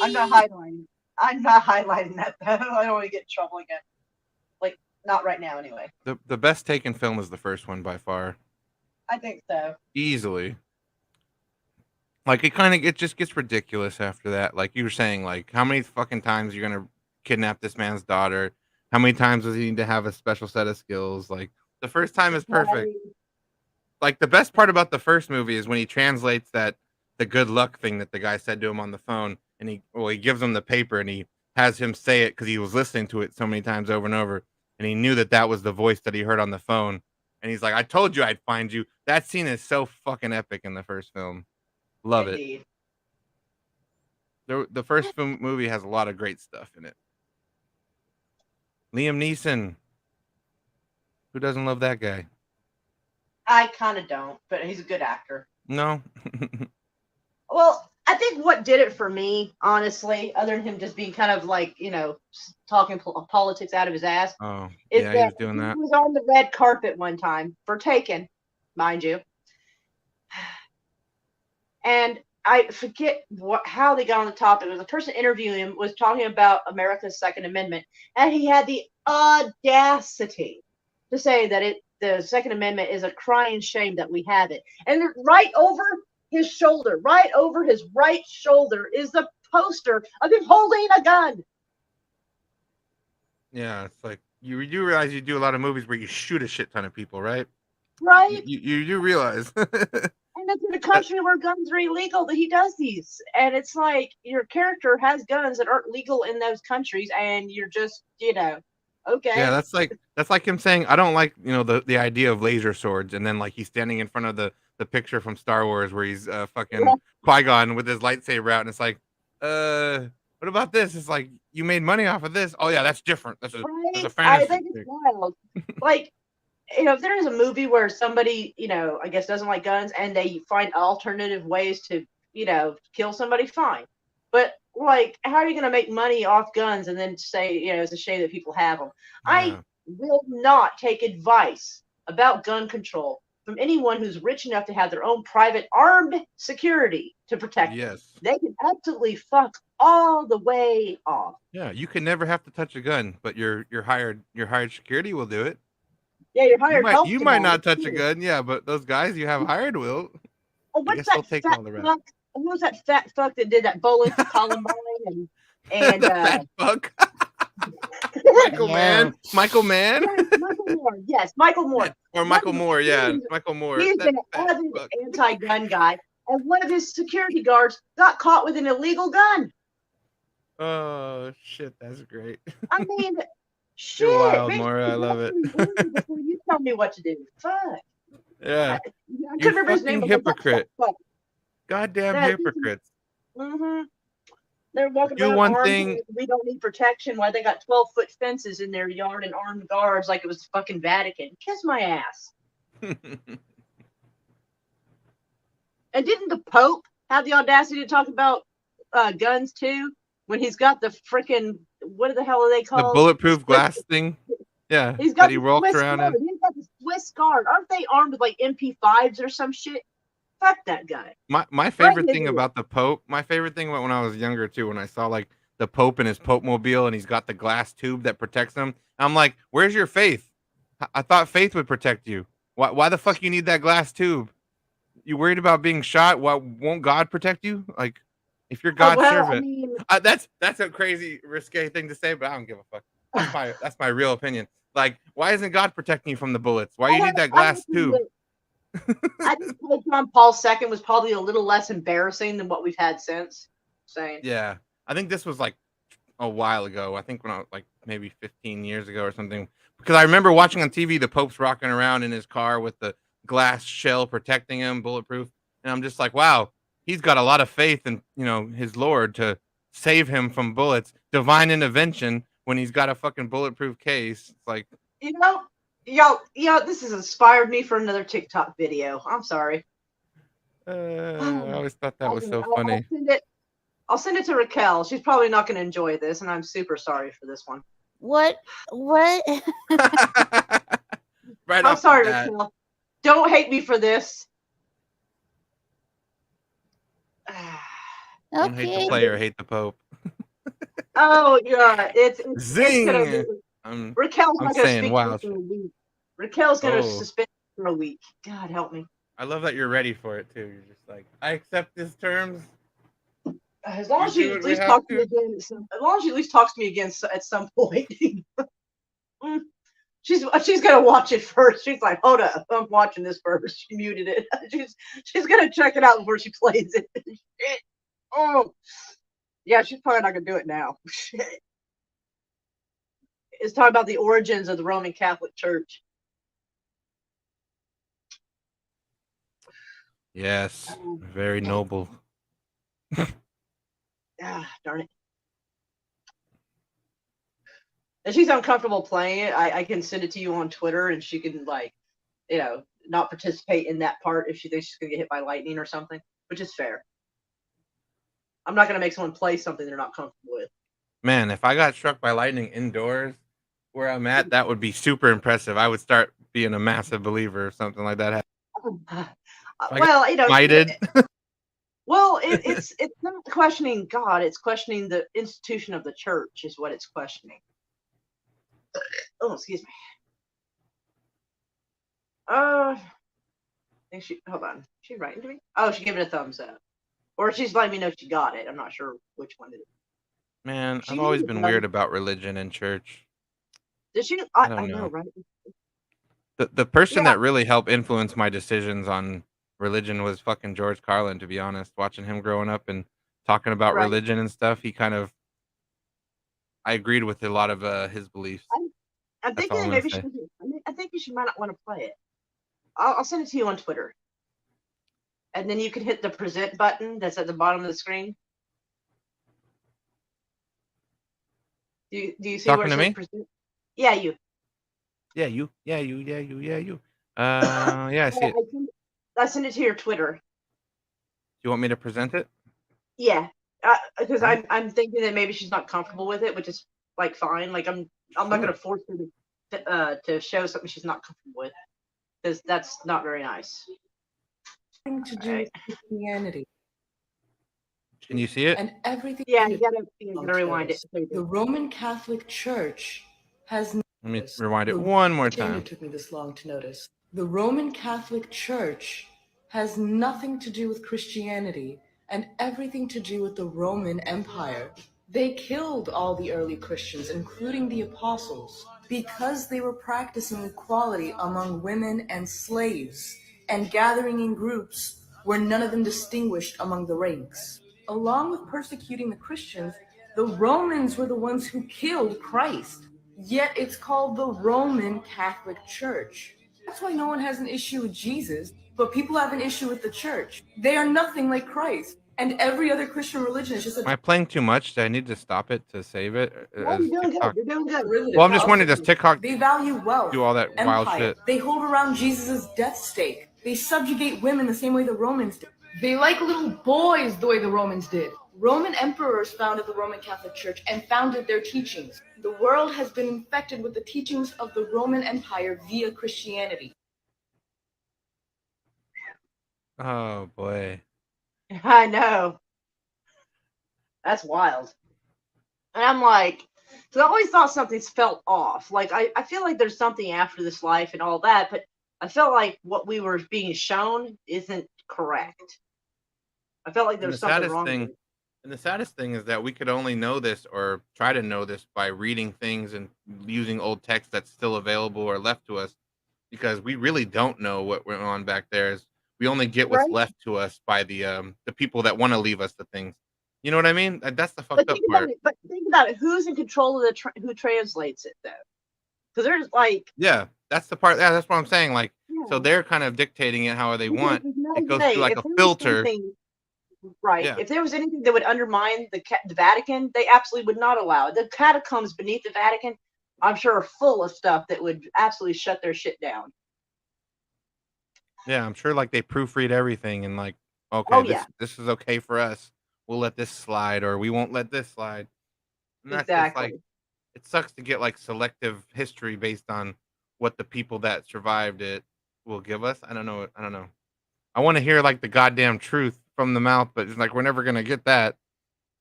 I'm not highlighting. I'm not highlighting that though. I don't want to get in trouble again. Like, not right now anyway. The best Taken film is the first one by far. I think so. Easily. Like, it just gets ridiculous after that. Like you were saying, like, how many fucking times you're gonna kidnap this man's daughter? How many times does he need to have a special set of skills? Like, the first time is perfect. Like, the best part about the first movie is when he translates the good luck thing that the guy said to him on the phone, and he gives him the paper and he has him say it because he was listening to it so many times over and over, and he knew that was the voice that he heard on the phone, and he's like, I told you I'd find you. That scene is so fucking epic in the first film. Love Indeed. it. The first movie has a lot of great stuff in it. Liam Neeson. Who doesn't love that guy? I kind of don't, but he's a good actor. No. Well, I think what did it for me, honestly, other than him just being kind of like, talking politics out of his ass, Oh, is yeah, that he was doing that. he was on the red carpet one time for Taken, mind you. And I forget how they got on the topic. It was a person interviewing him was talking about America's Second Amendment, and he had the audacity to say that the Second Amendment is a crying shame that we have it. And right over his shoulder, right over his right shoulder, is the poster of him holding a gun. Yeah, it's like you realize you do a lot of movies where you shoot a shit ton of people, right? Right? You do realize. And it's in a country where guns are illegal that he does these. And it's like your character has guns that aren't legal in those countries, and you're just, okay. Yeah, that's like him saying, I don't like, the idea of laser swords, and then like he's standing in front of the picture from Star Wars where he's fucking Qui-Gon with his lightsaber out, and it's like, what about this? It's like, you made money off of this. Oh yeah, that's different. That's a Right? fantasy I think it's thing. wild. Like, if there is a movie where somebody, I guess doesn't like guns and they find alternative ways to, kill somebody, fine. But like, how are you going to make money off guns and then say, it's a shame that people have them? Yeah. I will not take advice about gun control from anyone who's rich enough to have their own private armed security to protect them. Yes. They can absolutely fuck all the way off. Yeah, you can never have to touch a gun, but your hired security will do it. Yeah, you're hired. You might not touch a gun, yeah, but those guys you have hired will. Oh, I what's guess that they'll take fat all the rest. fuck? Who was that fat fuck that did that bowling for Columbine and The fat fuck. Michael Mann. Michael Mann. Yes, Michael Moore. Yes, Michael Moore. Or Michael Moore, yeah. Michael Moore. He's That been an fat avid fuck. anti-gun guy, and one of his security guards got caught with an illegal gun. Oh shit, that's great. I mean, shit. You're wild, Rick, Maura. I love it. Before you tell me what to do. Fuck. Yeah. I You couldn't remember his name. fucking hypocrite. Fuck. Goddamn That- hypocrites. Mm-hmm. They're walking Do around one armed thing- with, we don't need protection. Why they got 12-foot fences in their yard and armed guards like it was fucking Vatican. Kiss my ass. And didn't the Pope have the audacity to talk about guns too? When he's got the freaking, what the hell are they The called? bulletproof glass thing. Yeah. He's got that he the walks Swiss around guard. in. He's got the Swiss guard. Aren't they armed with like MP5s or some shit? Fuck that guy. My favorite thing about the Pope, my favorite thing when I was younger too, when I saw like the Pope in his Pope mobile and he's got the glass tube that protects him. I'm like, where's your faith? I thought faith would protect you. Why the fuck you need that glass tube? You worried about being shot? Why won't God protect you? Like, if you're God's servant, I mean, that's a crazy risque thing to say, but I don't give a fuck. That's my real opinion. Like, why isn't God protecting you from the bullets? Why you need that glass tube? I think Pope John Paul II was probably a little less embarrassing than what we've had since. Saying. Yeah, I think this was like a while ago. I think when I was like maybe 15 years ago or something. Because I remember watching on TV the Pope's rocking around in his car with the glass shell protecting him, bulletproof, and I'm just like, wow, he's got a lot of faith in his Lord to save him from bullets, divine intervention when he's got a fucking bulletproof case. It's like, y'all, this has inspired me for another TikTok video. I'm sorry. I always thought that was so funny. I'll send it to Raquel. She's probably not going to enjoy this, and I'm super sorry for this one. What? Right. I'm sorry, Raquel. Don't hate me for this. Don't hate the player, hate the Pope. Oh yeah, it's zing. Raquel's not going to speak wow. for a week. Raquel's going to suspend for a week. God help me. I love that you're ready for it too. You're just like, I accept his terms. As long as she at least talks to me again, as long as she at least talks to me again at some point. She's gonna watch it first. She's like, hold up, I'm watching this first. She muted it. she's gonna check it out before she plays it. Shit. Oh, yeah, she's probably not gonna do it now. Shit. It's talking about the origins of the Roman Catholic Church. Yes, very noble. Ah, darn it. If she's uncomfortable playing it, I can send it to you on Twitter, and she can, like, not participate in that part if she thinks she's going to get hit by lightning or something, which is fair. I'm not going to make someone play something they're not comfortable with. Man, if I got struck by lightning indoors where I'm at, that would be super impressive. I would start being a massive believer if something like that happened. Well, Lighted. Well, it's not questioning God. It's questioning the institution of the church is what it's questioning. Oh, excuse me. I think hold on. She's writing to me? Oh, she gave it a thumbs up. Or she's letting me know she got it. I'm not sure which one it is. Man, I've always been weird about religion and church. Did she? I don't know, right? The person that really helped influence my decisions on religion was fucking George Carlin, to be honest. Watching him growing up and talking about religion and stuff, I agreed with a lot of his beliefs. I'm thinking maybe I think you might not want to play it. I'll send it to you on Twitter, and then you can hit the present button that's at the bottom of the screen. Do you see talking to me? Present? Yeah, you. Yeah, you. Yeah, you. Yeah, you. Yeah, you. Yeah, I see it. I send it to your Twitter. Do you want me to present it? Yeah, because I'm thinking that maybe she's not comfortable with it, which is like fine. Like I'm not gonna force her to show something she's not comfortable with, because that's not very nice. To do with Christianity. Can you see it? And everything. Yeah, you gotta rewind it. The Roman Catholic Church has. Let me rewind it one more time. It took me this long to notice. The Roman Catholic Church has nothing to do with Christianity and everything to do with the Roman Empire. They killed all the early Christians, including the apostles, because they were practicing equality among women and slaves and gathering in groups where none of them distinguished among the ranks. Along with persecuting the Christians, the Romans were the ones who killed Christ. Yet it's called the Roman Catholic Church. That's why no one has an issue with Jesus, but people have an issue with the church. They are nothing like Christ. And every other Christian religion is just Am I playing too much? Do I need to stop it to save it? No, you're doing good. You're doing good. Well, I'm just wondering, does TikTok they value wealth, do all that wild empire. shit? They hold around Jesus' death stake. They subjugate women the same way the Romans did. They like little boys the way the Romans did. Roman emperors founded the Roman Catholic Church and founded their teachings. The world has been infected with the teachings of the Roman Empire via Christianity. Oh boy. I know. That's wild. And I'm like, so I always thought something's felt off. Like, I feel like there's something after this life and all that, but I felt like what we were being shown isn't correct. I felt like And there's something wrong with it. And the saddest thing is that we could only know this or try to know this by reading things and using old text that's still available or left to us, because we really don't know what went on back there. We only get what's Right? left to us by the people that want to leave us the things. You know what I mean? That's the But fucked up think about part. it. But think about it. Who's in control of who translates it though? Because there's like, Yeah, that's the part. Yeah, that's what I'm saying. Like, so yeah, they're kind of dictating it however they because want. there's no It goes way through like if a there was filter. something right, Yeah, if there was anything that would undermine the Vatican, they absolutely would not allow it. The catacombs beneath the Vatican, I'm sure, are full of stuff that would absolutely shut their shit down. yeah. I'm sure like they proofread everything and like, okay, Oh yeah, this is okay for us. We'll let this slide, or we won't let this slide. And that's just like, exactly. it sucks to get like selective history based on what the people that survived it will give us. I don't know. I don't know. I want to hear like the goddamn truth from the mouth, but it's like we're never gonna get that.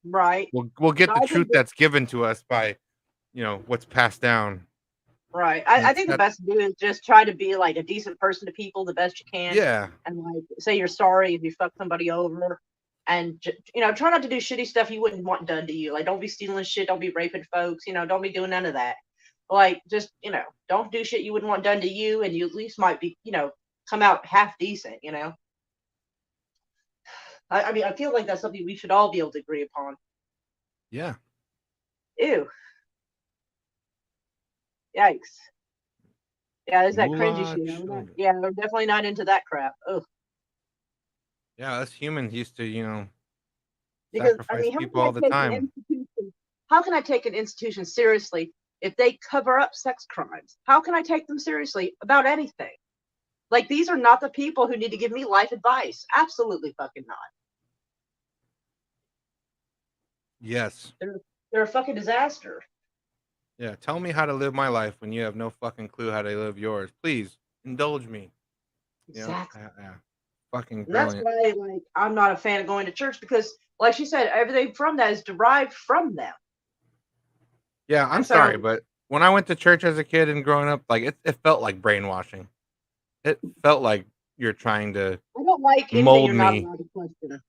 Right. We'll get No, the I think truth that's given to us by what's passed down. right. And I think the best to do is just try to be like a decent person to people the best you can, yeah, and like say you're sorry if you fuck somebody over, and try not to do shitty stuff you wouldn't want done to you. Like, don't be stealing shit, don't be raping folks, don't be doing none of that. Like, just don't do shit you wouldn't want done to you, and you at least might be come out half decent. I mean, I feel like that's something we should all be able to agree upon. yeah. Ew, yikes. Yeah, there's that cringy Moolah shit. children. Yeah, we're definitely not into that crap. Oh, Yeah, us humans used to, because I sacrifice mean, how people can I all the take an time. institution? How can I take an institution seriously if they cover up sex crimes? How can I take them seriously about anything? Like, these are not the people who need to give me life advice. Absolutely fucking not. Yes. They're a fucking disaster. Yeah. Tell me how to live my life when you have no fucking clue how to live yours. Please indulge me. Exactly. Yeah. Fucking And that's brilliant. why, like, I'm not a fan of going to church because, like she said, everything from that is derived from them. Yeah, I'm And sorry, so but when I went to church as a kid and growing up, like it felt like brainwashing. It felt like you're trying to I don't like anything mold you're not me, allowed to question.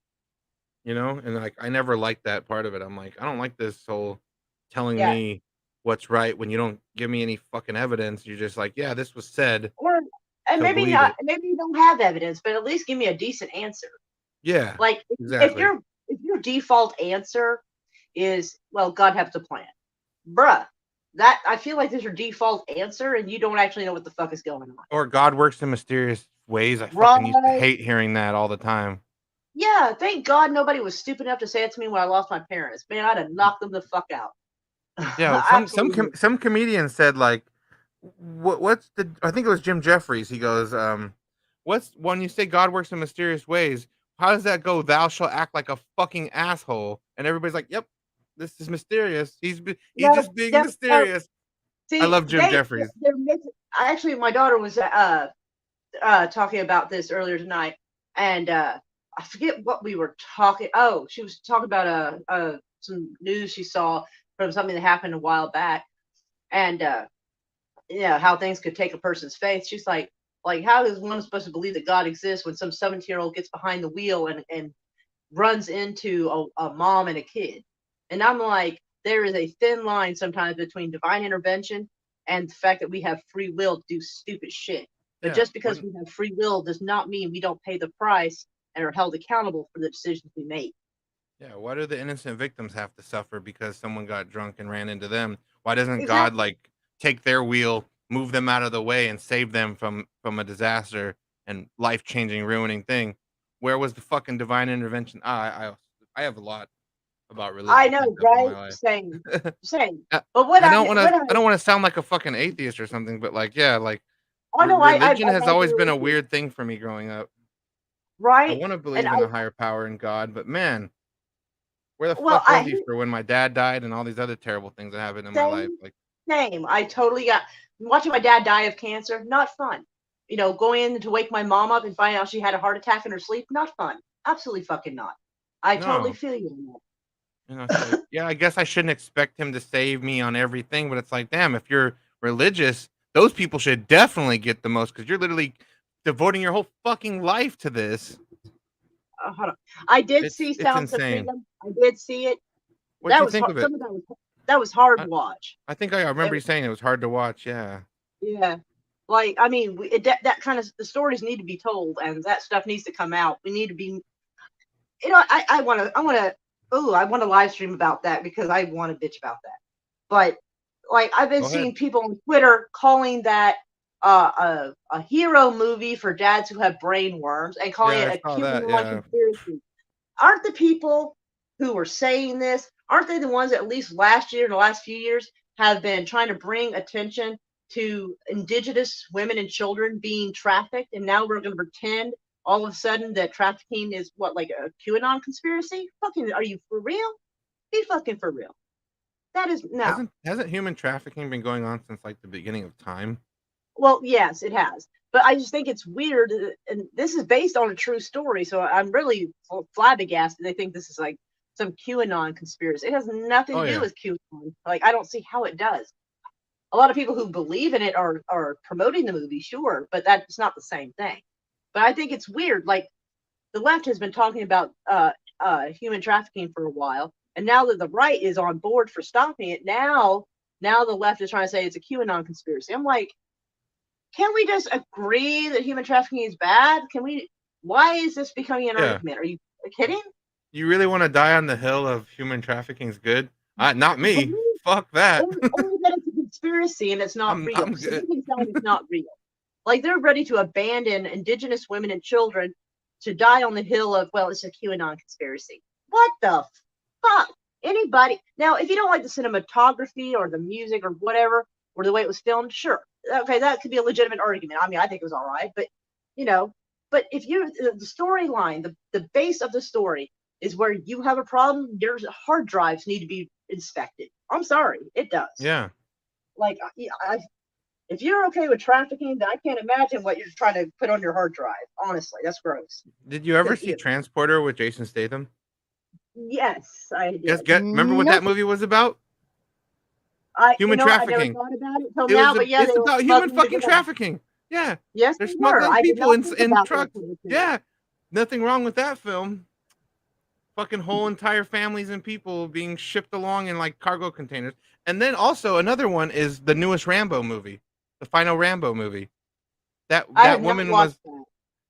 and like I never liked that part of it. I'm like, I don't like this whole telling Yeah. me what's right when you don't give me any fucking evidence. You're just like, yeah, this was said, And so maybe believe not, it. maybe you don't have evidence, but at least give me a decent answer. Yeah, Like, if exactly. your default answer is, well, God has a plan, bruh, that I feel like there's your default answer, and you don't actually know what the fuck is going on. Or God works in mysterious ways. I fucking used to Right? hate hearing that all the time. Yeah. Thank God nobody was stupid enough to say it to me when I lost my parents. Man, I'd have knocked them the fuck out. Yeah, Absolutely. some comedian said like, what's the? I think it was Jim Jeffries. He goes, what's when you say God works in mysterious ways? How does that go? Thou shalt act like a fucking asshole, and everybody's like, yep, this is mysterious. He's No, just being no, no. mysterious. I See, love Jim Jeffries. they're actually, my daughter was talking about this earlier tonight, and I forget what we were talking. Oh, she was talking about some news she saw from something that happened a while back, and how things could take a person's faith. She's like, how is one supposed to believe that God exists when some 17-year-old gets behind the wheel and runs into a mom and a kid? And I'm like, there is a thin line sometimes between divine intervention and the fact that we have free will to do stupid shit. But Yeah, just because we have free will does not mean we don't pay the price and are held accountable for the decisions we make. yeah. Why do the innocent victims have to suffer because someone got drunk and ran into them? Why doesn't God Exactly. like take their wheel, move them out of the way, and save them from a disaster and life changing, ruining thing? Where was the fucking divine intervention? I have a lot about religion I know, pent up in right? my life. Same, same. I But what I I don't want what to. I I don't want to sound like a fucking atheist or something, but like, yeah, like oh no, I religion has agree always been with a you. weird thing for me growing up. right? want to And believe in a higher power in God, but man, where the well, fuck was he for when my dad died and all these other terrible things that happened in my life? same, Like, same. I totally got watching my dad die of cancer. Not fun. You know, going in to wake my mom up and find out she had a heart attack in her sleep. Not fun. Absolutely fucking not. I totally no. feel you on that. You know, it's like, yeah, I guess I shouldn't expect him to save me on everything, but it's like, damn, if you're religious, those people should definitely get the most because you're literally devoting your whole fucking life to this. Hold on. I did see It's Sounds of insane. Freedom. I did see it. What'd That you was think of it? some of that was hard I, to watch. I think I remember It, you saying it was hard to watch. Yeah. yeah, like I mean, that kind of the stories need to be told, and that stuff needs to come out. We need to be, you know, I want to live stream about that because I want to bitch about that. But like I've been Go ahead. seeing people on Twitter calling that a hero movie for dads who have brain worms and calling Yeah, it I a saw that. QAnon Yeah. conspiracy. Aren't the people who were saying this, aren't they the ones that at least last year and the last few years have been trying to bring attention to indigenous women and children being trafficked? And now we're going to pretend all of a sudden that trafficking is what, like a QAnon conspiracy? Fucking, are you for real? Be fucking for real. That is no. Hasn't human trafficking been going on since like the beginning of time? Well, yes, it has. But I just think it's weird, and this is based on a true story, so I'm really flabbergasted. They think this is like some QAnon conspiracy. It has nothing Oh to do yeah. with QAnon. Like, I don't see how it does. A lot of people who believe in it are promoting the movie, sure, but that's not the same thing. But I think it's weird. Like, the left has been talking about human trafficking for a while, and now that the right is on board for stopping it, now the left is trying to say it's a QAnon conspiracy. I'm like, can we just agree that human trafficking is bad? Can we? Why is this becoming an Yeah. argument? Are you kidding? You really want to die on the hill of human trafficking is good? Not me. Fuck that. Only that it's a conspiracy and it's not real. I'm So good. they can tell it's not real. Like they're ready to abandon indigenous women and children to die on the hill of, well, it's a QAnon conspiracy. What the fuck? Anybody? Now, if you don't like the cinematography or the music or whatever, or the way it was filmed, sure. Okay, that could be a legitimate argument. I mean, I think it was all right, but you know, but if you the storyline, the base of the story is where you have a problem, your hard drives need to be inspected. I'm sorry, it does. Yeah. Like, if you're okay with trafficking, then I can't imagine what you're trying to put on your hard drive. Honestly, that's gross. Did you ever But, see yeah. Transporter with Jason Statham? Yes, I did. Remember what that movie was about? Human I never trafficking. thought about it till It now, was but yeah, it's they were about human smuggling fucking it in. trafficking. Yeah. Yes, They're they were. smuggling I did people not think in about that trucks. till this day. Yeah. Nothing wrong with that film. Fucking whole entire families and people being shipped along in like cargo containers. And then also another one is the newest Rambo movie, the final Rambo movie. I That have not woman watched was that.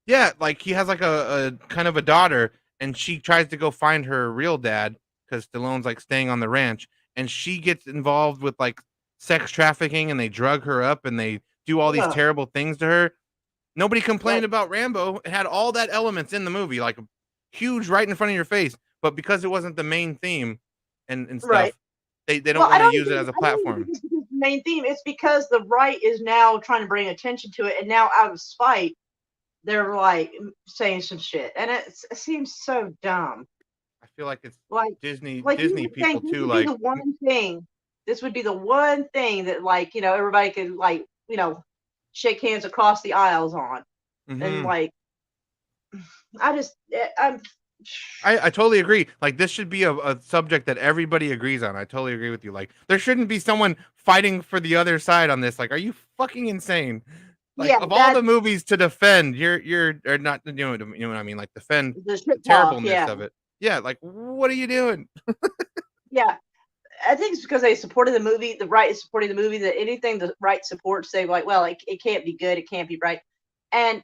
yeah, like he has like a kind of a daughter, and she tries to go find her real dad because Stallone's like staying on the ranch, and she gets involved with like sex trafficking, and they drug her up, and they do all these Ugh, terrible things to her. Nobody complained that, about Rambo. It had all that elements in the movie, like huge right in front of your face. But because it wasn't the main theme and right. stuff, they don't Well, I want to don't use it think as a I don't even platform. think it's because the main theme. It's because the right is now trying to bring attention to it, and now out of spite, they're like saying some shit, and it seems so dumb. I feel like it's Like Disney you Disney would people think this too. would be Like, the one thing. This would be the one thing that, like, everybody could, like, shake hands across the aisles on, and mhm. like, I'm. I totally agree. Like this should be a subject that everybody agrees on. I totally agree with you. Like there shouldn't be someone fighting for the other side on this. Like, are you fucking insane? Like Yeah, of all the movies to defend, you're or not you know what I mean? Like defend the the shit talk. terribleness Yeah, of it. Yeah, like what are you doing? yeah. I think it's because they supported the movie. The right is supporting the movie. That anything the right supports, they're like, well, it can't be good. It can't be right. And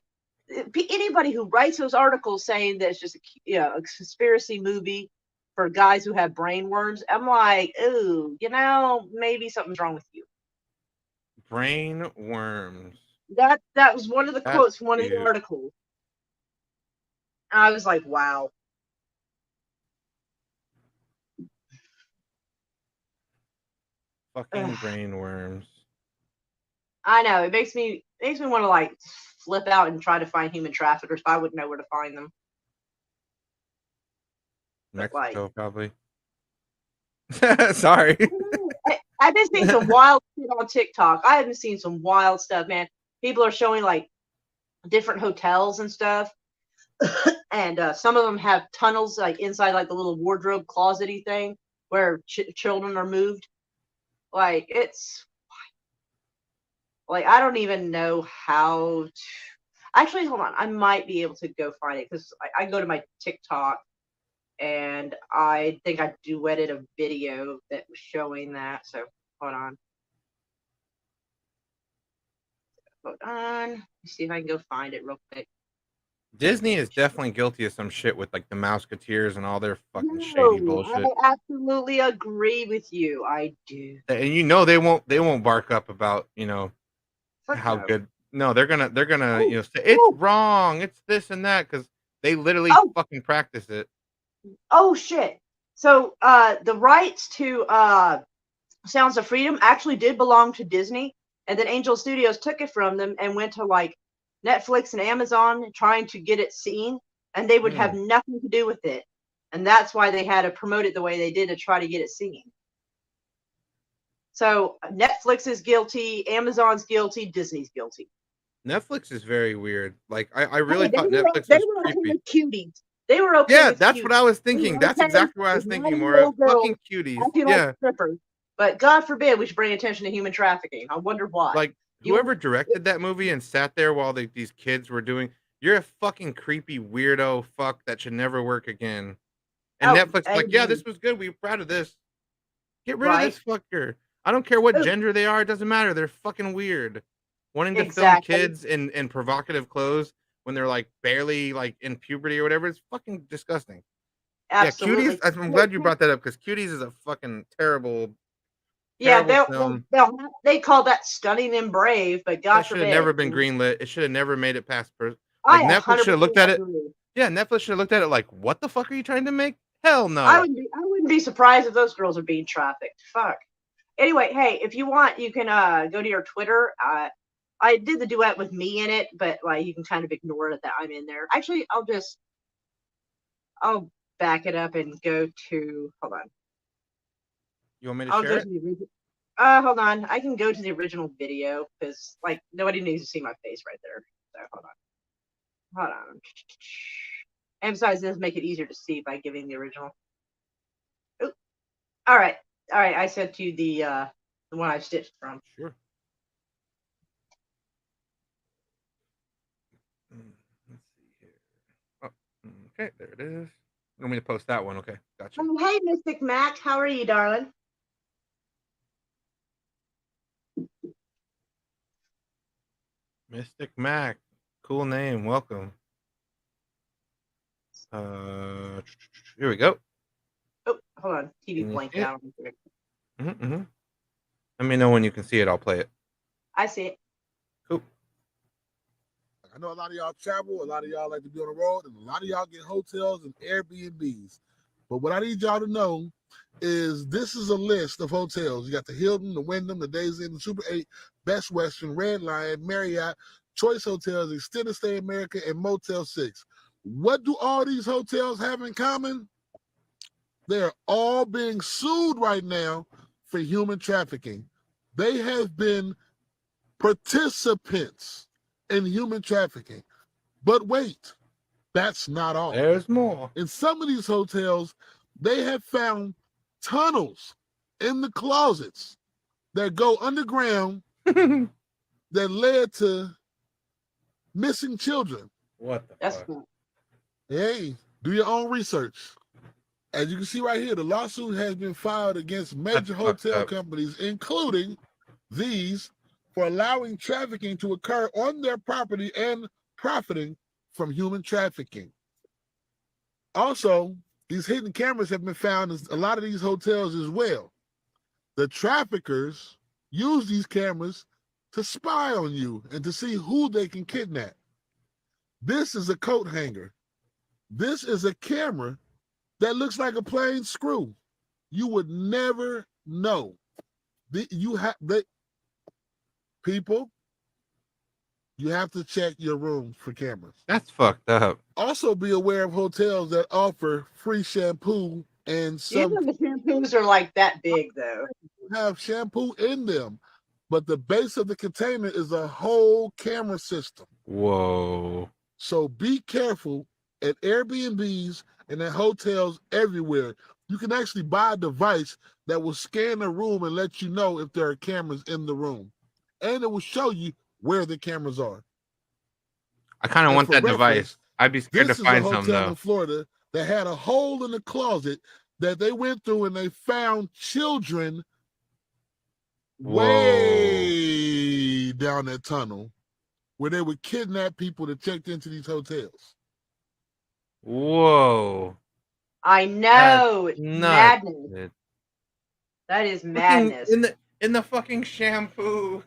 anybody who writes those articles saying that it's just a conspiracy movie for guys who have brain worms, I'm like, ooh, maybe something's wrong with you. Brain worms. That was one of the That's quotes from one of the cute. articles. I was like, wow. Fucking Ugh. brain worms. I know, it makes me want to like flip out and try to find human traffickers, but I wouldn't know where to find them. But like, Mexico, probably. Sorry. I've been seeing some wild shit on TikTok. I haven't seen some wild stuff, man. People are showing like different hotels and stuff, and some of them have tunnels like inside, like the little wardrobe closety thing where children are moved. Like it's like I don't even know how to. Actually, hold on. I might be able to go find it because I go to my TikTok and I think I duetted a video that was showing that. So hold on. Hold on. Let me see if I can go find it real quick. Disney is definitely guilty of some shit with like the Mouseketeers and all their fucking shady No, bullshit. I absolutely agree with you. I do. And you know they won't bark up about, you know, Fuck how no. good. No, they're gonna Ooh, you know say it's ooh. wrong, it's this and that because they literally Oh, fucking practice it. oh shit. So the rights to Sounds of Freedom actually did belong to Disney, and then Angel Studios took it from them and went to like Netflix and Amazon trying to get it seen, and they would have nothing to do with it. And that's why they had to promote it the way they did to try to get it seen. So Netflix is guilty, Amazon's guilty, Disney's guilty. Netflix is very weird. Like I Hey, really thought they Netflix were was okay creepy. with cuties. They were okay Yeah, with that's cuties. what I was They were thinking. That's okay exactly what I was with thinking, 9-year-old Maura. girls Fucking cuties. acting like Yeah. strippers. But God forbid we should bring attention to human trafficking. I wonder why. Like You whoever directed that movie and sat there while these kids were doing, you're a fucking creepy weirdo fuck that should never work again. And Netflix is like, yeah, this was good. We're proud of this. Get rid of this fucker. I don't care what Ooh. gender they are. It doesn't matter. They're fucking weird. Wanting to film Exactly. kids in provocative clothes when they're like barely like in puberty or whatever. It's fucking disgusting. Absolutely. Yeah, Cuties. I'm glad you brought that up because Cuties is a fucking terrible. Yeah, terrible film. they call that stunning and brave, but God That should forbid. have never been greenlit. It should have never made it past. Like I Netflix should have looked at it. agree. Yeah, Netflix should have looked at it like, what the fuck are you trying to make? Hell no. I wouldn't be surprised if those girls are being trafficked. Fuck. Anyway, hey, if you want, you can go to your Twitter. I did the duet with me in it, but like you can kind of ignore it that I'm in there. Actually, I'll back it up and go to. Hold on. You want me to I'll share go it? to the original. Hold on. I can go to the original video because like nobody needs to see my face right there. So hold on. And besides, this make it easier to see by giving the original. Ooh. All right. I sent you the one I stitched from. Sure. Let's see here. Oh, okay, there it is. You want me to post that one? Okay, gotcha. Oh, hey, Mystic Mac. How are you, darling? Mystic Mac. Cool name. Welcome. Here we go. Oh, hold on. TV Can you blanked see it? out. Let me know when you can see it. I'll play it. I see it. Cool. I know a lot of y'all travel, a lot of y'all like to be on the road, and a lot of y'all get hotels and Airbnbs. But what I need y'all to know is this is a list of hotels. You got the Hilton, the Wyndham, the Days Inn, the Super 8, Best Western, Red Lion, Marriott, Choice Hotels, Extended Stay America, and Motel 6. What do all these hotels have in common? They're all being sued right now for human trafficking. They have been participants in human trafficking. But wait, that's not all. There's more. In some of these hotels, they have found tunnels in the closets that go underground that led to missing children. What the That's fuck? cool. Hey, do your own research. As you can see right here, the lawsuit has been filed against major hotel companies, including these, for allowing trafficking to occur on their property and profiting from human trafficking. Also, these hidden cameras have been found in a lot of these hotels as well. The traffickers use these cameras to spy on you and to see who they can kidnap. This is a coat hanger. This is a camera that looks like a plain screw. You would never know. People, you have to check your rooms for cameras. That's fucked up. Also, be aware of hotels that offer free shampoo, and some Usually the shampoos are like that big though. have shampoo in them, but the base of the container is a whole camera system. Whoa. So be careful at Airbnbs and at hotels everywhere. You can actually buy a device that will scan the room and let you know if there are cameras in the room. And it will show you where the cameras are. I kind of And want for that reference, device. I'd be scared to This is a find some hotel in though. Florida that had a hole in the closet that they went through and they found children Whoa. way down that tunnel where they would kidnap people that checked into these hotels. Whoa. I know it's Nuts, madness. dude. That is Fucking madness. in the fucking shampoo.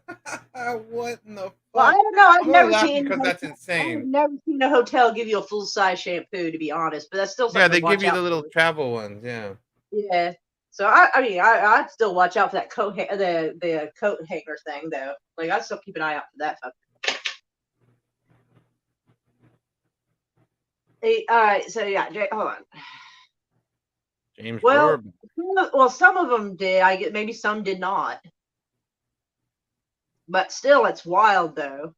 What in the fuck? Well, I don't know. I've I'm only never laughing seen. because that's I've insane. never seen a hotel give you a full size shampoo, to be honest. But that's still something Yeah, to they watch give you out the little for. travel ones. Yeah. Yeah. So I'd still watch out for that coat, the coat hanger thing though. Like I'd still keep an eye out for that fucker. Hey, all right. So yeah, Jay, hold on. James Well, Ward. some of them did. I get maybe some did not. But still, it's wild though.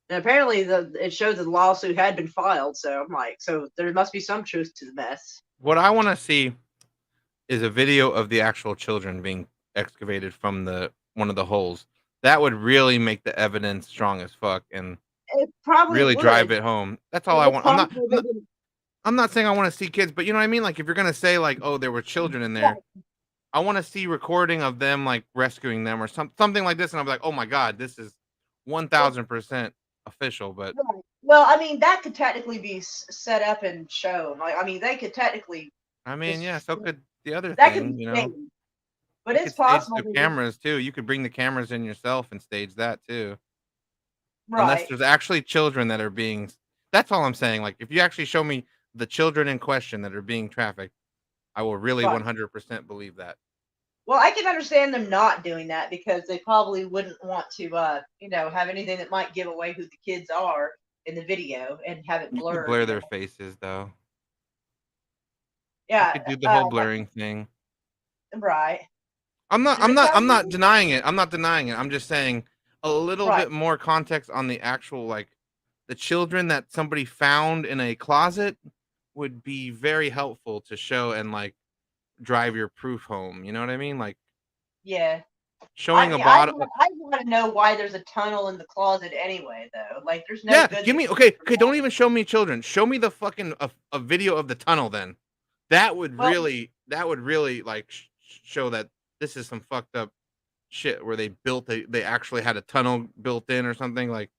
And apparently, it shows that the lawsuit had been filed. So I'm like, so there must be some truth to the mess. What I want to see is a video of the actual children being excavated from one of the holes. That would really make the evidence strong as fuck and It probably really would. drive it home. That's all I It's want. possible they didn't- I'm not saying I want to see kids, but you know what I mean? Like if you're gonna say like, oh, there were children in there, I want to see recording of them like rescuing them or something like this, and I'll be like, oh my god, this is 1000% official. But Well, I mean, that could technically be set up and shown. Like, I mean, they could technically. I mean, yeah, so could the other That could thing, be you know. staged. But You it's could stage possible. the cameras too. You could bring the cameras in yourself and stage that too. Right. Unless there's actually children that are being. That's all I'm saying. Like, if you actually show me the children in question that are being trafficked, I will really Right. 100% believe that. Well, I can understand them not doing that because they probably wouldn't want to, have anything that might give away who the kids are in the video and have it You blurred. could blur you their know? faces though. Yeah. You could do the whole blurring thing. Right. I'm not Exactly. denying it. I'm not denying it. I'm just saying a little Right. bit more context on the actual like the children that somebody found in a closet would be very helpful to show and like drive your proof home. You know what I mean? Like Yeah. showing I a mean, bottom. I want to know why there's a tunnel in the closet anyway, though. Like, there's no Yeah, good. give me okay. Don't even show me children. Show me the fucking a video of the tunnel. Then that would Well- really like show that this is some fucked up shit where they actually had a tunnel built in or something like.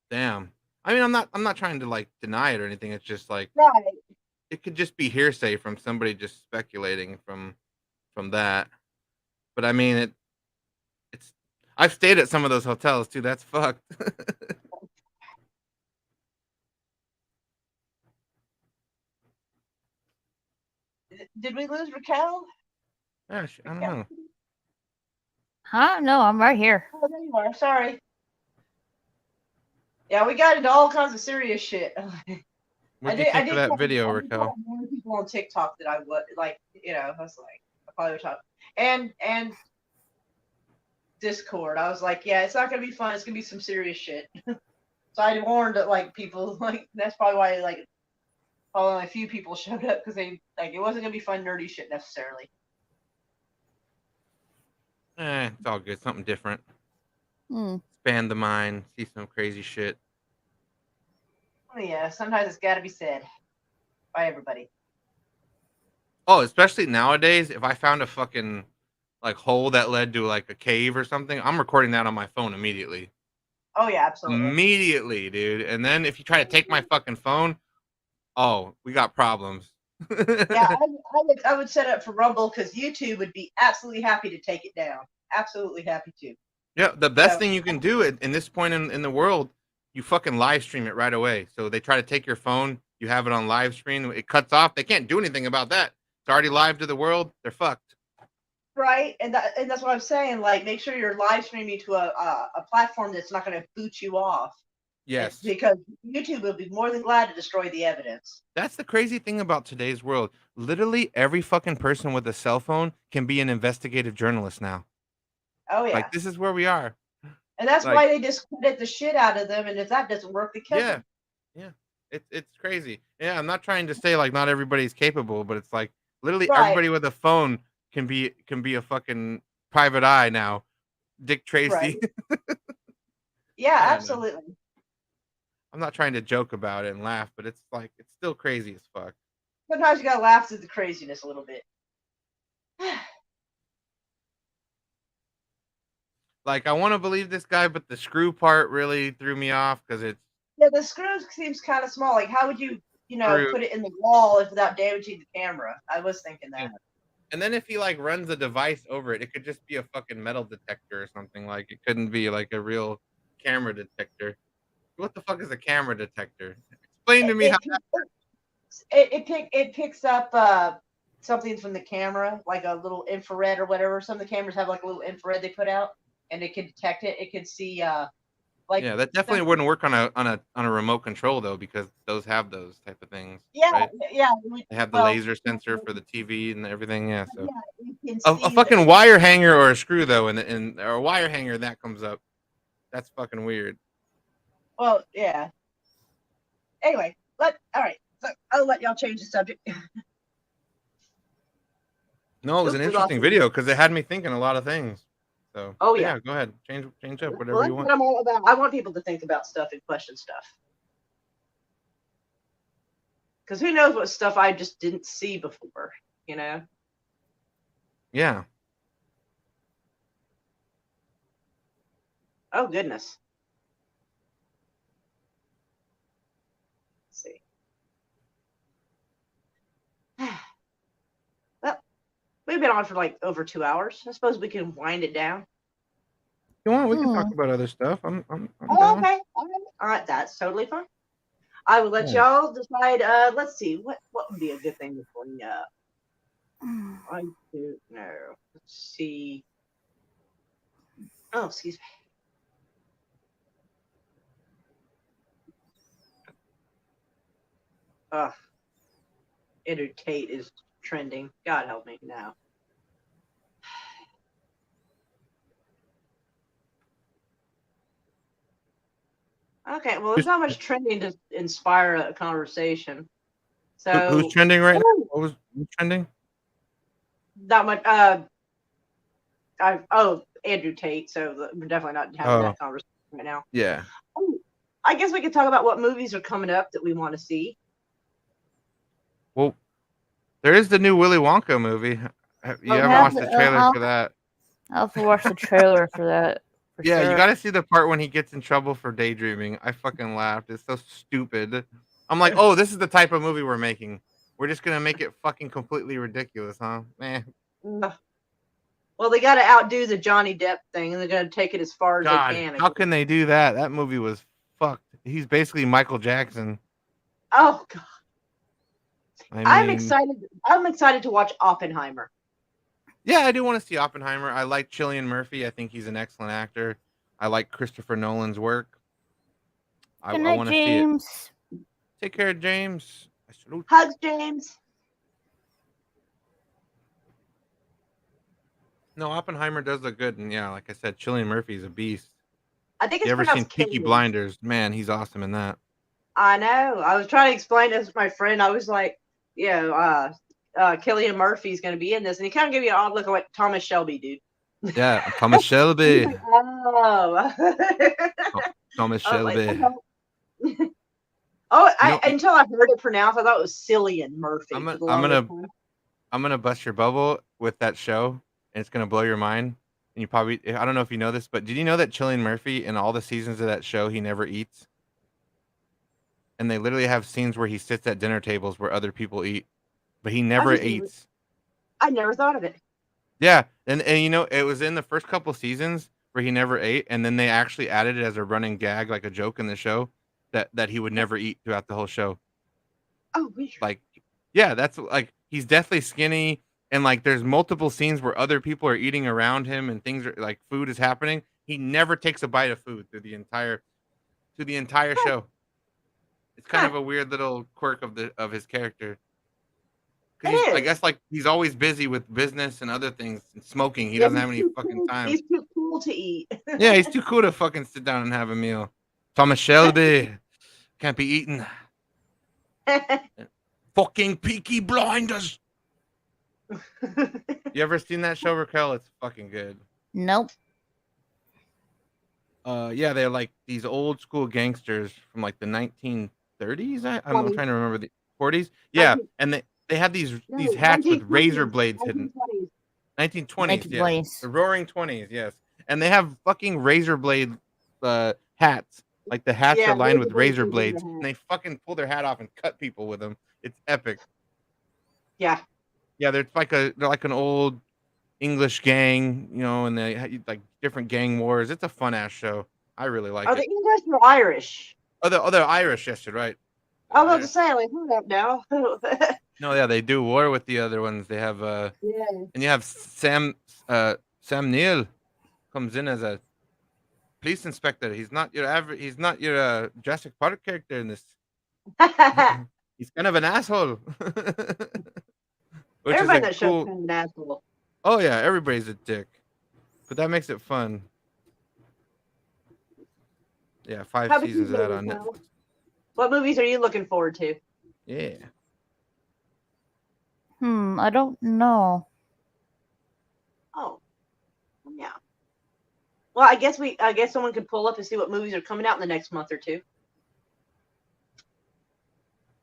Damn. I mean, I'm not trying to like deny it or anything. It's just like Right. it could just be hearsay from somebody just speculating from that. But I mean, it's I've stayed at some of those hotels too. That's fucked. Did we lose Raquel? Gosh, I don't know. Huh? No, I'm right here. Oh, there you are. Sorry. Yeah, we got into all kinds of serious shit. What do you think of that tell- video, I did Raquel? tell more people on TikTok that I would like. I was like, I probably would talk. And Discord. I was like, yeah, it's not gonna be fun. It's gonna be some serious shit. So I warned that like people like that's probably why like only a few people showed up because they like it wasn't gonna be fun nerdy shit necessarily. It's all good. Something different. Hmm. Expand the mind. See some crazy shit. Oh, yeah, sometimes it's got to be said by everybody. Oh, especially nowadays, if I found a fucking like hole that led to like a cave or something, I'm recording that on my phone immediately. Oh yeah, absolutely. Immediately, dude. And then if you try to take my fucking phone, oh, we got problems. Yeah, I would set up for Rumble because YouTube would be absolutely happy to take it down. Absolutely happy to. Yeah, the best So- thing you can do in this point in the world, you fucking live stream it right away. So they try to take your phone, you have it on live stream, it cuts off. They can't do anything about that. It's already live to the world. They're fucked. Right, and that's what I'm saying. Like, make sure you're live streaming to a platform that's not going to boot you off. Yes. Because YouTube will be more than glad to destroy the evidence. That's the crazy thing about today's world. Literally every fucking person with a cell phone can be an investigative journalist now. Oh yeah. Like, this is where we are. And that's like- why they discredit the shit out of them. And if that doesn't work, they kill Yeah. them. Yeah. It's crazy. Yeah, I'm not trying to say like not everybody's capable, but it's like literally Right. everybody with a phone can be a fucking private eye now. Dick Tracy. Right. Yeah, I don't know. absolutely. I'm not trying to joke about it and laugh, but it's like it's still crazy as fuck. Sometimes you gotta laugh at the craziness a little bit. Like I want to believe this guy, but the screw part really threw me off because it's Yeah, the screw seems kind of small. Like, how would you Screw. put it in the wall without damaging the camera? I was thinking that. and then if he like runs a device over it, it could just be a fucking metal detector or something. Like it couldn't be like a real camera detector. What the fuck is a camera detector? Explain to me how. It picks up something from the camera, like a little infrared or whatever. Some of the cameras have like a little infrared they put out, and it can detect it. It can see like Yeah, that definitely wouldn't work on a remote control though, because those have those type of things. yeah, right? yeah. They have the well, laser sensor for the TV and everything. Yeah, so Yeah, you can a see fucking wire hanger or a screw though, and or a wire hanger that comes up. That's fucking weird. Well, yeah. Anyway, all right. So I'll let y'all change the subject. No, it was This an was interesting awesome. video because it had me thinking a lot of things. So Oh, yeah. go ahead, change up whatever Well, you that's want. what I'm all about. I want people to think about stuff and question stuff. Because who knows what stuff I just didn't see before, you know? Yeah, Oh, goodness. Let's see. Well, we've been on for like over 2 hours. I suppose we can wind it down. you want? We can talk about other stuff. I'm Oh, down. okay. All right. That's totally fine. I will let Yeah. y'all decide. Let's see. What would be a good thing to bring up? I don't know. Let's see. Oh, excuse me. Andrew Tate is trending. God help me now. Okay, well, there's not much trending to inspire a conversation. So Who's trending right now? Who's trending? not much. Andrew Tate. So we're definitely not having that conversation right now. Yeah. Oh, I guess we could talk about what movies are coming up that we want to see. Well, there is the new Willy Wonka movie. You haven't watched the trailer for that? I'll have to watch the trailer for that. For Yeah, sure. you got to see the part when he gets in trouble for daydreaming. I fucking laughed. It's so stupid. I'm like, oh, this is the type of movie we're making. We're just gonna make it fucking completely ridiculous, huh? Well, they got to outdo the Johnny Depp thing, and they're going to take it as far as God, they can. how can they do that? That movie was fucked. He's basically Michael Jackson. Oh God, I'm mean, excited. I'm excited to watch Oppenheimer. Yeah, I do want to see Oppenheimer. I like Cillian Murphy. I think he's an excellent actor. I like Christopher Nolan's work. I Good night, want to see it. James. Take care, James. I salute. Hugs, James. No, Oppenheimer does look good, and yeah, like I said, Cillian Murphy's a beast. I think it's You ever seen pronounced Peaky Killian. Blinders? Man, he's awesome in that. I know. I was trying to explain it to my friend. I was like, Cillian Murphy's going to be in this, and he kind of gave me an odd look like Thomas Shelby, dude. Yeah, Thomas Shelby. Oh. Thomas I was Shelby. like, until I heard it pronounced, I thought it was Cillian Murphy. I'm for the longest time. gonna bust your bubble with that show, and it's gonna blow your mind. And you probably, I don't know if you know this, but did you know that Cillian Murphy in all the seasons of that show he never eats? And they literally have scenes where he sits at dinner tables where other people eat, but he never eats. I never thought of it. Yeah, and you know, it was in the first couple seasons where he never ate, and then they actually added it as a running gag, like a joke in the show, that he would never eat throughout the whole show. Oh, weird. Like, yeah, that's like he's deathly skinny, and like there's multiple scenes where other people are eating around him and things are like food is happening. He never takes a bite of food through the entire show. It's kind of a weird little quirk of his character. Because I guess like he's always busy with business and other things and smoking. He doesn't have any fucking time. He's too cool to eat. Yeah, he's too cool to fucking sit down and have a meal. Thomas Shelby can't be eaten. Fucking Peaky Blinders. You ever seen that show, Raquel? It's fucking good. Nope. Yeah, they're like these old school gangsters from like the 1930s. I'm trying to remember the 40s. Yeah, and they had these hats with razor blades hidden. 1920s, yes. The Roaring 20s, yes. And they have fucking razor blade hats. Like the hats are lined with razor blades, and they fucking pull their hat off and cut people with them. It's epic. Yeah. Yeah, they're like an old English gang, you know, and they like different gang wars. It's a fun ass show. I really like it. Are they English or Irish? Oh, they're Irish. Yes, you're right. I was about to say, like, hold up now. No, yeah, they do war with the other ones. They have and you have Sam Neill comes in as a police inspector. He's not your average. He's not your Jurassic Park character in this. He's kind of an asshole. Which Everybody is that show's kind of an asshole. Oh yeah, everybody's a dick, but that makes it fun. Yeah, 5 seasons of that on Netflix. What movies are you looking forward to? Yeah. I don't know. Oh, yeah. Well, I guess someone could pull up and see what movies are coming out in the next month or two.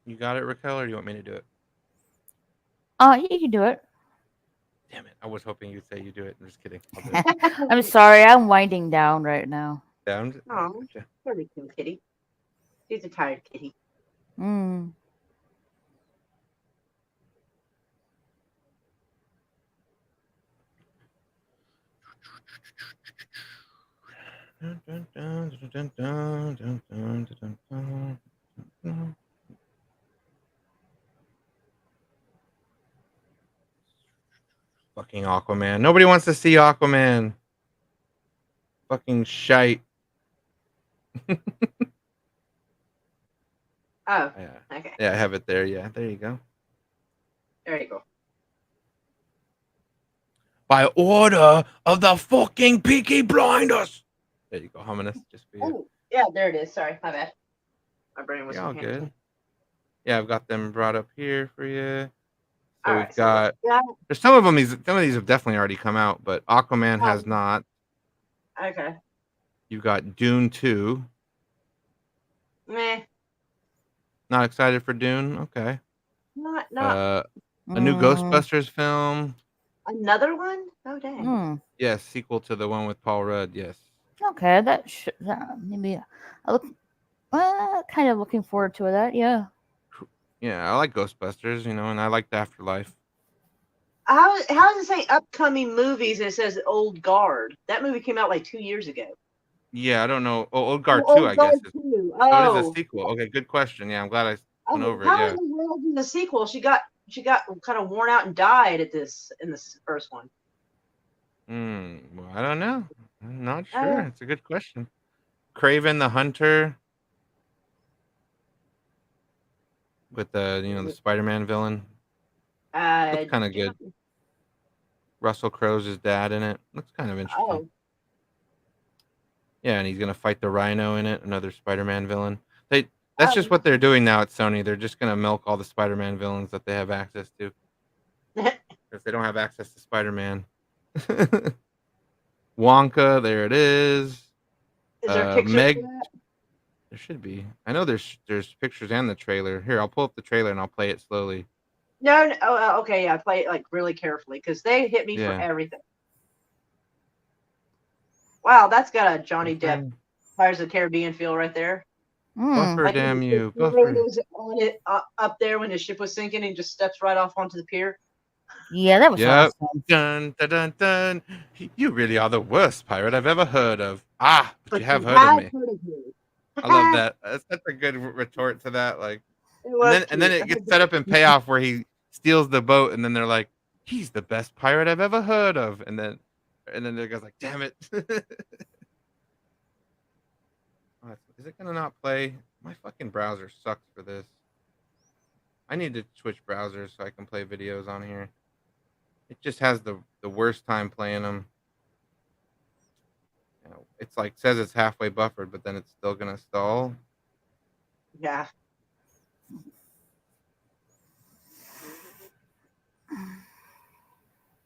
You got it, Raquel, or do you want me to do it? You can do it. Damn it! I was hoping you'd say you do it. I'm just kidding. I'm sorry. I'm winding down right now. Yeah, I'm just, oh, very cute kitty. She's a tired kitty. Mm. Fucking Aquaman. Nobody wants to see Aquaman. Fucking shite. Oh, Yeah. okay. Yeah, I have it there. Yeah, there you go. There you go. By order of the fucking Peaky Blinders. There you go, Hominus. Just for you. Oh, yeah, there it is. Sorry, my bad. My brain was all good. Yeah, I've got them brought up here for you. So All we've right, got. yeah. There's some of them. Some of these have definitely already come out, but Aquaman has not. Okay. You've got Dune 2. Meh. Not excited for Dune? Okay. Not. A new Ghostbusters film. Another one? Oh dang. Yes, sequel to the one with Paul Rudd. Yes. Okay, that maybe I look kind of looking forward to that. Yeah. Yeah, I like Ghostbusters, you know, and I like the Afterlife. How does it say upcoming movies and it says Old Guard? That movie came out like 2 years ago. Yeah, I don't know. Oh, Old Guard 2, Old I Guard guess. 2. Oh, it is a sequel. Okay, good question. Yeah, I'm glad I went over it. How Yeah. in the world in the sequel she got kind of worn out and died in this first one? Well, I don't know. I'm not sure. It's a good question. Craven the Hunter with the the Spider-Man villain. Looks kind of good. Russell Crowe's his dad in it. Looks kind of interesting. Oh. Yeah, and he's gonna fight the Rhino in it, another Spider-Man villain. That's just what they're doing now at Sony. They're just gonna milk all the Spider-Man villains that they have access to. Because they don't have access to Spider-Man. Wonka, there it is. Is there a picture Meg, of that? there should be. I know there's pictures and the trailer. Here, I'll pull up the trailer and I'll play it slowly. No. Okay, yeah, play it like really carefully because they hit me for Yeah. everything. Wow, that's got a Johnny Depp Pirates of the Caribbean feel right there. Buffer, Like, damn he you. was on it up there when his ship was sinking and he just steps right off onto the pier. Yeah, that was Yep. awesome. Dun, dun, dun, dun. You really are the worst pirate I've ever heard of. Ah, but you have heard of me. I love that. That's such a good retort to that. Like, and then it gets set up in payoff where he steals the boat, and then they're like, he's the best pirate I've ever heard of. And then the guy's like, damn it. Is it gonna not play? My fucking browser sucks for this. I need to switch browsers so I can play videos on here. It just has the worst time playing them. You know, it's like says it's halfway buffered, but then it's still gonna stall. Yeah.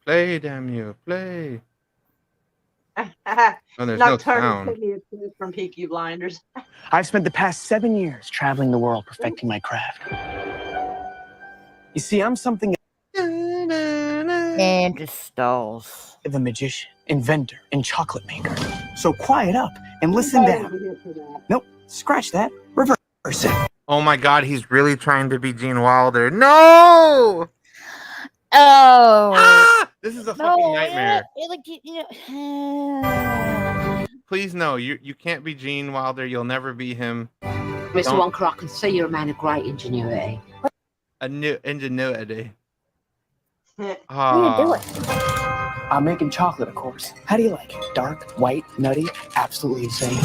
Play, damn you, play. Oh, there's no Nocturnal sound. from Peaky Blinders. I've spent the past 7 years traveling the world perfecting my craft. You see, I'm something And just stalls. of a magician, inventor, and chocolate maker. So quiet up and listen down. Nope, scratch that. Reverse it. Oh my god, he's really trying to be Gene Wilder. No! Oh. Ah! This is a fucking No, nightmare. Please no, you can't be Gene Wilder. You'll never be him. Mr. Don't- Wonka, I can see you're a man of great ingenuity. A new ingenuity. do Ah. it. I'm making chocolate, of course. How do you like it? Dark, white, nutty, absolutely insane.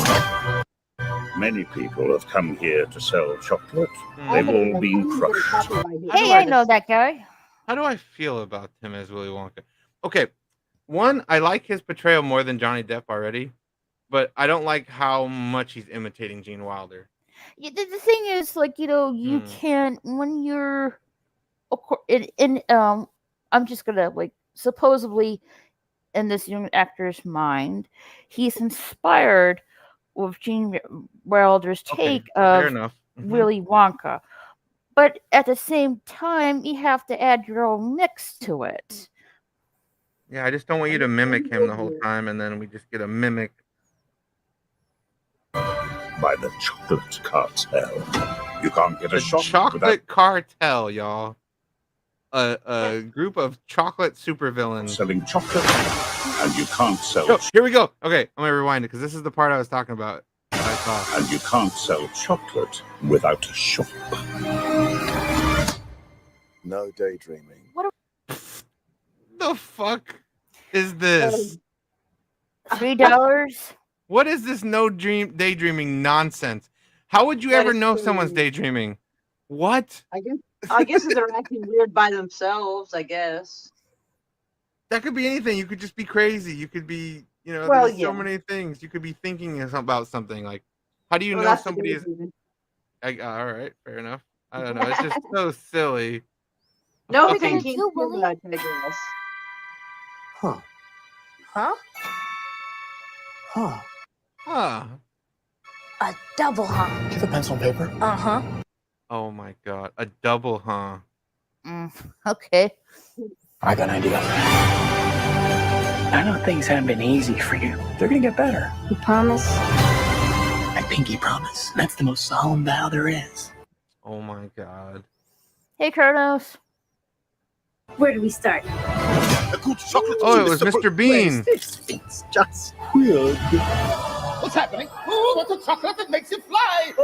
Many people have come here to sell chocolate. They've all been crushed. Hey, I know that guy. How do I feel about him as Willy Wonka? Okay, one, I like his portrayal more than Johnny Depp already, but I don't like how much he's imitating Gene Wilder. Yeah, the thing is, like, you can when you're, of course, I'm just gonna like supposedly, in this young actor's mind, he's inspired with Gene Wilder's take Fair of enough. Mhm. Willy Wonka, but at the same time, you have to add your own mix to it. Yeah, I just don't want you to mimic him the whole time, and then we just get a mimic. By the chocolate cartel. You can't get a The shot chocolate without cartel, y'all. A group of chocolate supervillains. selling chocolate, and you can't sell. Oh, here we go. Okay, I'm gonna rewind it because this is the part I was talking about. that I saw. And you can't sell chocolate without a shop. No daydreaming. The fuck is this? $3. What is this daydreaming nonsense? How would you That ever is know so someone's weird. daydreaming? What? I guess if they're acting weird by themselves, I guess. That could be anything. You could just be crazy. You could be, Well, there's so yeah. many things. You could be thinking about something. Like, how do you Well, know that's the somebody is? daydreaming. All right, fair enough. I don't know. It's just so silly. No Fucking- thinking do, too Willie? much, I guess. Huh. Huh? Huh. Huh. A double huh? Do you have a pencil and paper? Uh-huh. Oh my god. A double, huh? Okay. I got an idea. I know things haven't been easy for you. They're gonna get better. You promise? I pinky promise. That's the most solemn vow there is. Oh my god. Hey, Kronos. Where do we start? Oh, it was Mr. Bean. It's just weird. What's happening? Who wants a chocolate that makes you fly?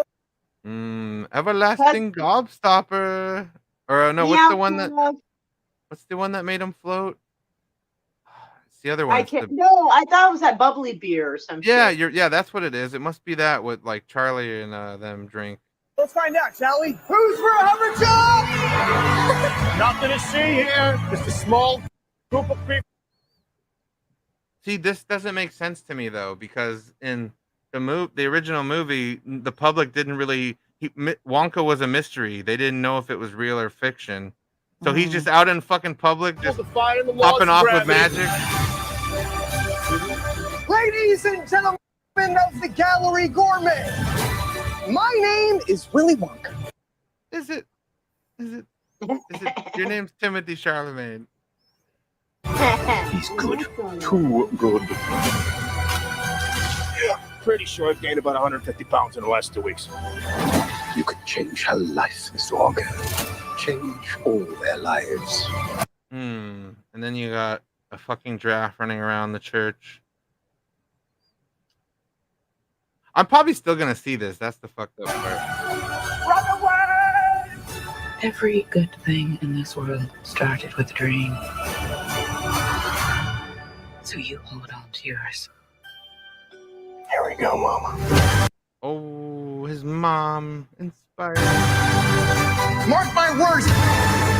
Everlasting Gobstopper. Or no, what's the one that? Meow. What's the one that made him float? It's the other one. I It's can't. the- No, I thought it was that bubbly beer or something. yeah, that's what it is. It must be that what like Charlie and them drink. Let's find out, shall we? Who's for a hammer job? Nothing to see here. Just a small group of people. See, this doesn't make sense to me though, because in the original movie, the public didn't really. Wonka was a mystery. They didn't know if it was real or fiction. So he's just out in fucking public, just popping off with magic. Ladies and gentlemen of the Gallery Gourmet, my name is Willy Wonka. Is it? Your name's Timothy Charlemagne. He's good. Too good. Pretty sure I've gained about 150 pounds in the last 2 weeks. You could change her life, Mr. Wonka. Change all their lives. And then you got a fucking giraffe running around the church. I'm probably still gonna see this. That's the fucked up part. Run away! Every good thing in this world started with a dream. So you hold on to yours. Here we go, Mama. Oh, his mom inspired. Mark my words,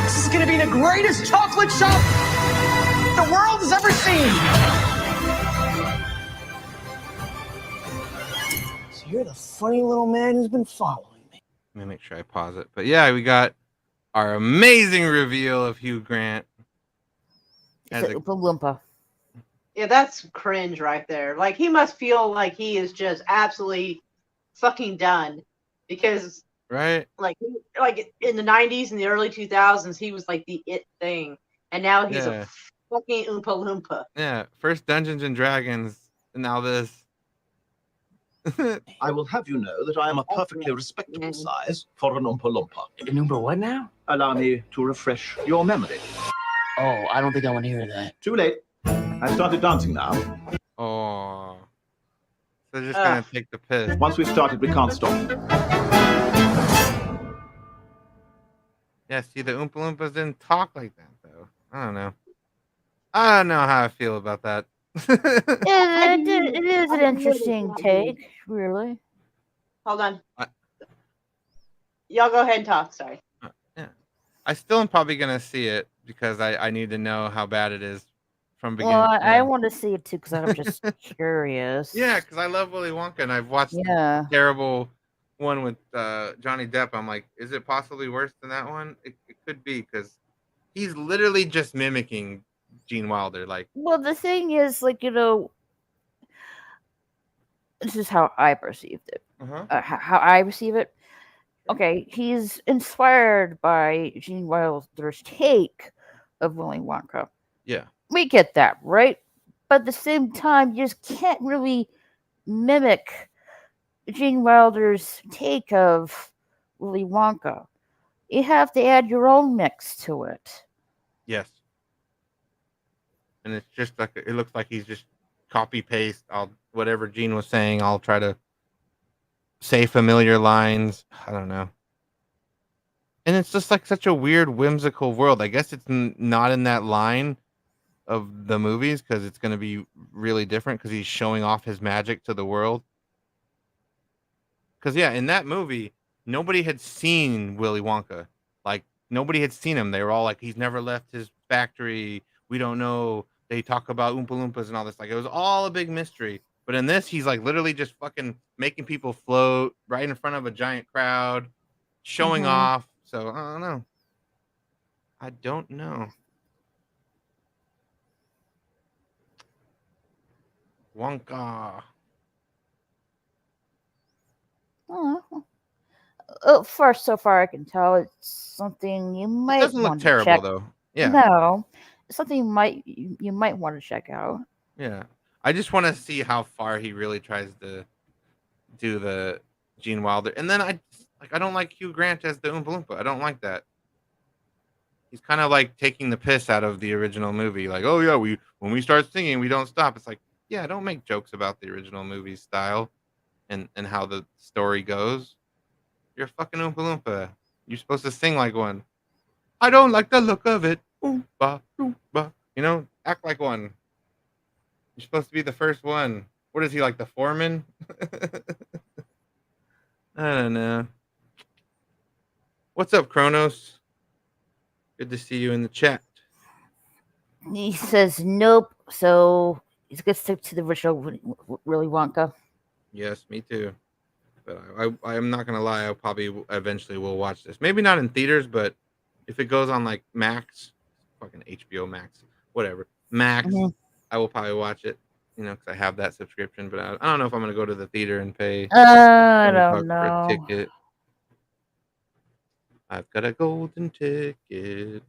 this is gonna be the greatest chocolate shop the world has ever seen. So you're the funny little man who's been following me. Let me make sure I pause it. But yeah, we got our amazing reveal of Hugh Grant. It's Oompa Loompa. Yeah, that's cringe right there. Like, he must feel like he is just absolutely fucking done because, right? Like in the 90s and the early 2000s, he was like the it thing, and now he's a fucking Oompa Loompa. Yeah, first Dungeons and Dragons, and now this. I will have you know that I am a perfectly respectable size for an Oompa Loompa. An Oompa what now? Allow me to refresh your memory. Oh, I don't think I want to hear that. Too late. I've started dancing now. Oh. So they're just gonna take the piss. Once we've started, we can't stop. Yeah, see, the Oompa Loompas didn't talk like that, though. I don't know. I don't know how I feel about that. It is an interesting take, really. Hold on. Y'all go ahead and talk. Sorry. Yeah. I still am probably going to see it because I need to know how bad it is from beginning. Well, I want to see it too because I'm just curious. Yeah, because I love Willy Wonka and I've watched the terrible one with Johnny Depp. I'm like, is it possibly worse than that one? It could be because he's literally just mimicking Gene Wilder. Like, well, the thing is, like, this is how I perceived it. How I receive it. Okay, he's inspired by Gene Wilder's take of Willy Wonka. Yeah. We get that, right? But at the same time, you just can't really mimic Gene Wilder's take of Willy Wonka. You have to add your own mix to it. Yes. And it's just like, it looks like he's just copy paste. Whatever Gene was saying, I'll try to say familiar lines. I don't know. And it's just like such a weird, whimsical world. I guess it's not in that line of the movies because it's going to be really different because he's showing off his magic to the world. Because, yeah, in that movie, nobody had seen Willy Wonka. Like, nobody had seen him. They were all like, he's never left his factory. We don't know. They talk about Oompa Loompas and all this. Like, it was all a big mystery. But in this, he's like literally just fucking making people float right in front of a giant crowd, showing off. So, I don't know. I don't know. Wonka. So far I can tell it's something you might. It doesn't look terrible though. Yeah. No, it's something you might want to check out. Yeah, I just want to see how far he really tries to do the Gene Wilder, and then I don't like Hugh Grant as the Oompa Loompa. I don't like that. He's kind of like taking the piss out of the original movie. Like, oh yeah, when we start singing, we don't stop. It's like, yeah, don't make jokes about the original movie style and how the story goes. You're a fucking Oompa Loompa. You're supposed to sing like one. I don't like the look of it. Oompa Loompa. Act like one. You're supposed to be the first one. What is he, like the foreman? I don't know. What's up, Kronos? Good to see you in the chat. He says nope, so he's gonna stick to the original Willy Wonka. Yes, me too. But I am not gonna lie. I probably eventually will watch this. Maybe not in theaters, but if it goes on like Max, fucking HBO Max, whatever, Max, I will probably watch it. Because I have that subscription. But I don't know if I'm gonna go to the theater and pay. I don't know. For a ticket. I've got a golden ticket.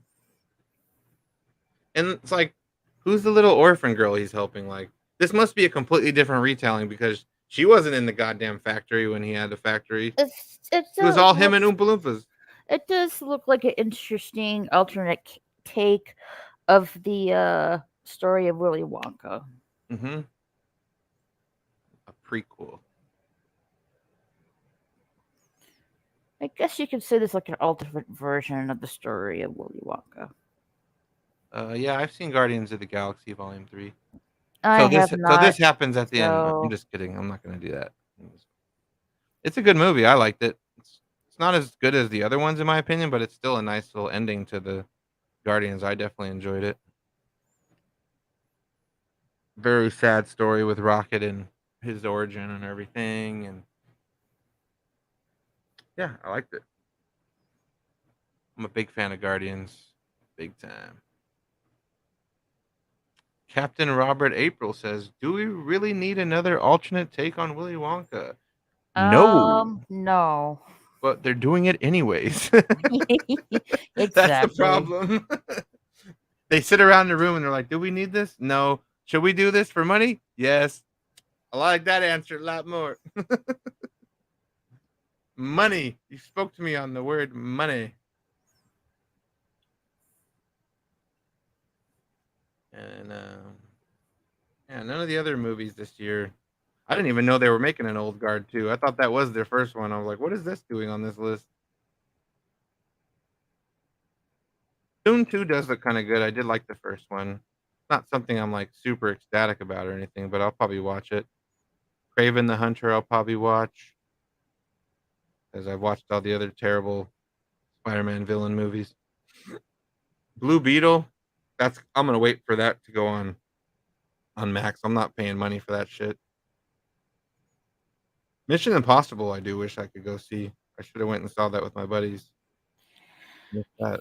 And it's like, who's the little orphan girl he's helping? Like, this must be a completely different retelling because she wasn't in the goddamn factory when he had the factory. It was all him and Oompa Loompas. It does look like an interesting alternate take of the story of Willy Wonka. Mm-hmm. A prequel. I guess you could say this like an alternate version of the story of Willy Wonka. Yeah, I've seen Guardians of the Galaxy Volume 3. I So this have not. happens at the end. I'm just kidding. I'm not gonna do that. It's a good movie. I liked it. It's not as good as the other ones in my opinion, but it's still a nice little ending to the Guardians. I definitely enjoyed it. Very sad story with Rocket and his origin and everything, and yeah, I liked it. I'm a big fan of Guardians, big time. Captain Robert April says, "Do we really need another alternate take on Willy Wonka?" No, No. but they're doing it anyways. Exactly. That's the problem. They sit around the room and they're like, "Do we need this? No. Should we do this for money? Yes." I like that answer a lot more. Money. You spoke to me on the word money. And yeah, none of the other movies this year. I didn't even know they were making an Old Guard too. I thought that was their first one. I was like, what is this doing on this list? Dune 2 does look kind of good. I did like the first one. Not something I'm like super ecstatic about or anything, but I'll probably watch it. Craven the Hunter, I'll probably watch. As I've watched all the other terrible Spider-Man villain movies. Blue Beetle, I'm gonna wait for that to go on Max. I'm not paying money for that shit. Mission Impossible, I do wish I could go see. I should have went and saw that with my buddies. Missed that.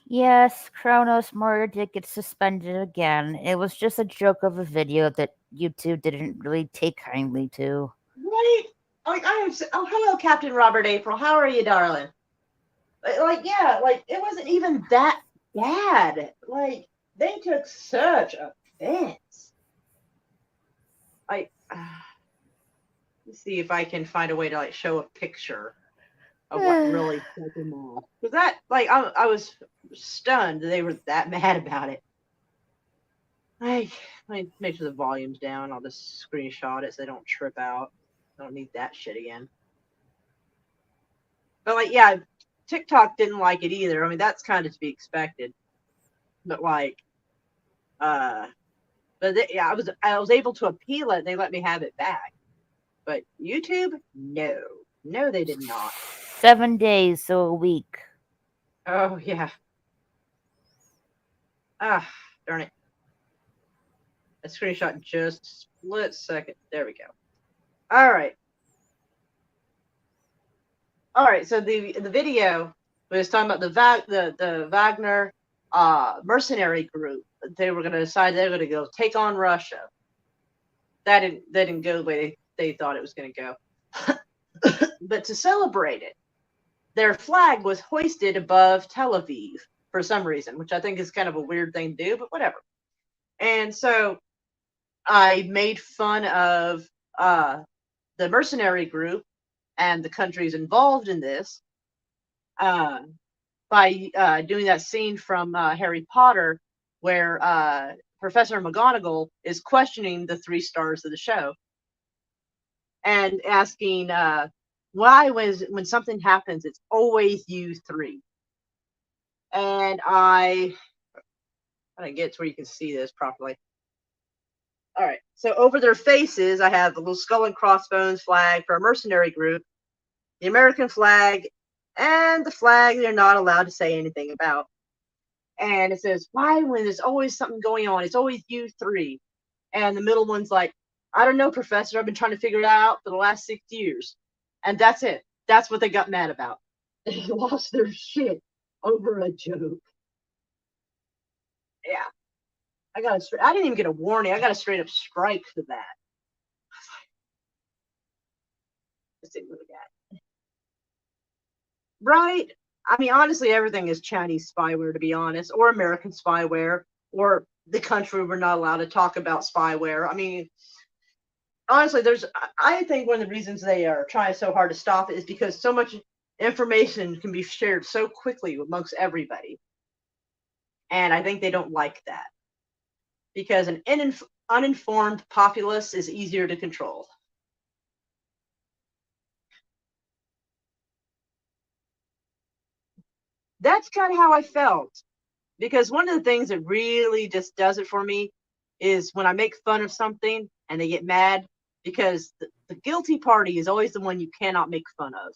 Yes, Kronos Murder did get suspended again. It was just a joke of a video that YouTube didn't really take kindly to. Right? Like hello, Captain Robert April. How are you, darling? Like, yeah, like it wasn't even that bad. Like they took such offense. Like, let's see if I can find a way to like show a picture of what really set them off. Because that, like, I was stunned they were that mad about it. Like, let me make sure the volume's down. I'll just screenshot it so they don't trip out. I don't need that shit again. But like, yeah, TikTok didn't like it either. I mean, that's kind of to be expected. But like, yeah, I was able to appeal it. They let me have it back. But YouTube, no, they did not. 7 days, so a week. Oh yeah. Ah, darn it. A screenshot just a split second. There we go. All right. So the video was talking about the Wagner mercenary group. They were going to decide they were going to go take on Russia. That didn't go the way they thought it was going to go. But to celebrate it, their flag was hoisted above Tel Aviv for some reason, which I think is kind of a weird thing to do, but whatever. And so I made fun of the mercenary group and the countries involved in this by doing that scene from Harry Potter where Professor McGonagall is questioning the 3 stars of the show and asking why when something happens, it's always you 3. And I gotta get to where you can see this properly. All right, so over their faces, I have the little skull and crossbones flag for a mercenary group, the American flag, and the flag they're not allowed to say anything about. And it says, why when there's always something going on, it's always you 3. And the middle one's like, I don't know, Professor, I've been trying to figure it out for the last 6 years. And that's it. That's what they got mad about. They lost their shit over a joke. Yeah. I didn't even get a warning. I got a straight up strike for that. This ain't really bad. Right? I mean, honestly, everything is Chinese spyware, to be honest, or American spyware, or the country we're not allowed to talk about spyware. I mean, honestly, I think one of the reasons they are trying so hard to stop it is because so much information can be shared so quickly amongst everybody. And I think they don't like that. Because an uninformed populace is easier to control. That's kind of how I felt. Because one of the things that really just does it for me is when I make fun of something and they get mad, because the guilty party is always the one you cannot make fun of.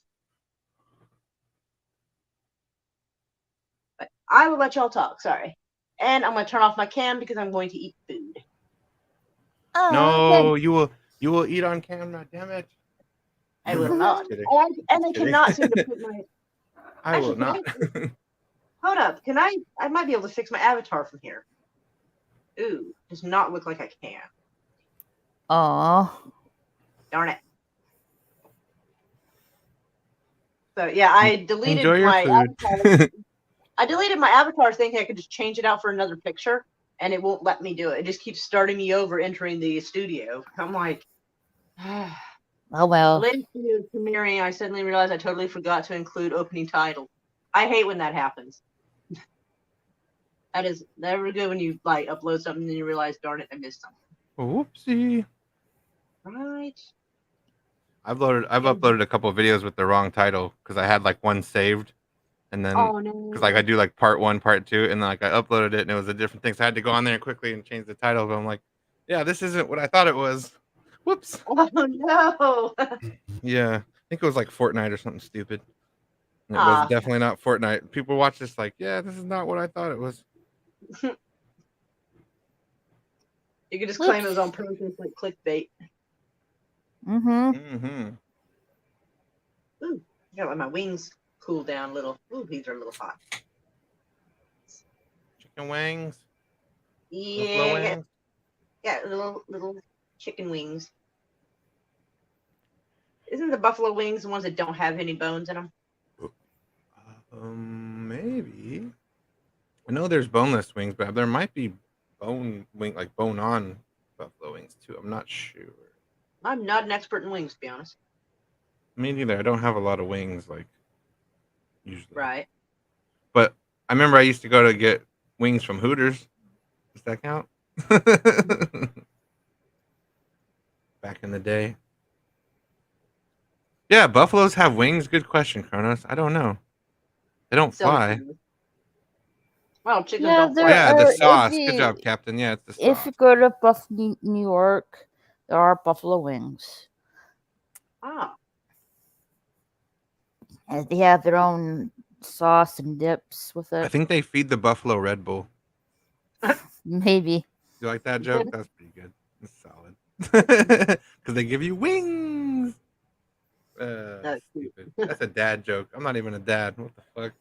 But I will let y'all talk, sorry. And I'm going to turn off my cam because I'm going to eat food. No, you will eat on camera, damn it. I will Just not. kidding. And I Just kidding. cannot seem to put my... I will Actually, not. Hold up. Can I might be able to fix my avatar from here. Ooh, does not look like I can. Aw. Darn it. So yeah, I deleted Enjoy your my food. avatar. I deleted my avatar thinking I could just change it out for another picture, and it won't let me do it. It just keeps starting me over entering the studio. I'm like, Oh well. Lynn premiering, I suddenly realized I totally forgot to include opening title. I hate when that happens. That is never good when you like upload something and then you realize, darn it, I missed something. Whoopsie. Right. I've uploaded a couple of videos with the wrong title because I had like one saved, and then Oh no. because like I do like part 1, part 2, and then like I uploaded it and it was a different thing, so I had to go on there quickly and change the title. But I'm like, yeah, this isn't what I thought it was. Whoops. Oh no. Yeah, I think it was like Fortnite or something stupid. And it was definitely not Fortnite. People watch this like, yeah, this is not what I thought it was. You could just claim it was on purpose, like clickbait. Mm-hmm. Ooh, I gotta let my wings cool down a little. Ooh, these are a little hot. Chicken wings. Yeah, wings. yeah, little chicken wings. Isn't the buffalo wings the ones that don't have any bones in them? Maybe. I know there's boneless wings, but there might be bone on buffalo wings too. I'm not sure. I'm not an expert in wings, to be honest. Me neither. I don't have a lot of wings like usually. Right. But I remember I used to go to get wings from Hooters. Does that count? Back in the day. Yeah, buffaloes have wings. Good question, Kronos. I don't know. They don't fly. Well, chickens Yeah, don't there fly. Yeah, the are. sauce. If Good you, job, Captain. Yeah, it's the if sauce. you go to Buffalo, New York, there are buffalo wings. Ah. And they have their own sauce and dips with I it. think they feed the buffalo Red Bull. Maybe. You like that joke? That's pretty good. It's solid. Because they give you wings. That's Stupid. That's a dad joke. I'm not even a dad. What the fuck?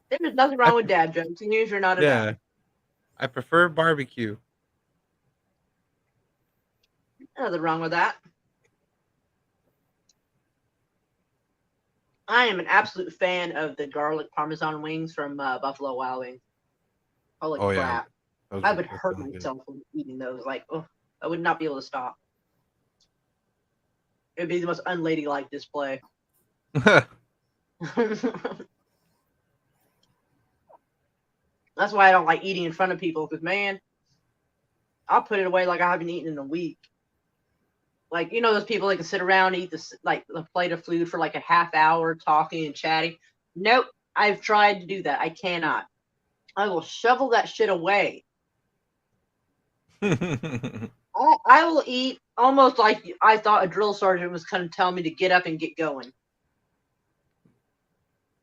There's nothing wrong with dad jokes. And you're not a Yeah. dad. I prefer barbecue. Nothing wrong with that. I am an absolute fan of the garlic parmesan wings from Buffalo Wild Wings. Holy Oh, yeah. crap. Those I are would hurt definitely good. myself from eating those. Like, oh, I would not be able to stop. It would be the most unladylike display. That's why I don't like eating in front of people, because, man, I'll put it away like I haven't eaten in a week. Like, you know, those people that can sit around and eat this, like, a plate of food for like a half hour talking and chatting. Nope, I've tried to do that. I cannot. I will shovel that shit away. I will eat almost like I thought a drill sergeant was kind of telling me to get up and get going.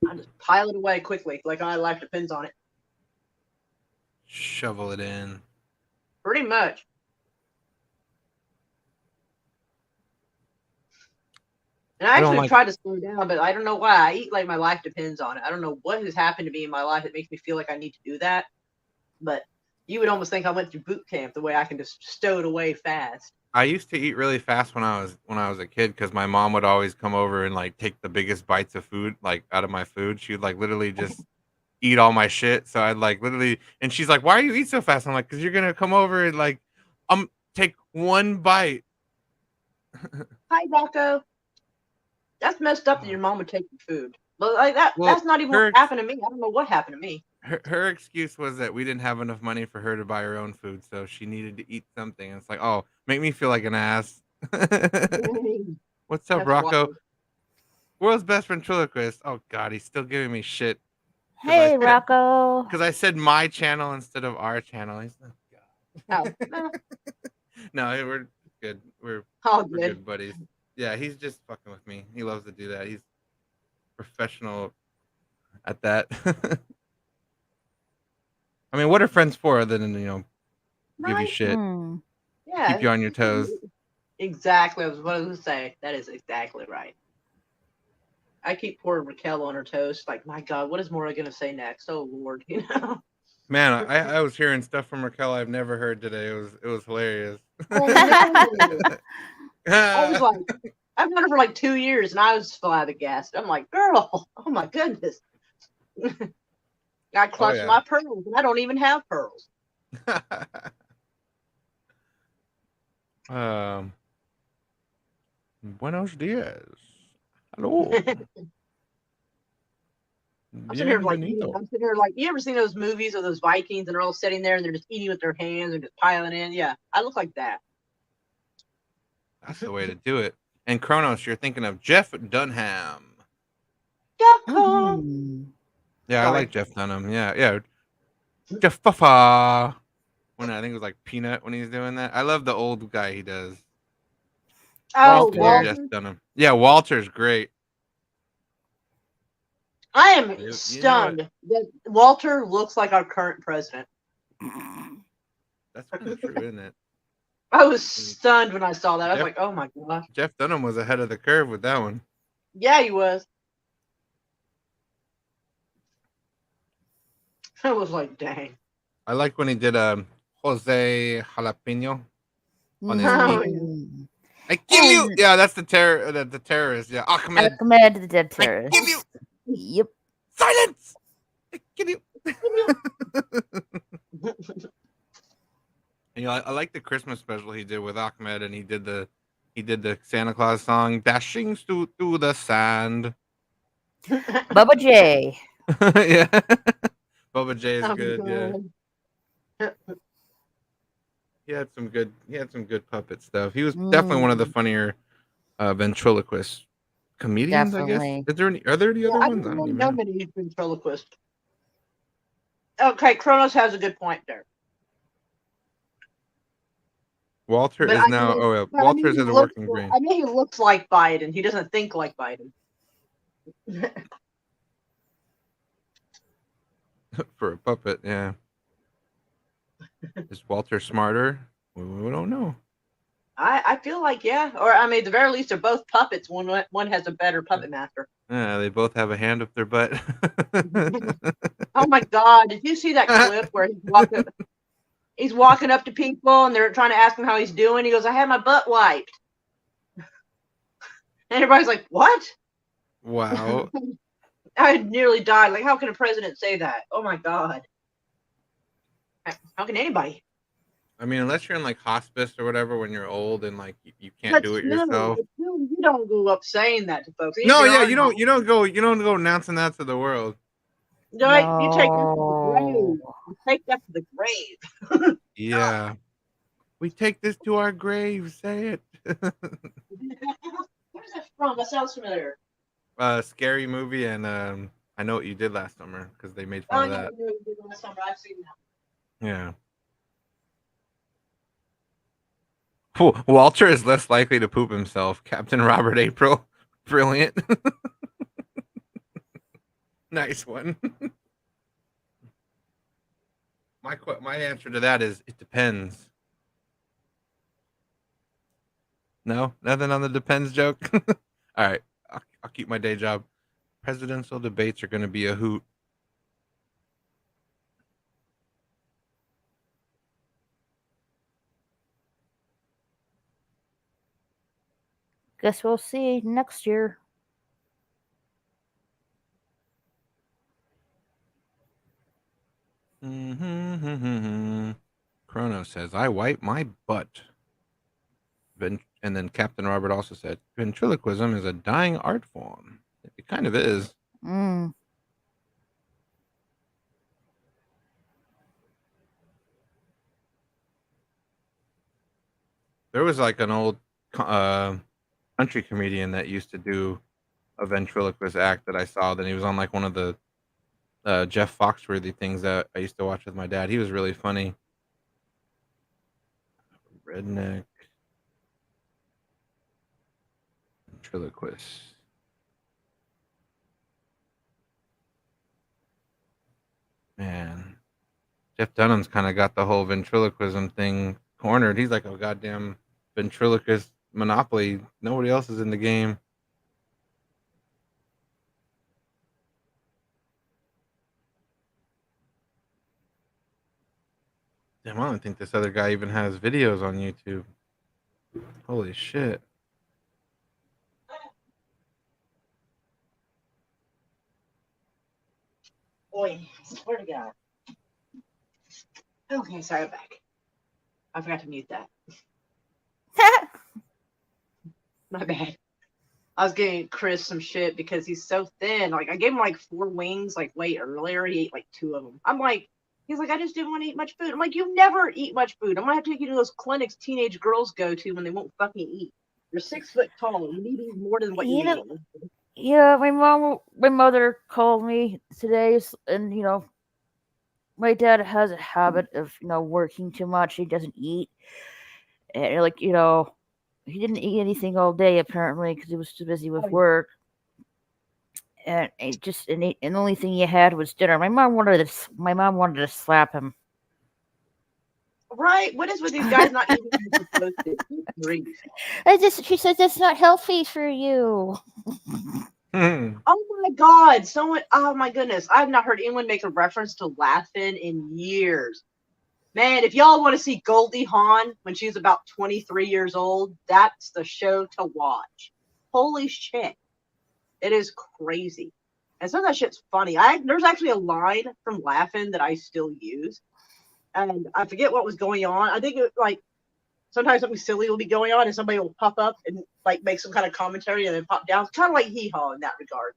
I just pile it away quickly, like my life depends on it. Shovel it in. Pretty much. And I actually tried to slow down, but I don't know why. I eat like my life depends on it. I don't know what has happened to me in my life that makes me feel like I need to do that. But you would almost think I went through boot camp the way I can just stow it away fast. I used to eat really fast when I was a kid because my mom would always come over and like take the biggest bites of food like out of my food. She would like literally just eat all my shit. So I'd like literally, and she's like, "Why are you eat so fast?" I'm like, "Cause you're gonna come over and like, take one bite." Hi, Rocco. That's messed up that your mom would take your food. But like that's not even what happened to me. I don't know what happened to me. Her excuse was that we didn't have enough money for her to buy her own food, so she needed to eat something. And it's like, oh, make me feel like an ass. What's up, That's Rocco? wild. World's best ventriloquist. Oh God, he's still giving me shit. Hey, Rocco. Because I said my channel instead of our channel. He's like, God. Oh, no, No, we're good. We're all we're good. good buddies. Yeah, he's just fucking with me. He loves to do that. He's professional at that. I mean, what are friends for other than, give you Right? shit, Hmm. Yeah. keep you on your toes? Exactly. I was what I was gonna say. That is exactly right. I keep poor Raquel on her toes. Like, my God, what is Mora gonna say next? Oh Lord, you know. Man, I was hearing stuff from Raquel I've never heard today. It was hilarious. Oh no. I was like, I've known her for like 2 years, and I was flabbergasted. I'm like, girl, oh my goodness. I clutched yeah. my pearls, and I don't even have pearls. Buenos dias. Hello. I'm sitting here like, Bienvenido. you ever seen those movies of those Vikings and they're all sitting there and they're just eating with their hands and just piling in? Yeah, I look like that. That's the way to do it. And Kronos, you're thinking of Jeff Dunham. Hmm. Yeah, I Sorry. like Jeff Dunham. Yeah. Jeff Buffa. When I think it was like Peanut when he's doing that. I love the old guy he does. Oh, Walter. Walter. Jeff Dunham. Yeah, Walter's great. I am You know what? stunned that Walter looks like our current president. That's kind of true, isn't it? I was stunned when I saw that. I was Jeff- like, oh my gosh. Jeff Dunham was ahead of the curve with that one. Yeah, he was. I was like, dang. I like when he did Jose Jalapeno on his Oh, feet. Hmm. I kill you. Yeah, that's the terrorist. Yeah, Ahmed. Ahmed the Dead I Terrorist. kill you. Yep. Silence. I kill you. And, I like the Christmas special he did with Ahmed, and he did the Santa Claus song, "Dashing through the sand." Bubba J. Yeah, Bubba J is Oh, good. Yeah, God. he had some good puppet stuff. He was definitely one of the funnier ventriloquist comedians. Definitely. I guess. Are there any other I ones? I don't don't even know know. many ventriloquists. Okay, Kronos has a good point there. Walter But is I now. mean, Oh yeah, but I mean, Walter's he as a looks. working brain I mean, he looks like Biden. He doesn't think like Biden. for a puppet. Yeah. Is Walter smarter? We don't know. I feel like, yeah, or I mean, at the very least, they're both puppets. One has a better puppet master. Yeah, they both have a hand up their butt. Oh my God! Did you see that clip where he's walking up to people and they're trying to ask him how he's doing? He goes, "I had my butt wiped," and everybody's like, "What?" Wow. I nearly died. Like, how can a president say that? Oh my God! How can anybody? I mean, unless you're in like hospice or whatever when you're old and like you can't But do it still, yourself. you don't go up saying that to folks. No, yeah, you don't go announcing that to the world. No, you take that to the grave. You take that to the grave. Yeah. We take this to our grave, say it. Where's that from? That sounds familiar. Scary movie and I Know What You Did Last Summer because they made fun of that. I've seen that. Yeah. Walter is less likely to poop himself. Captain Robert April. Brilliant. Nice one. My answer to that is it depends. No? Nothing on the depends joke? All right. I'll keep my day job. Presidential debates are going to be a hoot. Guess we'll see next year. Chrono says, I wipe my butt. And then Captain Robert also said, ventriloquism is a dying art form. It kind of is. Mm. There was like an old country comedian that used to do a ventriloquist act that I saw. Then he was on like one of the Jeff Foxworthy things that I used to watch with my dad. He was really funny. Redneck. Ventriloquist. Man. Jeff Dunham's kind of got the whole ventriloquism thing cornered. He's like a goddamn ventriloquist monopoly. Nobody else is in the game. Damn, I don't think this other guy even has videos on YouTube. Holy shit. Boy, swear to God. Okay, sorry, I'm back. I forgot to mute that. My bad. I was getting Chris some shit because he's so thin. Like, I gave him like 4 wings like way earlier. He ate like 2 of them. I'm like, he's like, I just didn't want to eat much food. I'm like, you never eat much food. I'm gonna have to take you to those clinics teenage girls go to when they won't fucking eat. You're 6 foot tall. You need to eat more than what you eat. Yeah, my mother called me today, and my dad has a habit of working too much. He doesn't eat, and he didn't eat anything all day apparently because he was too busy with work. And the only thing he had was dinner. My mom wanted to slap him. Right? What is with these guys not eating what they're supposed to? She says that's not healthy for you. Oh my God! Oh my goodness! I've not heard anyone make a reference to Laughing in years. Man, if y'all want to see Goldie Hawn when she was about 23 years old, that's the show to watch. Holy shit. It is crazy. And some of that shit's funny. There's actually a line from Laughing that I still use. And I forget what was going on. I think sometimes something silly will be going on and somebody will pop up and make some kind of commentary and then pop down. It's kind of like Hee Haw in that regard.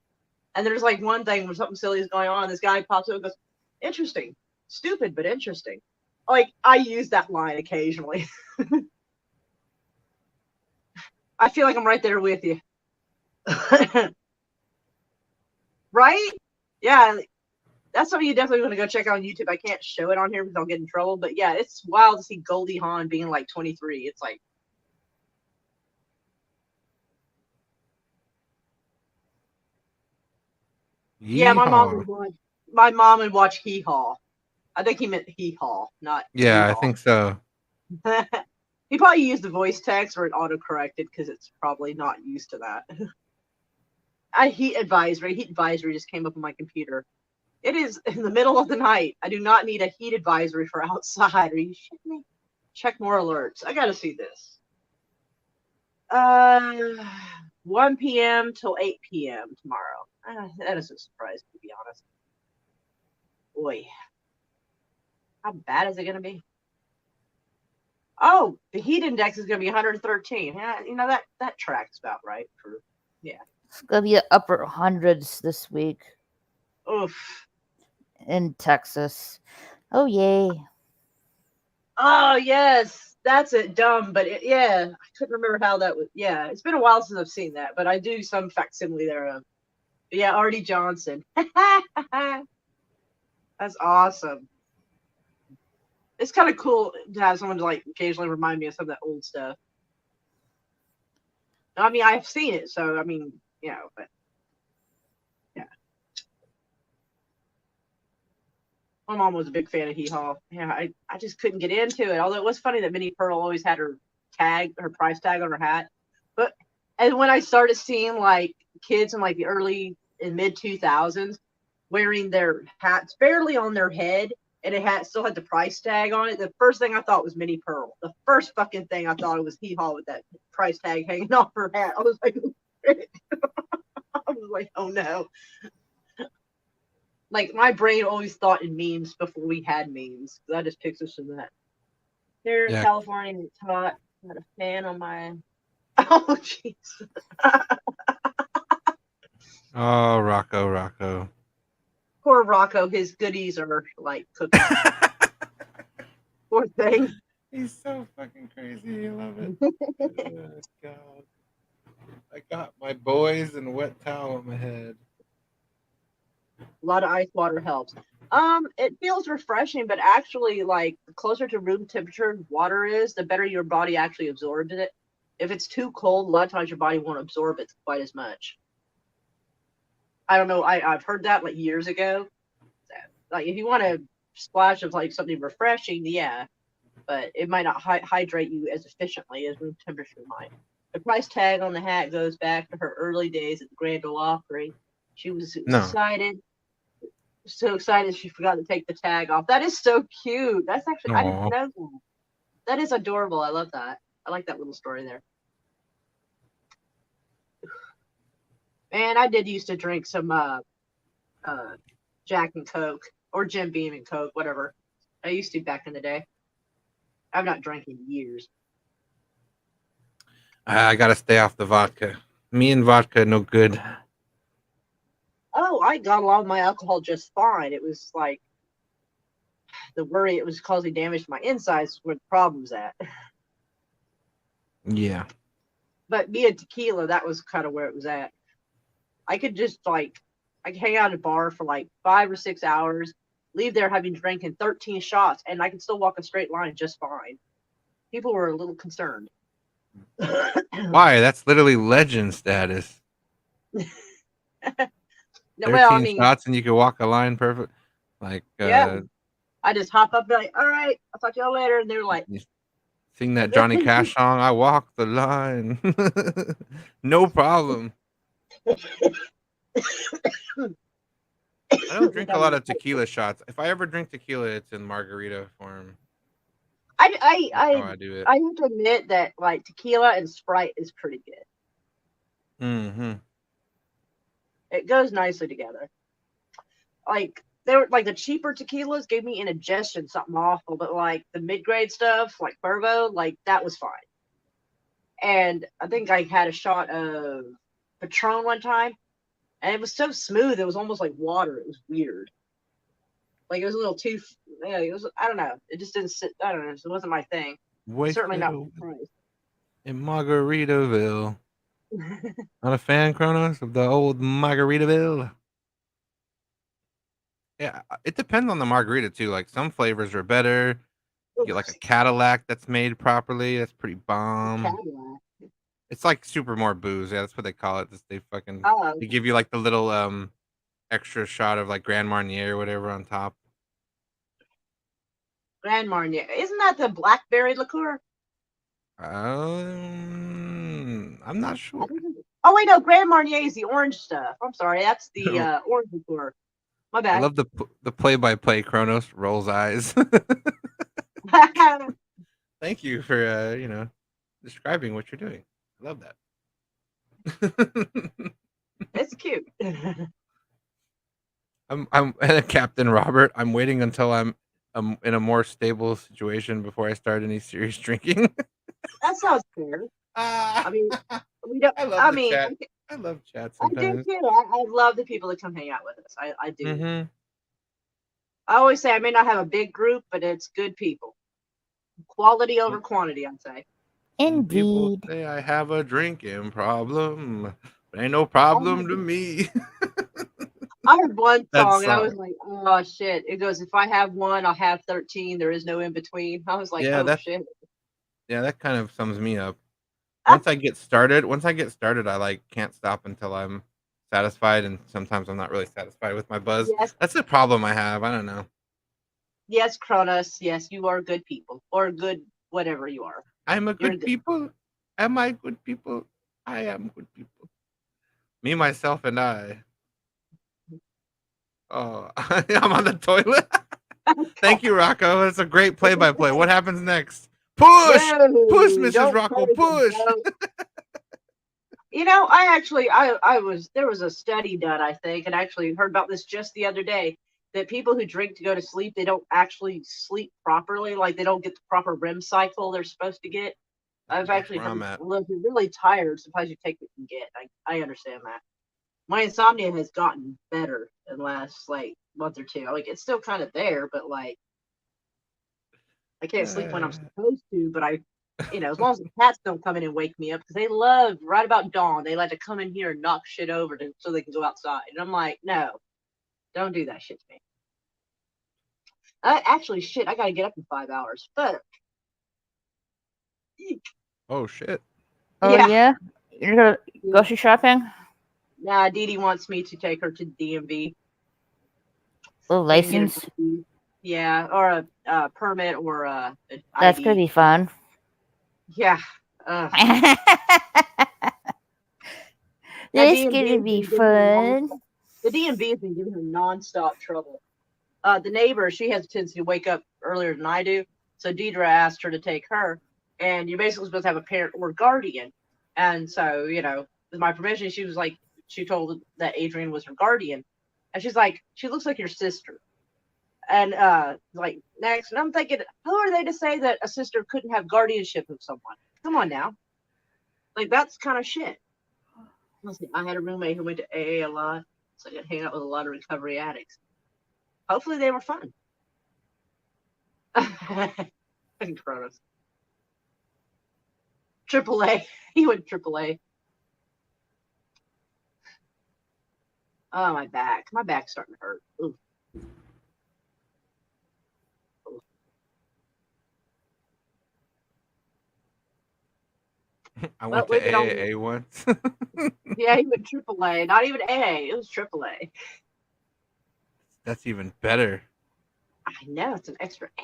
And there's one thing where something silly is going on and this guy pops up and goes, interesting. Stupid, but interesting. I use that line occasionally. I feel like I'm right there with you. Right? Yeah. That's something you definitely want to go check out on YouTube. I can't show it on here because I'll get in trouble. But yeah, it's wild to see Goldie Hawn being 23. It's like. Yeah, my mom would watch Hee Haw. I think he meant Hee Haw, not. Yeah, I think so. He probably used the voice text or it auto-corrected because it's probably not used to that. Heat advisory just came up on my computer. It is in the middle of the night. I do not need a heat advisory for outside. Are you shitting me? Check more alerts. I gotta see this. 1 p.m. till 8 p.m. tomorrow. That is a surprise, to be honest. Boy. How bad is it going to be? Oh, the heat index is going to be 113. Yeah, that tracks about right. It's going to be upper hundreds this week. Oof. In Texas. Oh, yay. Oh, yes. That's it. Dumb, but I couldn't remember how that was. Yeah, it's been a while since I've seen that, but I do some facsimile thereof. But yeah, Artie Johnson. That's awesome. It's kind of cool to have someone to occasionally remind me of some of that old stuff. I mean, I've seen it, so but yeah. My mom was a big fan of Hee Haw. Yeah, I just couldn't get into it. Although it was funny that Minnie Pearl always had her price tag on her hat. And when I started seeing kids in the early and mid 2000s wearing their hats barely on their head, and it still had the price tag on it. The first thing I thought was Minnie Pearl. The first fucking thing I thought it was Hee Haw with that price tag hanging off her hat. I was like, oh no. My brain always thought in memes before we had memes. I just picture some of that. Here in California, it's hot. Got a fan on my. Oh jeez. Oh, Rocco. Poor Rocco, his goodies are cooking. Poor thing. He's so fucking crazy. I love it. Oh, God. I got my boys and wet towel on my head. A lot of ice water helps. It feels refreshing, but actually, like, the closer to room temperature water is, the better your body actually absorbs it. If it's too cold, a lot of times your body won't absorb it quite as much. I don't know. I've heard that like years ago. Like, if you want a splash of like something refreshing, yeah, but it might not hydrate you as efficiently as room temperature might. The price tag on the hat goes back to her early days at the Grand Ole Opry. She was No. excited, so excited she forgot to take the tag off. That is so cute. That's actually, I didn't Aw. know that. That is adorable. I love that. I like that little story there. And I did used to drink some Jack and Coke or Jim Beam and Coke, whatever. I used to back in the day. I've not drank in years. I gotta stay off the vodka. Me and vodka, no good. Oh, I got along with my alcohol just fine. It was like the worry it was causing damage to my insides where the problem's at. Yeah. But me and tequila, that was kind of where it was at. I could just like, I could hang out at a bar for like 5 or 6 hours, leave there having drinking 13 shots, and I could still walk a straight line just fine. People were a little concerned. Why? That's literally legend status. 13 Well, I mean, shots and you can walk a line perfect. Like, yeah. I just hop up and be like, all right, I'll talk to y'all later. And they're like, sing that Johnny Cash song, I walk the line. No problem. I don't drink a lot of tequila shots. If I ever drink tequila, it's in margarita form. I do it. I have to admit that like tequila and Sprite is pretty good. Mm-hmm. It goes nicely together. Like they were like the cheaper tequilas gave me indigestion, something awful, but like the mid-grade stuff, like Cuervo, like that was fine. And I think I had a shot of Patron one time, and it was so smooth, it was almost like water. It was weird. Like it was a little too, yeah, it was, I don't know. It just didn't sit, I don't know. It wasn't my thing. Certainly not my price. In Margaritaville. Not a fan, Kronos, of the old Margaritaville? Yeah, it depends on the margarita too. Like some flavors are better. You get like a Cadillac that's made properly. That's pretty bomb. Cadillac. It's like super more booze. Yeah, that's what they call it. They fucking Oh. they give you like the little extra shot of like Grand Marnier or whatever on top. Grand Marnier. Isn't that the blackberry liqueur? I'm not sure. Oh wait, no, Grand Marnier is the orange stuff. I'm sorry, that's the orange liqueur. My bad. I love the play-by-play. Kronos rolls eyes. Thank you for describing what you're doing. I love that. It's cute. I'm Captain Robert. I'm waiting until I'm in a more stable situation before I start any serious drinking. That sounds fair. I mean, we don't. I mean, chat. I love chat I do sometimes. too. I love the people that come hang out with us. I do. Mm-hmm. I always say I may not have a big group, but it's good people. Quality over quantity, I'd say. People say I have a drinking problem, but ain't no problem to me. I heard one That song and I was song. like, oh shit. It goes, if I have one, I'll have 13. There is no in between. I was like, Yeah, oh shit. Yeah, that kind of sums me up. Once I get started, I like can't stop until I'm satisfied, and sometimes I'm not really satisfied with my buzz. Yes. That's the problem I have. I don't know. Yes, Kronos. Yes, you are good people. Or good whatever you are. I'm a You're good people. Am I good people? I am good people. Me, myself, and I. Oh, I'm on the toilet. Thank you, Rocco. That's a great play-by-play. What happens next? Push, push, Mrs. Don't Rocco, praise push. You know, there was a study done, I think, and I actually heard about this just the other day, that people who drink to go to sleep, they don't actually sleep properly. Like they don't get the proper REM cycle they're supposed to get. I've actually where I'm heard, at. well, if you're really tired, sometimes you take what you can get. I understand that. My insomnia has gotten better in the last like month or two. Like it's still kind of there, but like I can't sleep when I'm supposed to, but as long as the cats don't come in and wake me up, because they love right about dawn, they like to come in here and knock shit over so they can go outside. And I'm like, no, Don't do that shit to me. Actually, shit, I gotta get up in 5 hours. But Oh shit. Oh yeah, yeah, you're gonna grocery shopping? nah, Dee Dee wants me to take her to DMV. Oh, So you can get an license. ID. Yeah, or a permit or an That's ID. gonna be fun. Yeah. This DMV gonna has be been giving her fun. the DMV has been giving her nonstop trouble. The neighbor, she has a tendency to wake up earlier than I do, so Deidre asked her to take her, and you're basically supposed to have a parent or guardian. And so, with my permission, she told that Adrian was her guardian, and she's like, she looks like your sister. And like next, and I'm thinking, who are they to say that a sister couldn't have guardianship of someone? Come on now, like that's kind of shit. Let's see, I had a roommate who went to AA a lot, so I got to hang out with a lot of recovery addicts. Hopefully, they were fun. Kronos. AAA. He went AAA. Oh, my back. My back's starting to hurt. Ooh. I went to AAA once. Yeah, he went AAA. Not even AA. It was AAA. That's even better. I know. It's an extra A.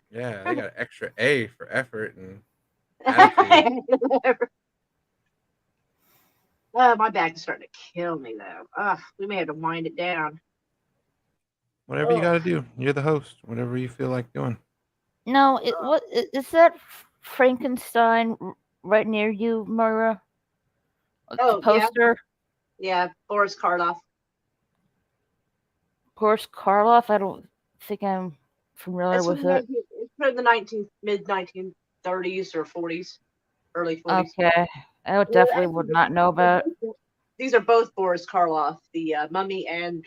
Yeah, they got an extra A for effort and attitude. My back is starting to kill me, though. We may have to wind it down. Whatever you got to do. You're the host. Whatever you feel like doing. No, what is that Frankenstein right near you, Moira? The poster? Yeah, Boris Karloff. Boris Karloff? I don't think I'm familiar with it. It's from the mid-1930s or 40s, early 40s. Okay. I would not know about it. These are both Boris Karloff, the Mummy and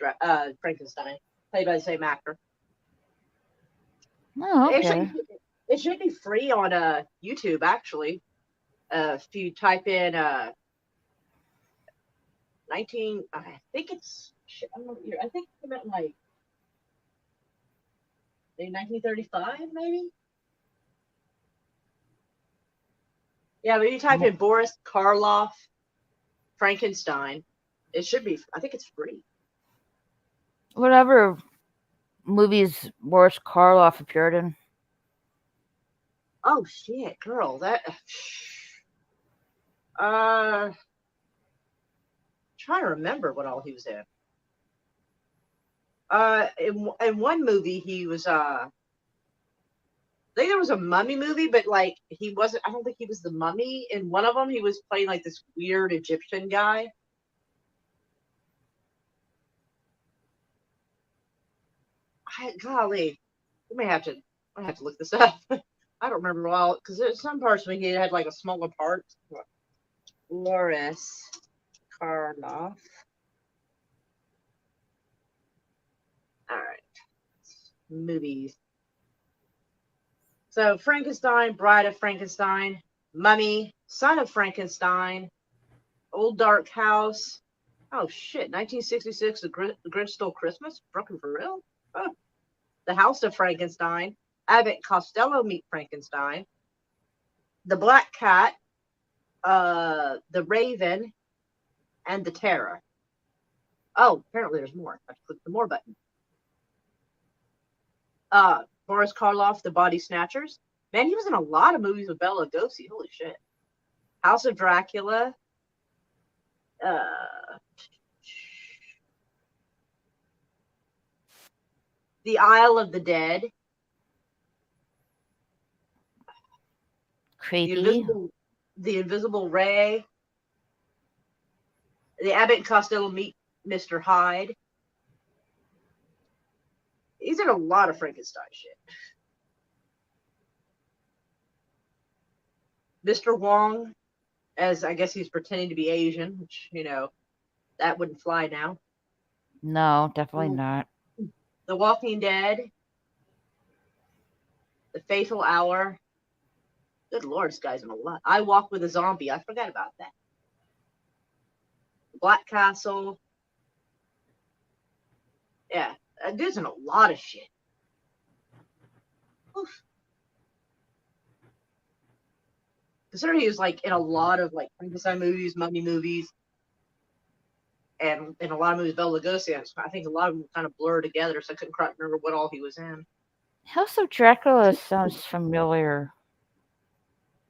Frankenstein, played by the same actor. Oh, okay. It should be free on YouTube, actually. If you type in 19, I think it's, I don't know what year. I think it came out in like 1935, maybe. Yeah, but you type in Boris Karloff Frankenstein, it should be. I think it's free. Whatever movies Boris Karloff appeared in. Oh shit, girl, that. Trying to remember what all he was in. In one movie he was I think there was a mummy movie, but like he wasn't. I don't think he was the mummy. In one of them, he was playing like this weird Egyptian guy. Golly, I may have to look this up. I don't remember all because there's some parts where he had like a smaller part. Boris Karloff. All right, movies. So Frankenstein, Bride of Frankenstein, Mummy, Son of Frankenstein, Old Dark House. Oh shit, 1966, The Grinch Stole Christmas. Broken for real? Oh. The House of Frankenstein, Abbott and Costello Meet Frankenstein, The Black Cat, The Raven, and The Terror. Oh, apparently there's more. I have to click the more button. Boris Karloff, The Body Snatchers. Man, he was in a lot of movies with Bela Lugosi. Holy shit. House of Dracula. The Isle of the Dead. Creepy. The Invisible Ray. The Abbott and Costello Meet Mr. Hyde. He's in a lot of Frankenstein shit. Mr. Wong, as I guess he's pretending to be Asian, which, that wouldn't fly now. No, definitely not. The Walking Dead. The Fatal Hour. Good Lord, this guy's in a lot. I Walk with a Zombie. I forgot about that. Black Castle. Yeah, that dude's in a lot of shit. Oof. Considering he was like in a lot of like Frankenstein movies, mummy movies, and in a lot of movies Bela Lugosi. I think a lot of them kind of blur together, so I couldn't quite remember what all he was in. House of Dracula sounds familiar.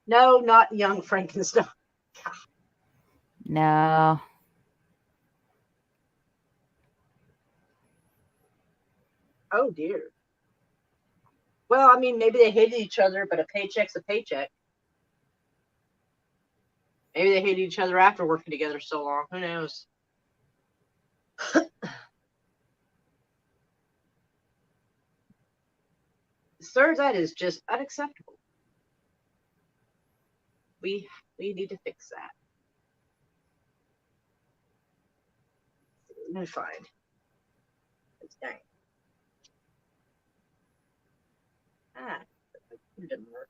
No, not Young Frankenstein. No. Oh dear. Well, I mean, maybe they hated each other, but a paycheck's a paycheck. Maybe they hated each other after working together so long. Who knows? Sir, that is just unacceptable. We need to fix that. Let me find. It's dang. It didn't work.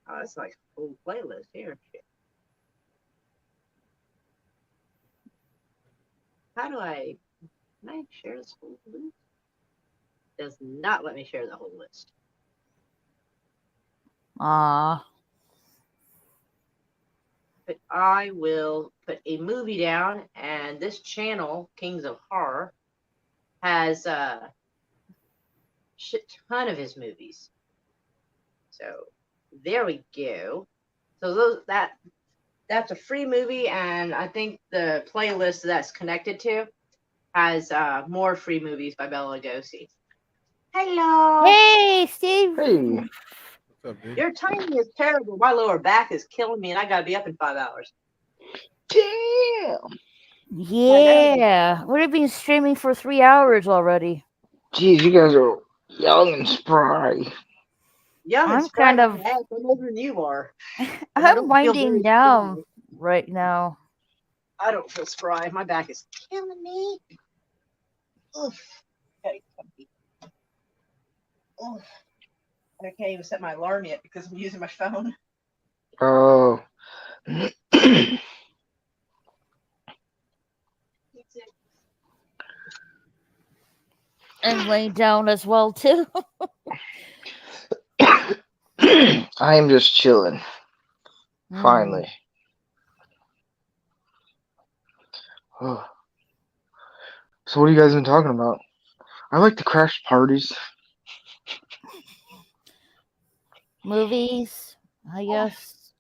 Oh, it's like a full playlist here. How do can I share this whole list? Does not let me share the whole list. But I will put a movie down, and this channel, Kings of Horror, has a shit ton of his movies. So there we go. So that's a free movie, and I think the playlist that's connected to has more free movies by Bela Lugosi. Hello. Hey, Steve. Hey. What's up, dude? Your timing is terrible. My lower back is killing me, and I gotta be up in 5 hours. Damn. Yeah. We've been streaming for 3 hours already. Jeez, you guys are young and spry. Young and I'm spry, kind of- I'm older than you are. I'm winding down right now. I don't feel spry. My back is killing me. Oof. Okay. Oof. I can't even set my alarm yet because I'm using my phone. Oh. I'm laying down as well too. I am just chilling. Finally. Oh. So what have you guys been talking about? I like to crash parties. Movies, I guess.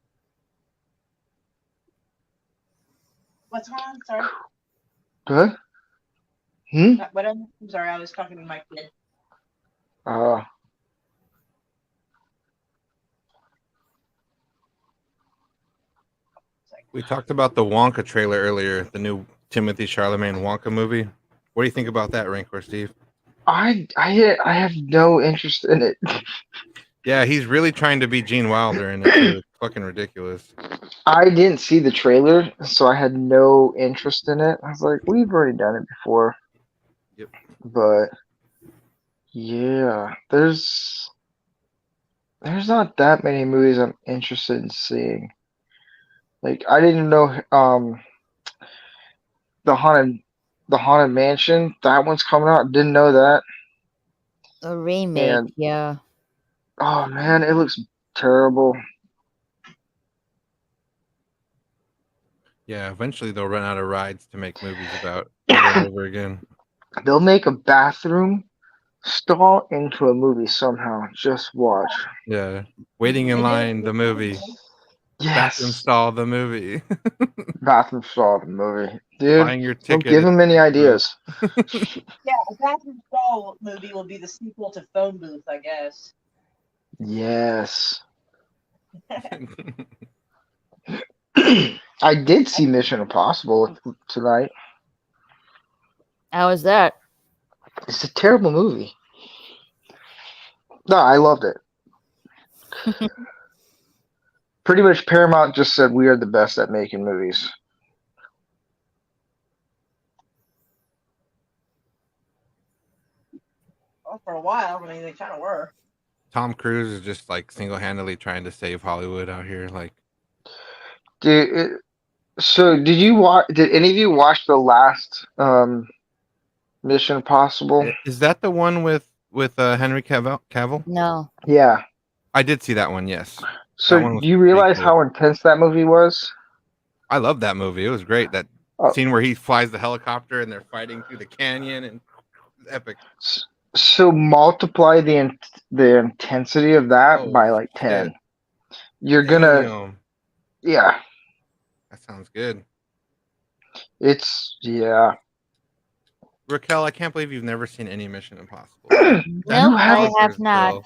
What's wrong? Sorry. What? What? I'm sorry. I was talking to my kid. We talked about the Wonka trailer earlier, the new Timothy Chalamet Wonka movie. What do you think about that, Rancor Steve? I have no interest in it. Yeah, he's really trying to be Gene Wilder, and it's fucking ridiculous. I didn't see the trailer, so I had no interest in it. I was like, we've already done it before. Yep. But yeah, there's not that many movies I'm interested in seeing. Like I didn't know the Haunted Mansion, that one's coming out. Didn't know that. A remake, And yeah. oh man, it looks terrible. Yeah, eventually they'll run out of rides to make movies about over and over again. They'll make a bathroom stall into a movie somehow. Just watch. Yeah, Waiting in Line, the movie. Yes. Bathroom Stall, the movie. Bathroom stall, the movie. Dude, Buying your don't ticket. give him any ideas. Yeah, a Bathroom Stall movie will be the sequel to Phone Booth, I guess. Yes. I did see Mission Impossible tonight. How is that? It's a terrible movie. No, I loved it. Pretty much Paramount just said we are the best at making movies. Well, for a while, I mean, they kind of were. Tom Cruise is just like single-handedly trying to save Hollywood out here. Like, Dude, so did you watch? Did any of you watch the last Mission Impossible? is that the one with Henry Cavill? No. Yeah. I did see that one. Yes. So That one was do you pretty realize cool. how intense that movie was? I love that movie. It was great. That Oh. scene where he flies the helicopter and they're fighting through the canyon and it's epic. So multiply the intensity of that Oh, by like 10. shit. You're gonna, Damn. yeah. That sounds good. It's yeah. Raquel, I can't believe you've never seen any Mission Impossible. No, I haven't. have not.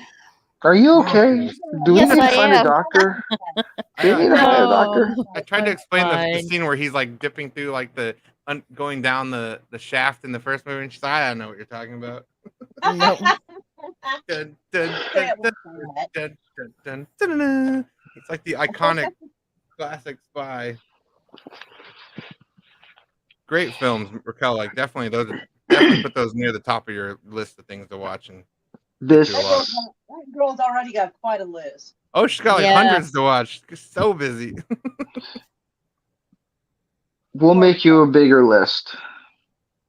Are you okay? Do we Yes, need to I find a am. doctor? Do we need to find a doctor? I tried to explain the Fine. scene where he's like dipping through like going down the shaft in the first movie, and she's like, I don't know what you're talking about. No. Dun, dun, dun, dun, dun, dun, dun, dun, dun. It's like the iconic classic Spy. Great films, Raquel. Like definitely put those near the top of your list of things to watch. And This That girl's already got quite a list. oh, she's got like Yes. hundreds to watch. She's so busy. we'll make you a bigger list.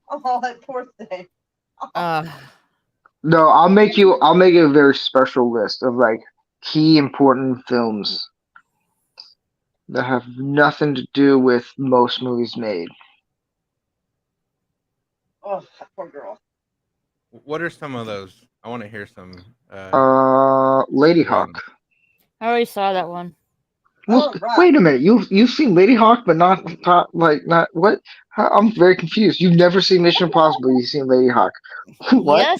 Oh, that poor thing. No, I'll make a very special list of like key important films that have nothing to do with most movies made. Oh, that poor girl. What are some of those? I want to hear some. Lady Hawk. I already saw that one. Well, wait a minute. You've seen Lady Hawk, but not what? I'm very confused. You've never seen Mission Impossible. You've seen Lady Hawk. What? Yes.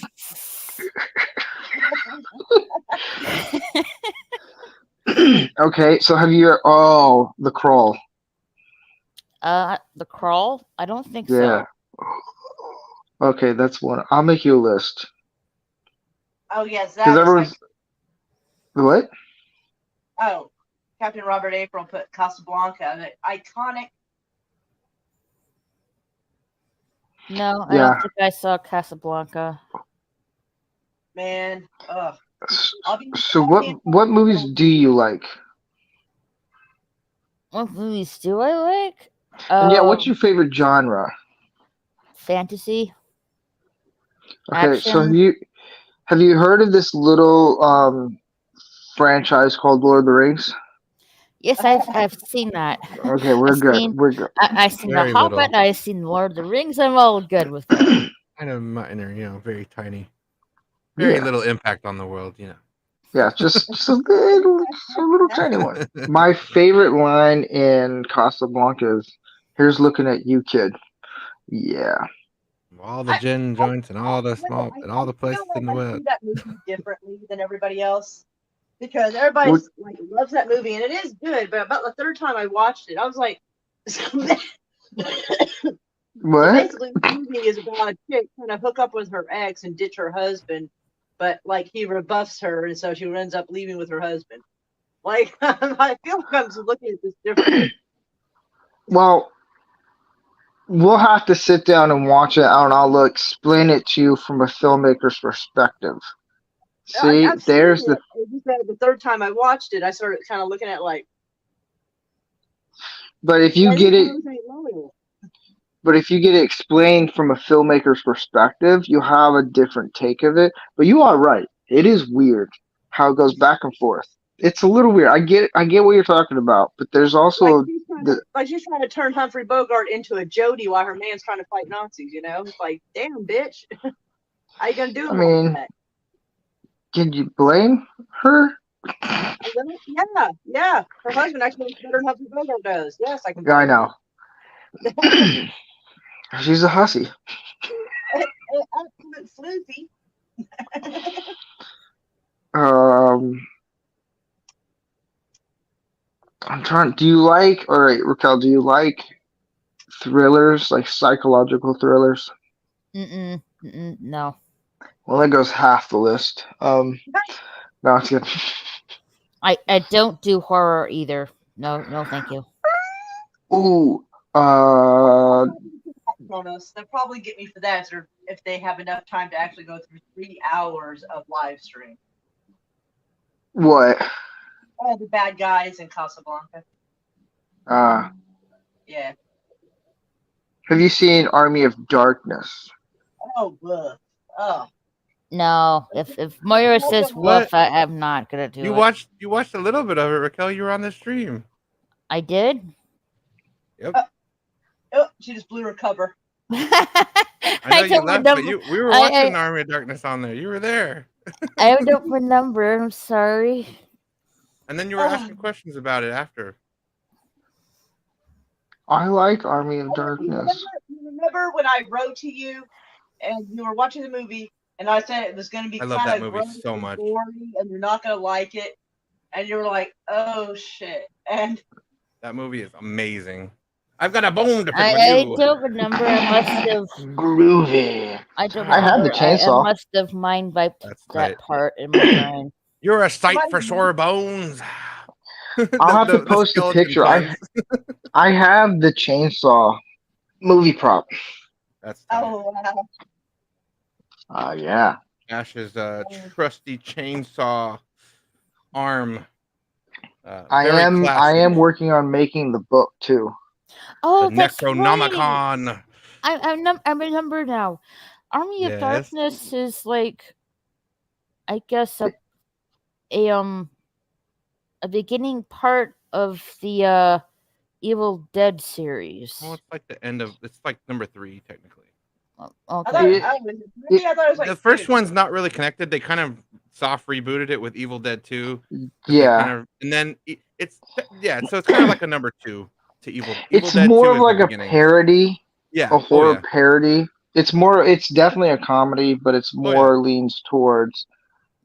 Okay, so have you? Oh, The Crawl. The Crawl? I don't think Yeah. so. Okay, that's one. I'll make you a list. Oh, yes. Because everyone's what? Oh, Captain Robert April put Casablanca, the iconic. No, I Yeah. don't think I saw Casablanca. Man, ugh. So what movies do you like? What movies do I like? And yeah, what's your favorite genre? Fantasy. Okay, so Action. have you heard of this little franchise called Lord of the Rings? Yes, I've seen that. Okay, we're I've good. seen- We're good. I've seen Very The Hobbit. little. I've seen Lord of the Rings. I'm all good with it. Kind of minor, very tiny. Very Yeah. little impact on the world, Yeah, just a little tiny one. My favorite line in Casablanca is, "Here's looking at you, kid." Yeah. All the gin joints and all the places in the I world. see that movie differently than everybody else because everybody like loves that movie and it is good. But about the third time I watched it, I was like, What? basically, the movie is about a chick trying to hook up with her ex and ditch her husband, but like he rebuffs her, and so she ends up leaving with her husband. Like I feel like I'm just looking at this differently. Well, we'll have to sit down and watch it, and I'll explain it to you from a filmmaker's perspective. See, I've seen there's it. the. It's just that the third time I watched it, I started kind of looking at it like. But if you "Why get these it, girls ain't loyal?" but if you get it explained from a filmmaker's perspective, you'll have a different take of it. But you are right; it is weird how it goes back and forth. It's a little weird. I get what you're talking about, but there's also Like she's trying to turn Humphrey Bogart into a Jody while her man's trying to fight Nazis. It's like, damn, bitch, how you gonna do it? I mean, like can you blame her? that? Yeah. Her husband actually looks better than Humphrey Bogart does. Yes, I can. I know. She's a hussy. Absolute floozy. I'm trying. Do you like? All right, Raquel. Do you like thrillers, like psychological thrillers? No. Well, that goes half the list. No, it's good. I don't do horror either. No, thank you. Ooh. On us, they'll probably get me for that if they have enough time to actually go through 3 hours of live stream. What? All the bad guys in Casablanca. Yeah. Have you seen Army of Darkness? Oh, ugh. Oh. No, if Moira says What? woof, I'm not gonna do You it. watched a little bit of it, Raquel. You were on the stream. I did. Yep. Oh, she just blew her cover. I know you don't left, but remember. we were watching Army of Darkness on there. You were there. I don't remember. I'm sorry. And then you were asking questions about it after. I like Army of Darkness. You remember when I wrote to you and you were watching the movie and I said it was going to be I love kind that of movie gross so and much. gory and you're not going to like it, and you were like, "Oh shit!" And That movie is amazing. I've got a bone to pick I with you. don't remember. I must have. Groovy. I don't I have the remember. I chainsaw. must have mind wiped That's that right. part in my brain. You're a sight for sore bones. I'll have to post a skeleton picture. puns. I have the chainsaw movie prop. That's oh wow. Yeah. Ash's trusty chainsaw arm. I very am classy. working on making the book too. Oh, The that's Necronomicon. right. I remember now. Army of Yes. Darkness is like, I guess a beginning part of the Evil Dead series. Well, it's like the end of. It's like number 3 technically. Okay. I thought it was like The first one's not really connected. They kind of soft rebooted it with Evil Dead 2. Yeah. And then it's so it's kind of like a number 2 to Evil. It's Dead more 2 of is the like a beginning. parody. Yeah. A horror parody. It's definitely a comedy, but it's more leans towards.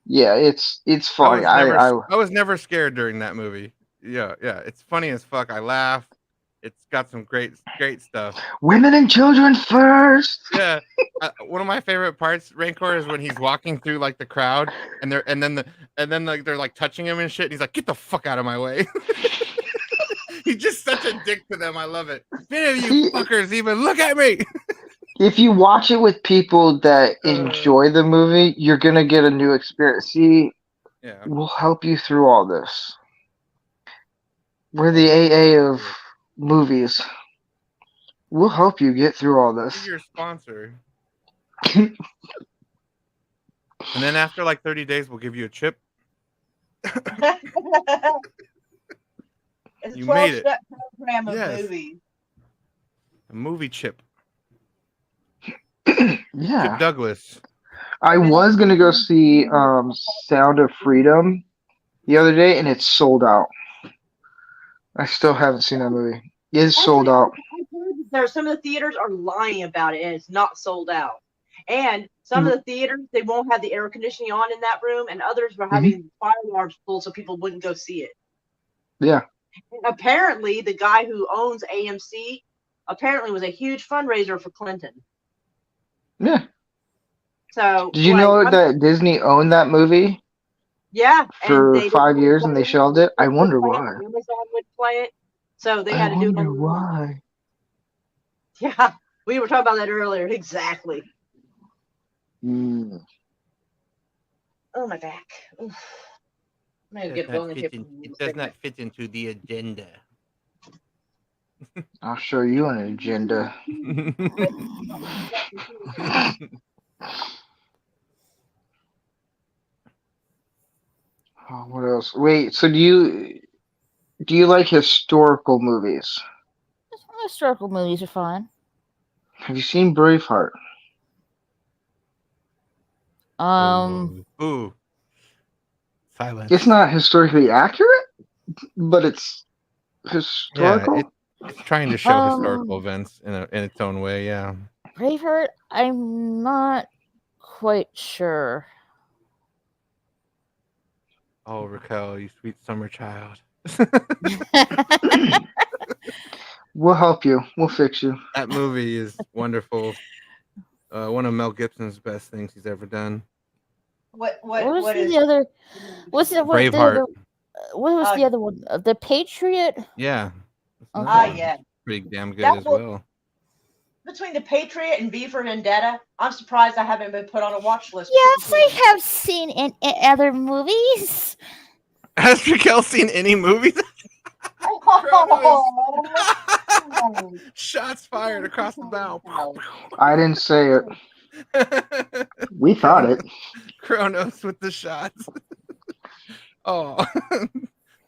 Yeah, it's funny. I was never scared during that movie. Yeah, it's funny as fuck. I laugh. It's got some great stuff. Women and children first. Yeah, one of my favorite parts, Rancor, is when he's walking through like the crowd, and then like they're like touching him and shit. And he's like, "Get the fuck out of my way!" He's just such a dick to them. I love it. None of you fuckers even look at me. If you watch it with people that enjoy the movie, you're gonna get a new experience. See, we'll help you through all this. We're the AA of movies. We'll help you get through all this. Who's your sponsor? And then after like 30 days, we'll give you a chip. It's a You made it. 12-step program of Yes. movies. A movie chip. Yeah. Chip Douglas. I was gonna go see Sound of Freedom the other day, and it's sold out. I still haven't seen that movie. It is sold out. There, some of the theaters are lying about it, and it's not sold out. And some of the theaters, they won't have the air conditioning on in that room, and others were having fire alarms pulled so people wouldn't go see it. Yeah. And apparently, the guy who owns AMC apparently was a huge fundraiser for Clinton. Yeah. So Did you know that Disney owned that movie? Yeah. For and they 5 years, and they shelved it. I wonder why. Amazon would play it, so they I had to do it. wonder why. Yeah, we were talking about that earlier. Exactly. Mm. Oh, my back. Oof. I'm gonna get going. It does not fit into the agenda. I'll show you an agenda. Oh, what else? Wait, so do you like historical movies? Historical movies are fun. Have you seen Braveheart? Ooh. Silence. It's not historically accurate, but it's historical. Yeah, it's trying to show historical events in its own way. Yeah. Braveheart, I'm not quite sure. Oh, Raquel, you sweet summer child. We'll help you. We'll fix you. That movie is wonderful. One of Mel Gibson's best things he's ever done. What was is the other? What's it? Braveheart. What was the other one? The Patriot. Yeah. Okay. Yeah. Pretty damn good That as was- well. between The Patriot and V for Vendetta, I'm surprised I haven't been put on a watch list. Yes, I have seen in other movies. Has Raquel seen any movies? Shots fired across the bow. I didn't say it. We thought it. Kronos with the shots. Oh,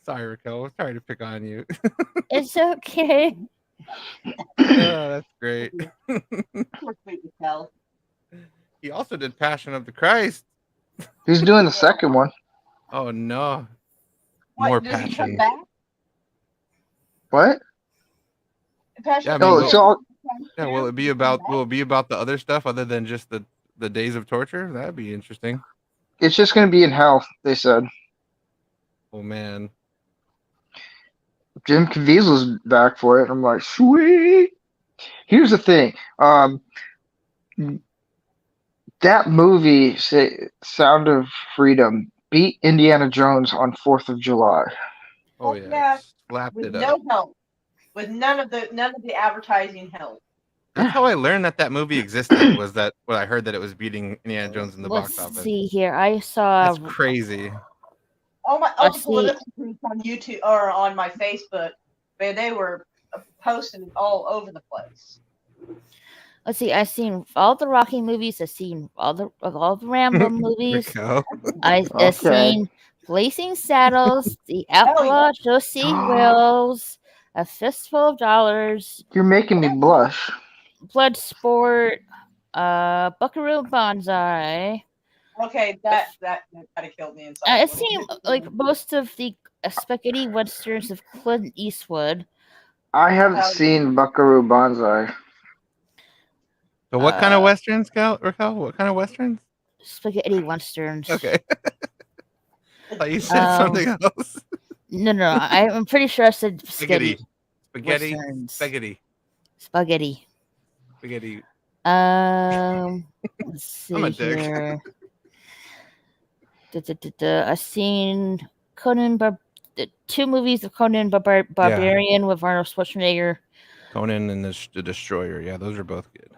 sorry, Raquel. Sorry to pick on you. It's okay. Oh, that's great. Poor sweet Raquel. He also did Passion of the Christ. He's doing the second one. Oh no. What, More does he come passion. back? What? Passion Yeah, I of mean, No, the it's all. Yeah, will it be about the other stuff other than just the days of torture? That'd be interesting. It's just gonna be in hell. They said. Oh man. Jim Caviezel's back for it. I'm like, sweet. Here's the thing. That movie, Sound of Freedom, beat Indiana Jones on 4th of July. Oh Yeah. yeah. Slapped with it up. no help, with none of the advertising help. That's how I learned that movie existed. Was that when I heard that it was beating Indiana Jones in the Let's box office? see here. I saw. That's crazy. All the Let's see. political groups on YouTube or on my Facebook, man, they were posting all over the place. Let's see. I've seen all the Rocky movies. I've seen all the Rambo movies. Raquel. I've Okay. seen Blazing Saddles, The Outlaw, Josie Wells, A Fistful of Dollars, You're making me blush. Bloodsport, Buckaroo Banzai. Okay, that kind of killed me inside. I've seen like most of the spaghetti westerns of Clint Eastwood. I haven't seen Buckaroo Banzai. So what kind of westerns, Raquel? What kind of westerns? Spaghetti westerns. Okay. I thought you said something else. No. I'm pretty sure I said Spaghetti. Spaghetti. westerns. Spaghetti. Spaghetti. Spaghetti. Let's see I'm a dick. here. I've seen the 2 movies of Conan Barbarian with Arnold Schwarzenegger. Conan and the Destroyer. Yeah, those are both good.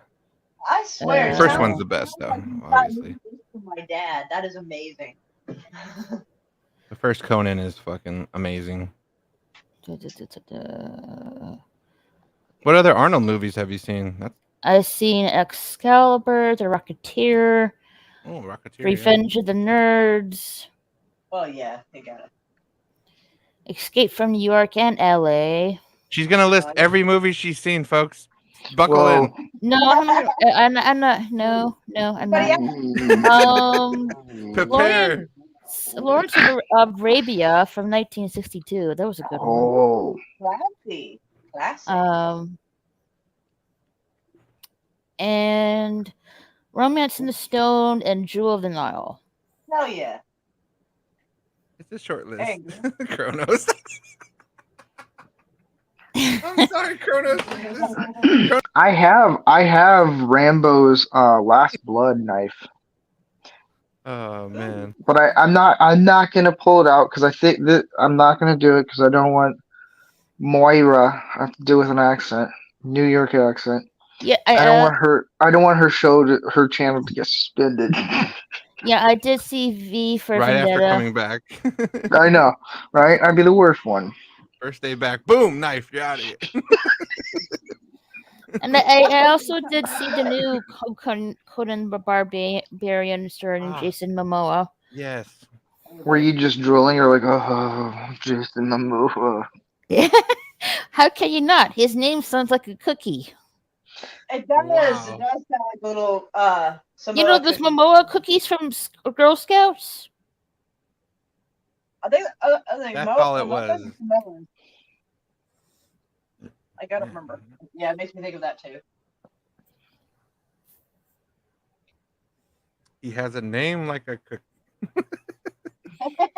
I swear. The first that one's was the best, though, like obviously. from my dad. That is amazing. The first Conan is fucking amazing. What other Arnold movies have you seen? I've seen Excalibur, The Rocketeer, Oh, Rocketeer. Revenge of the Nerds, Well, yeah, they got it. Escape from New York and LA. She's gonna list every movie she's seen, folks. Buckle Whoa. in. No, I'm not. No, I'm not. Prepare. Lawrence of Arabia from 1962. That was a good one. Oh. Classy. And Romance in the Stone and Jewel of the Nile. Hell yeah. It's a short list. Hey. Kronos. I'm sorry, Kronos. I have Rambo's Last Blood knife, Oh man. but I'm not gonna pull it out because I think that I'm not gonna do it because I don't want Moira have to do with an accent, New York accent. Yeah, I don't want her. I don't want her channel to get suspended. Yeah, I did see V for Right after Vendetta. coming back. I know, right? I'd be the worst one. First day back. Boom, knife. You're out of here. And I also did see the new Conan Barbarian starring Jason Momoa. Yes. Were you just drooling or like, oh, Jason Momoa? How can you not? His name sounds like a cookie. It does. Wow. It does sound like little You know those Momoa cookies from Girl Scouts? I think That's all it was. I gotta remember. Yeah, it makes me think of that too. He has a name like a cook.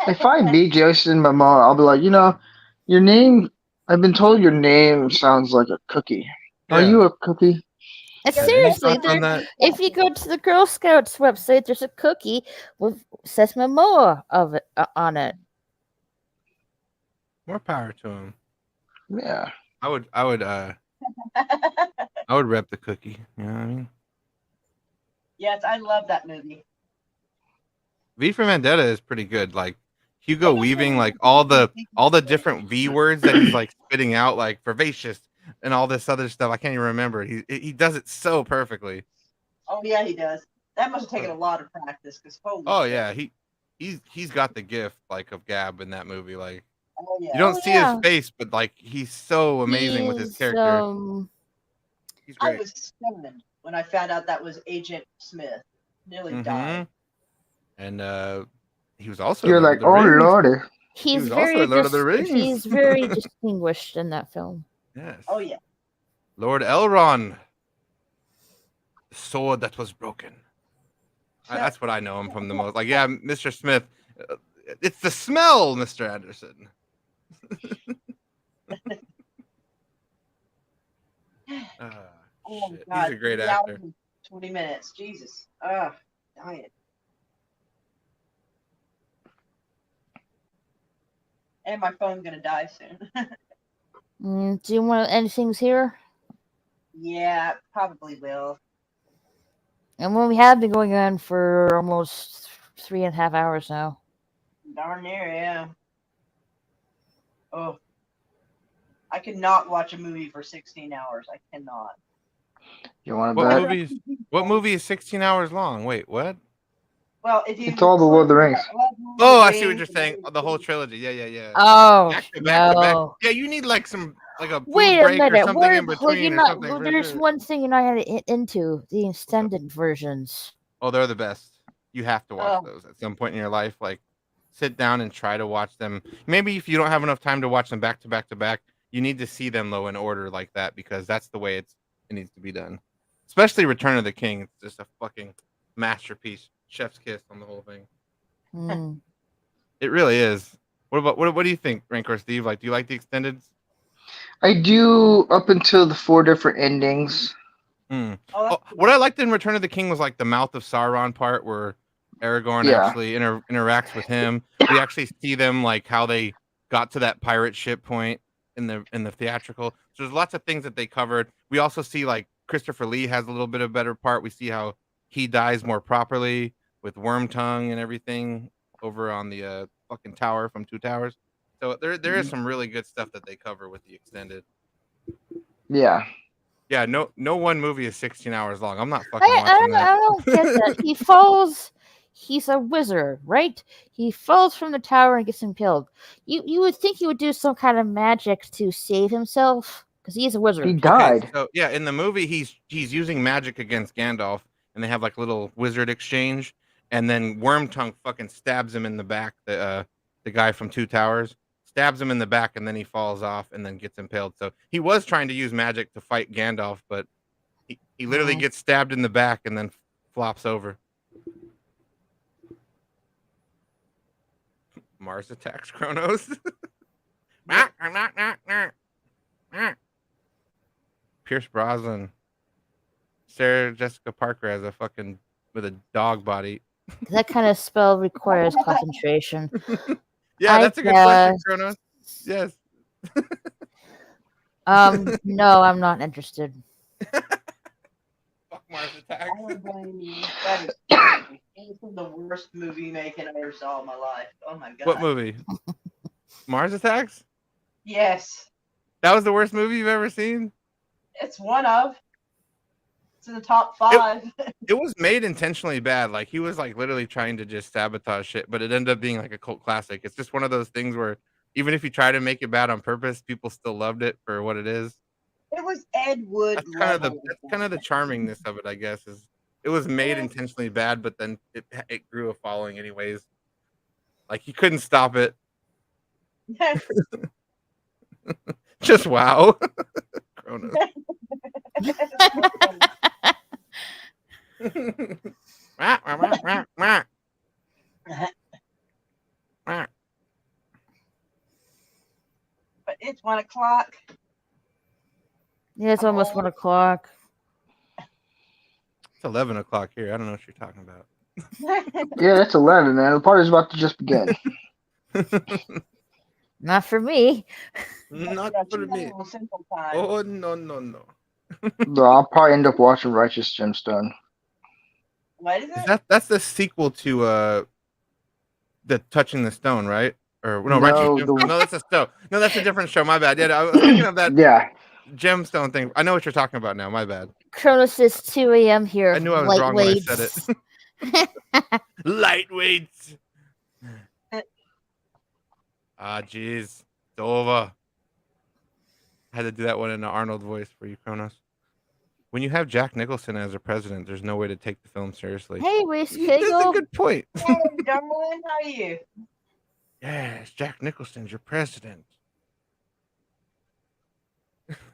If I meet Jason Momoa, I'll be like, your name. I've been told your name sounds like a cookie. Are Yeah. you a cookie? Seriously, thoughts on that? if you go to the Girl Scouts website, there's a cookie with says Momoa of it on it. More power to him. Yeah. I would I would rep the cookie. You know what I mean? Yes, I love that movie. V for Vendetta is pretty good. Like Hugo Weaving, like all the different V words that he's like spitting out, like vivacious and all this other stuff. I can't even remember. He does it so perfectly. Oh yeah, he does. That must have taken a lot of practice because Oh yeah, he's got the gift like of Gab in that movie. Like Oh yeah. you don't see his face, but like he's so amazing with his He's, character. He's I great. was stunned when I found out that was Agent Smith. Nearly died. And he was also You're like, oh lordy. He's was also very in Lord of the Rings. he's very distinguished in that film. Yes. Oh yeah. Lord Elrond, the sword that was broken. That's what I know him from the most. Like, yeah, Mr. Smith. It's the smell, Mr. Anderson. Oh Shit. God, He's a great 3 actor. hours and 20 minutes. Jesus. Dying. And my phone's gonna die soon. Do you want to end things here? Yeah, probably will. And when we have been going on for almost 3.5 hours now. Darn near, yeah. Oh. I cannot watch a movie for 16 hours. I cannot. You want to What bet? movie is 16 hours long? Wait, what? Well, if you It's all the Lord of the Rings. Oh, I see what you're saying. The whole trilogy. Yeah. Oh, Back to back. no. Yeah, you need like a food Wait a break or minute. something in between or something. for There's sure. one thing you're not going to hit into the extended versions. Oh, they're the best. You have to watch Oh. those at some point in your life. Like, sit down and try to watch them. Maybe if you don't have enough time to watch them back to back to back, you need to see them though in order like that because that's the way it needs to be done. Especially Return of the King. It's just a fucking masterpiece. Chef's kiss on the whole thing. It really is. What do you think, Rancor Steve? Like, do you like the extended? I do up until the 4 different endings. What I liked in Return of the King was like the Mouth of Sauron part where Aragorn actually interacts with him. We actually see them like how they got to that pirate ship point in the theatrical. So there's lots of things that they covered. We also see like Christopher Lee has a little bit of better part. We see how he dies more properly with Wormtongue and everything over on the fucking tower from Two Towers. So there is some really good stuff that they cover with the extended. Yeah. Yeah, no one movie is 16 hours long. I'm not fucking watching that. I don't get that. He falls. He's a wizard, right? He falls from the tower and gets impaled. You would think he would do some kind of magic to save himself because he's a wizard. He died. Okay, so yeah, in the movie he's using magic against Gandalf, and they have like a little wizard exchange, and then Wormtongue fucking stabs him in the back. The guy from Two Towers stabs him in the back, and then he falls off and then gets impaled. So he was trying to use magic to fight Gandalf, but he literally gets stabbed in the back and then flops over. Mars attacks Kronos. Pierce Brosnan, Sarah Jessica Parker as a fucking with a dog body. That kind of spell requires concentration. Yeah, that's a good question, Kronos. Yes. No, I'm not interested. Fuck Mars Attacks. I don't blame you. That is crazy. This is the worst movie making I ever saw in my life. Oh my god. What movie? Mars Attacks? Yes. That was the worst movie you've ever seen? It's one of. It's in the top 5. It was made intentionally bad. Like he was like literally trying to just sabotage shit, but it ended up being like a cult classic. It's just one of those things where even if you try to make it bad on purpose, people still loved it for what it is. It was Ed Wood. That's kind of the charmingness of it, I guess. Is it was made intentionally bad, but then it grew a following anyways. Like you couldn't stop it. Just wow. Kronos. But it's 1 o'clock. Yeah, it's almost 1 o'clock. It's 11 o'clock here. I don't know what you're talking about. Yeah, that's 11, man. The party's about to just begin. Not for me. Not for me. Oh no. No, I'll probably end up watching Righteous Gemstone. What is it? That's the sequel to the Touching the Stone, right? Or no, Righteous No, Gemstone. No, that's a stone. No, that's a different show. My bad. Yeah, I was thinking of that Yeah. gemstone thing. I know what you're talking about now. My bad. Cronus is 2 a.m. here. I knew I was wrong when I said it. Lightweights. Lightweights. Ah, jeez. It's over. I had to do that one in the Arnold voice for you, Kronos. When you have Jack Nicholson as a president, there's no way to take the film seriously. Hey, Reese That's a Kegel. good point. Hey, darling, how are you? Yes, Jack Nicholson's your president.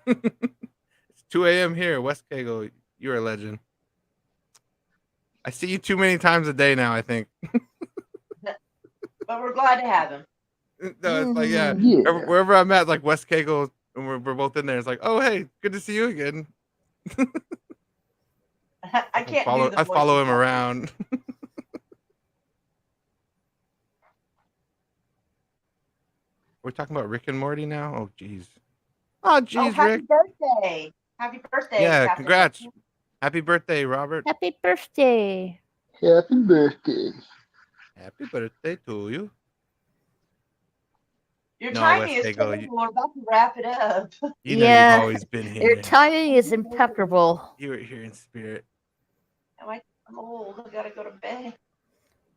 It's 2 a.m. here. West Kegel, you're a legend. I see you too many times a day now, I think. But we're glad to have him. No, it's like, yeah, Yeah. wherever I'm at, like West Kegel, and we're both in there. It's like, oh, hey, good to see you again. I can't do the I follow voice him around. We're talking about Rick and Morty now? Oh, jeez. Oh, Oh, jeez, happy Rick. birthday. Happy birthday. Yeah, Captain. congrats. Happy birthday, Robert. Happy birthday. Happy birthday. Happy birthday to you. Your No, timing West is Kegel, terrible. We're about to wrap it up. You know Yeah. you've always been Your here. timing is impeccable. You were here in spirit. I'm old. I gotta go to bed.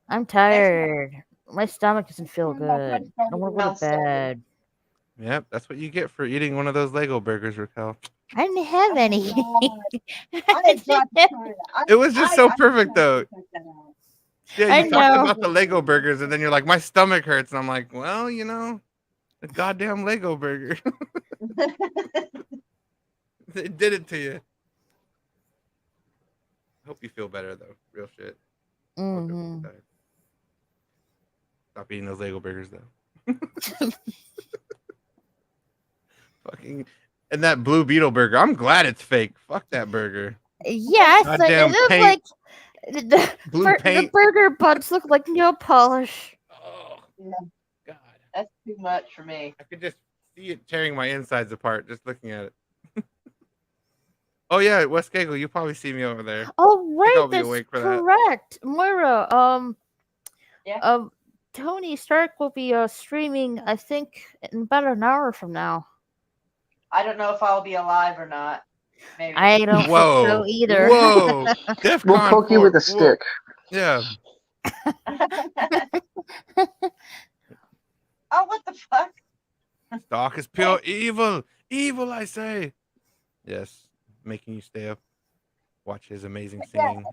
I'm tired. My stomach doesn't feel good. I want to go to bed. Yep, that's what you get for eating one of those Lego burgers, Raquel. I didn't have any. It was just so perfect, though. Yeah, I you talked know. about the Lego burgers, and then you're like, my stomach hurts. And I'm like, well, you know, the goddamn Lego burger. They did it to you. Hope you feel better, though. Real shit. Mm-hmm. Stop eating those Lego burgers, though. Fucking. And that Blue Beetle burger. I'm glad it's fake. Fuck that burger. Yeah, it's like, it Goddamn looks paint. like the, Blue the paint. burger buns look like nail polish. Yeah. That's too much for me. I could just see it tearing my insides apart just looking at it. Oh yeah, West Kegel, you probably see me over there. Oh I think right, I'll be that's awake for that. correct, Moira. Yeah. Tony Stark will be streaming, I think, in about an hour from now. I don't know if I'll be alive or not. Maybe. I don't think Whoa. so either. Whoa. DEF We'll CON poke you 4. with a Whoa. stick. Yeah. Oh, what the fuck? Stark is pure evil. Evil, I say. Yes. Making you stay up. Watch his amazing singing.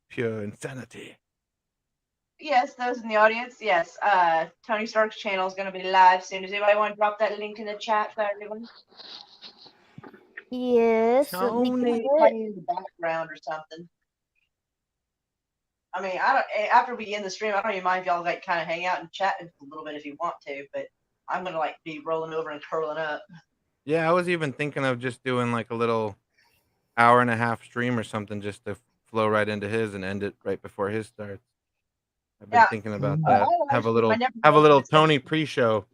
Pure insanity. Yes, those in the audience. Yes. Tony Stark's channel is going to be live soon. Does anybody want to drop that link in the chat for everyone? Yes. Tony playing in the background or something. I mean, I don't. After we end the stream, I don't even mind if y'all like kind of hang out and chat a little bit if you want to. But I'm gonna like be rolling over and curling up. Yeah, I was even thinking of just doing like a little hour and a half stream or something just to flow right into his and end it right before his starts. I've been Yeah. thinking about that. Have a little I never have a know little what to say. Tony pre-show,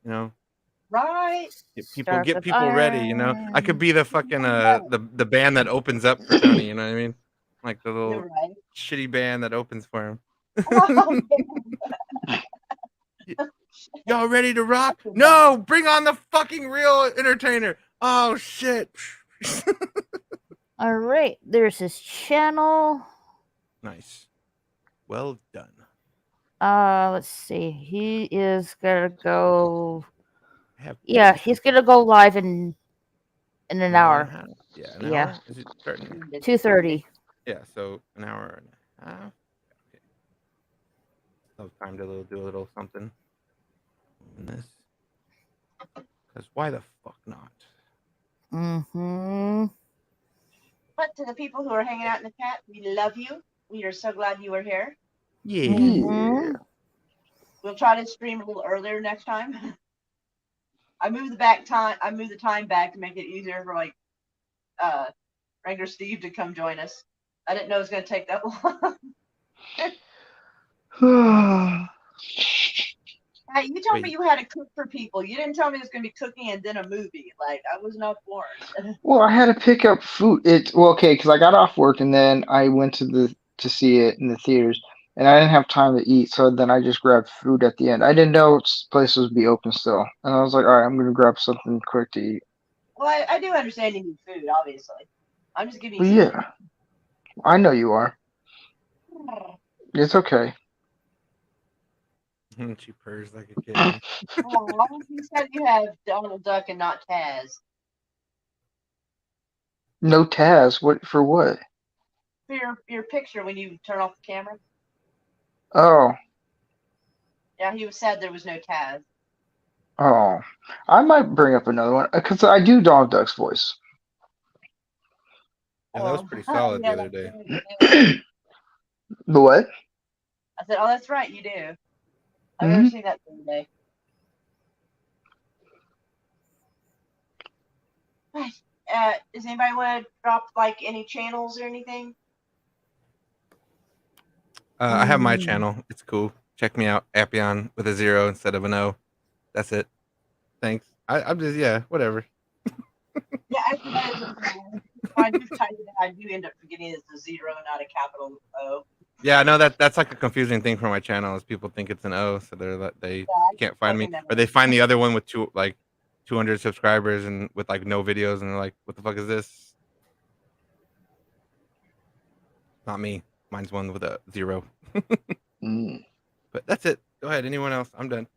you know. Right. Get people ready, you know. I could be the fucking the band that opens up for Tony, you know what I mean? Like the little Right. shitty band that opens for him. Oh, Y'all ready to rock? No, bring on the fucking real entertainer. Oh shit. All right, there's his channel. Nice. Well done. Let's see. He is gonna go. Yeah, he's gonna go live in an hour. Yeah, an Yeah. hour? Is it starting? 2:30. Yeah, so an hour and a half. Okay. So time to do a little something. In this. Because why the fuck not? Mm-hmm. But to the people who are hanging out in the chat, we love you. We are so glad you were here. Yeah. Mm-hmm. We'll try to stream a little earlier next time. I moved the time back to make it easier for like Ranger Steve to come join us. I didn't know it was gonna take that long. Hey, you told me Wait. you had to cook for people. You didn't tell me it was going to be cooking and then a movie. Like, I was not born. Well, I had to pick up food. Okay, because I got off work and then I went to see it in the theaters, and I didn't have time to eat, so then I just grabbed food at the end. I didn't know places would be open still, and I was like, all right, I'm gonna grab something quick to eat. Well, I do understand you need food, obviously. I'm just giving you But some. yeah, I know you are. It's okay. She purrs like a kitten. Oh, you said you have Donald Duck and not Taz. No Taz. What for? What? For your picture when you turn off the camera. Oh, Yeah, he was sad there was no Taz. oh. I might bring up another one because I do Donald Duck's voice. Yeah, that was pretty solid the other day. The what? I said, oh, that's right, you do. I've Mhm. never seen that the other day. Does anybody want to drop like any channels or anything? I have my channel. It's cool. Check me out, Appion with a 0 instead of an O. That's it. Thanks. I'm just whatever. Yeah, I do type it. I do end up forgetting it's a 0, not a capital O. Yeah, I know that's like a confusing thing for my channel is people think it's an O, so they can't find me, or they find the other one with 200 subscribers and with like no videos, and they're like, "What the fuck is this?" Not me. Mine's one with a 0. But that's it. Go ahead. Anyone else? I'm done.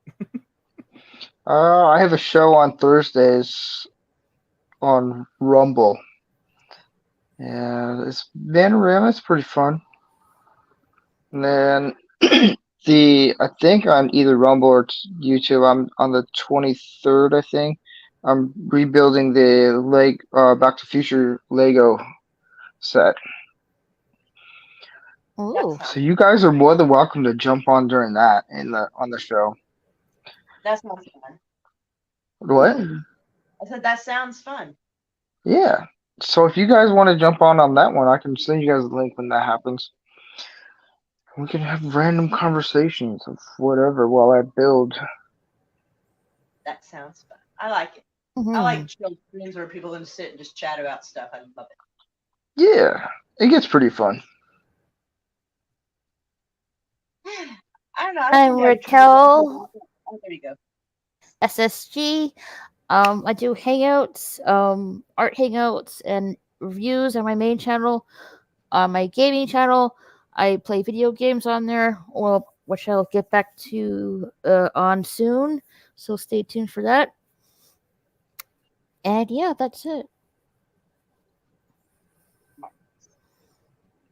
I have a show on Thursdays on Rumble. Yeah, it's Vanarama. It's pretty fun. And then I think on either Rumble or YouTube, I'm on the 23rd. I think I'm rebuilding the Back to Future Lego set. Ooh. So you guys are more than welcome to jump on during that on the show. That sounds fun. What? I said that sounds fun. Yeah. So if you guys want to jump on that one, I can send you guys a link when that happens. We can have random conversations of whatever while I build. That sounds fun. I like it. I like chill streams where people can sit and just chat about stuff. I love it. Yeah, it gets pretty fun. I don't know. I'm Raquel. Oh, there you go. SSG. I do hangouts, art hangouts, and reviews on my main channel. On my gaming channel, I play video games on there, which I'll get back to on soon. So stay tuned for that. And yeah, that's it.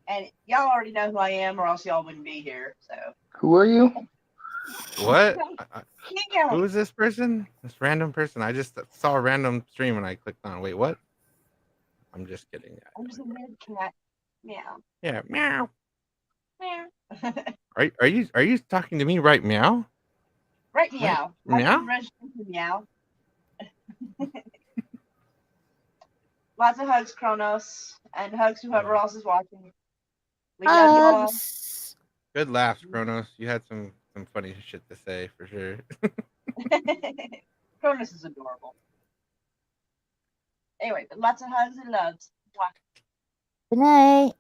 And y'all already know who I am, or else y'all wouldn't be here. So. Who are you? What? Who is this person? This random person? I just saw a random stream and I clicked on. Wait, what? I'm just kidding. I'm just a weird cat. Meow. Yeah, meow. Meow. Are you talking to me, right? Meow. Right, meow. Meow? Meow. Lots of hugs, Kronos, and hugs to whoever else is watching. We love you all. Good laughs, Kronos. You had some funny shit to say for sure. Kronos is adorable. Anyway, but lots of hugs and loves. Mwah. Good night.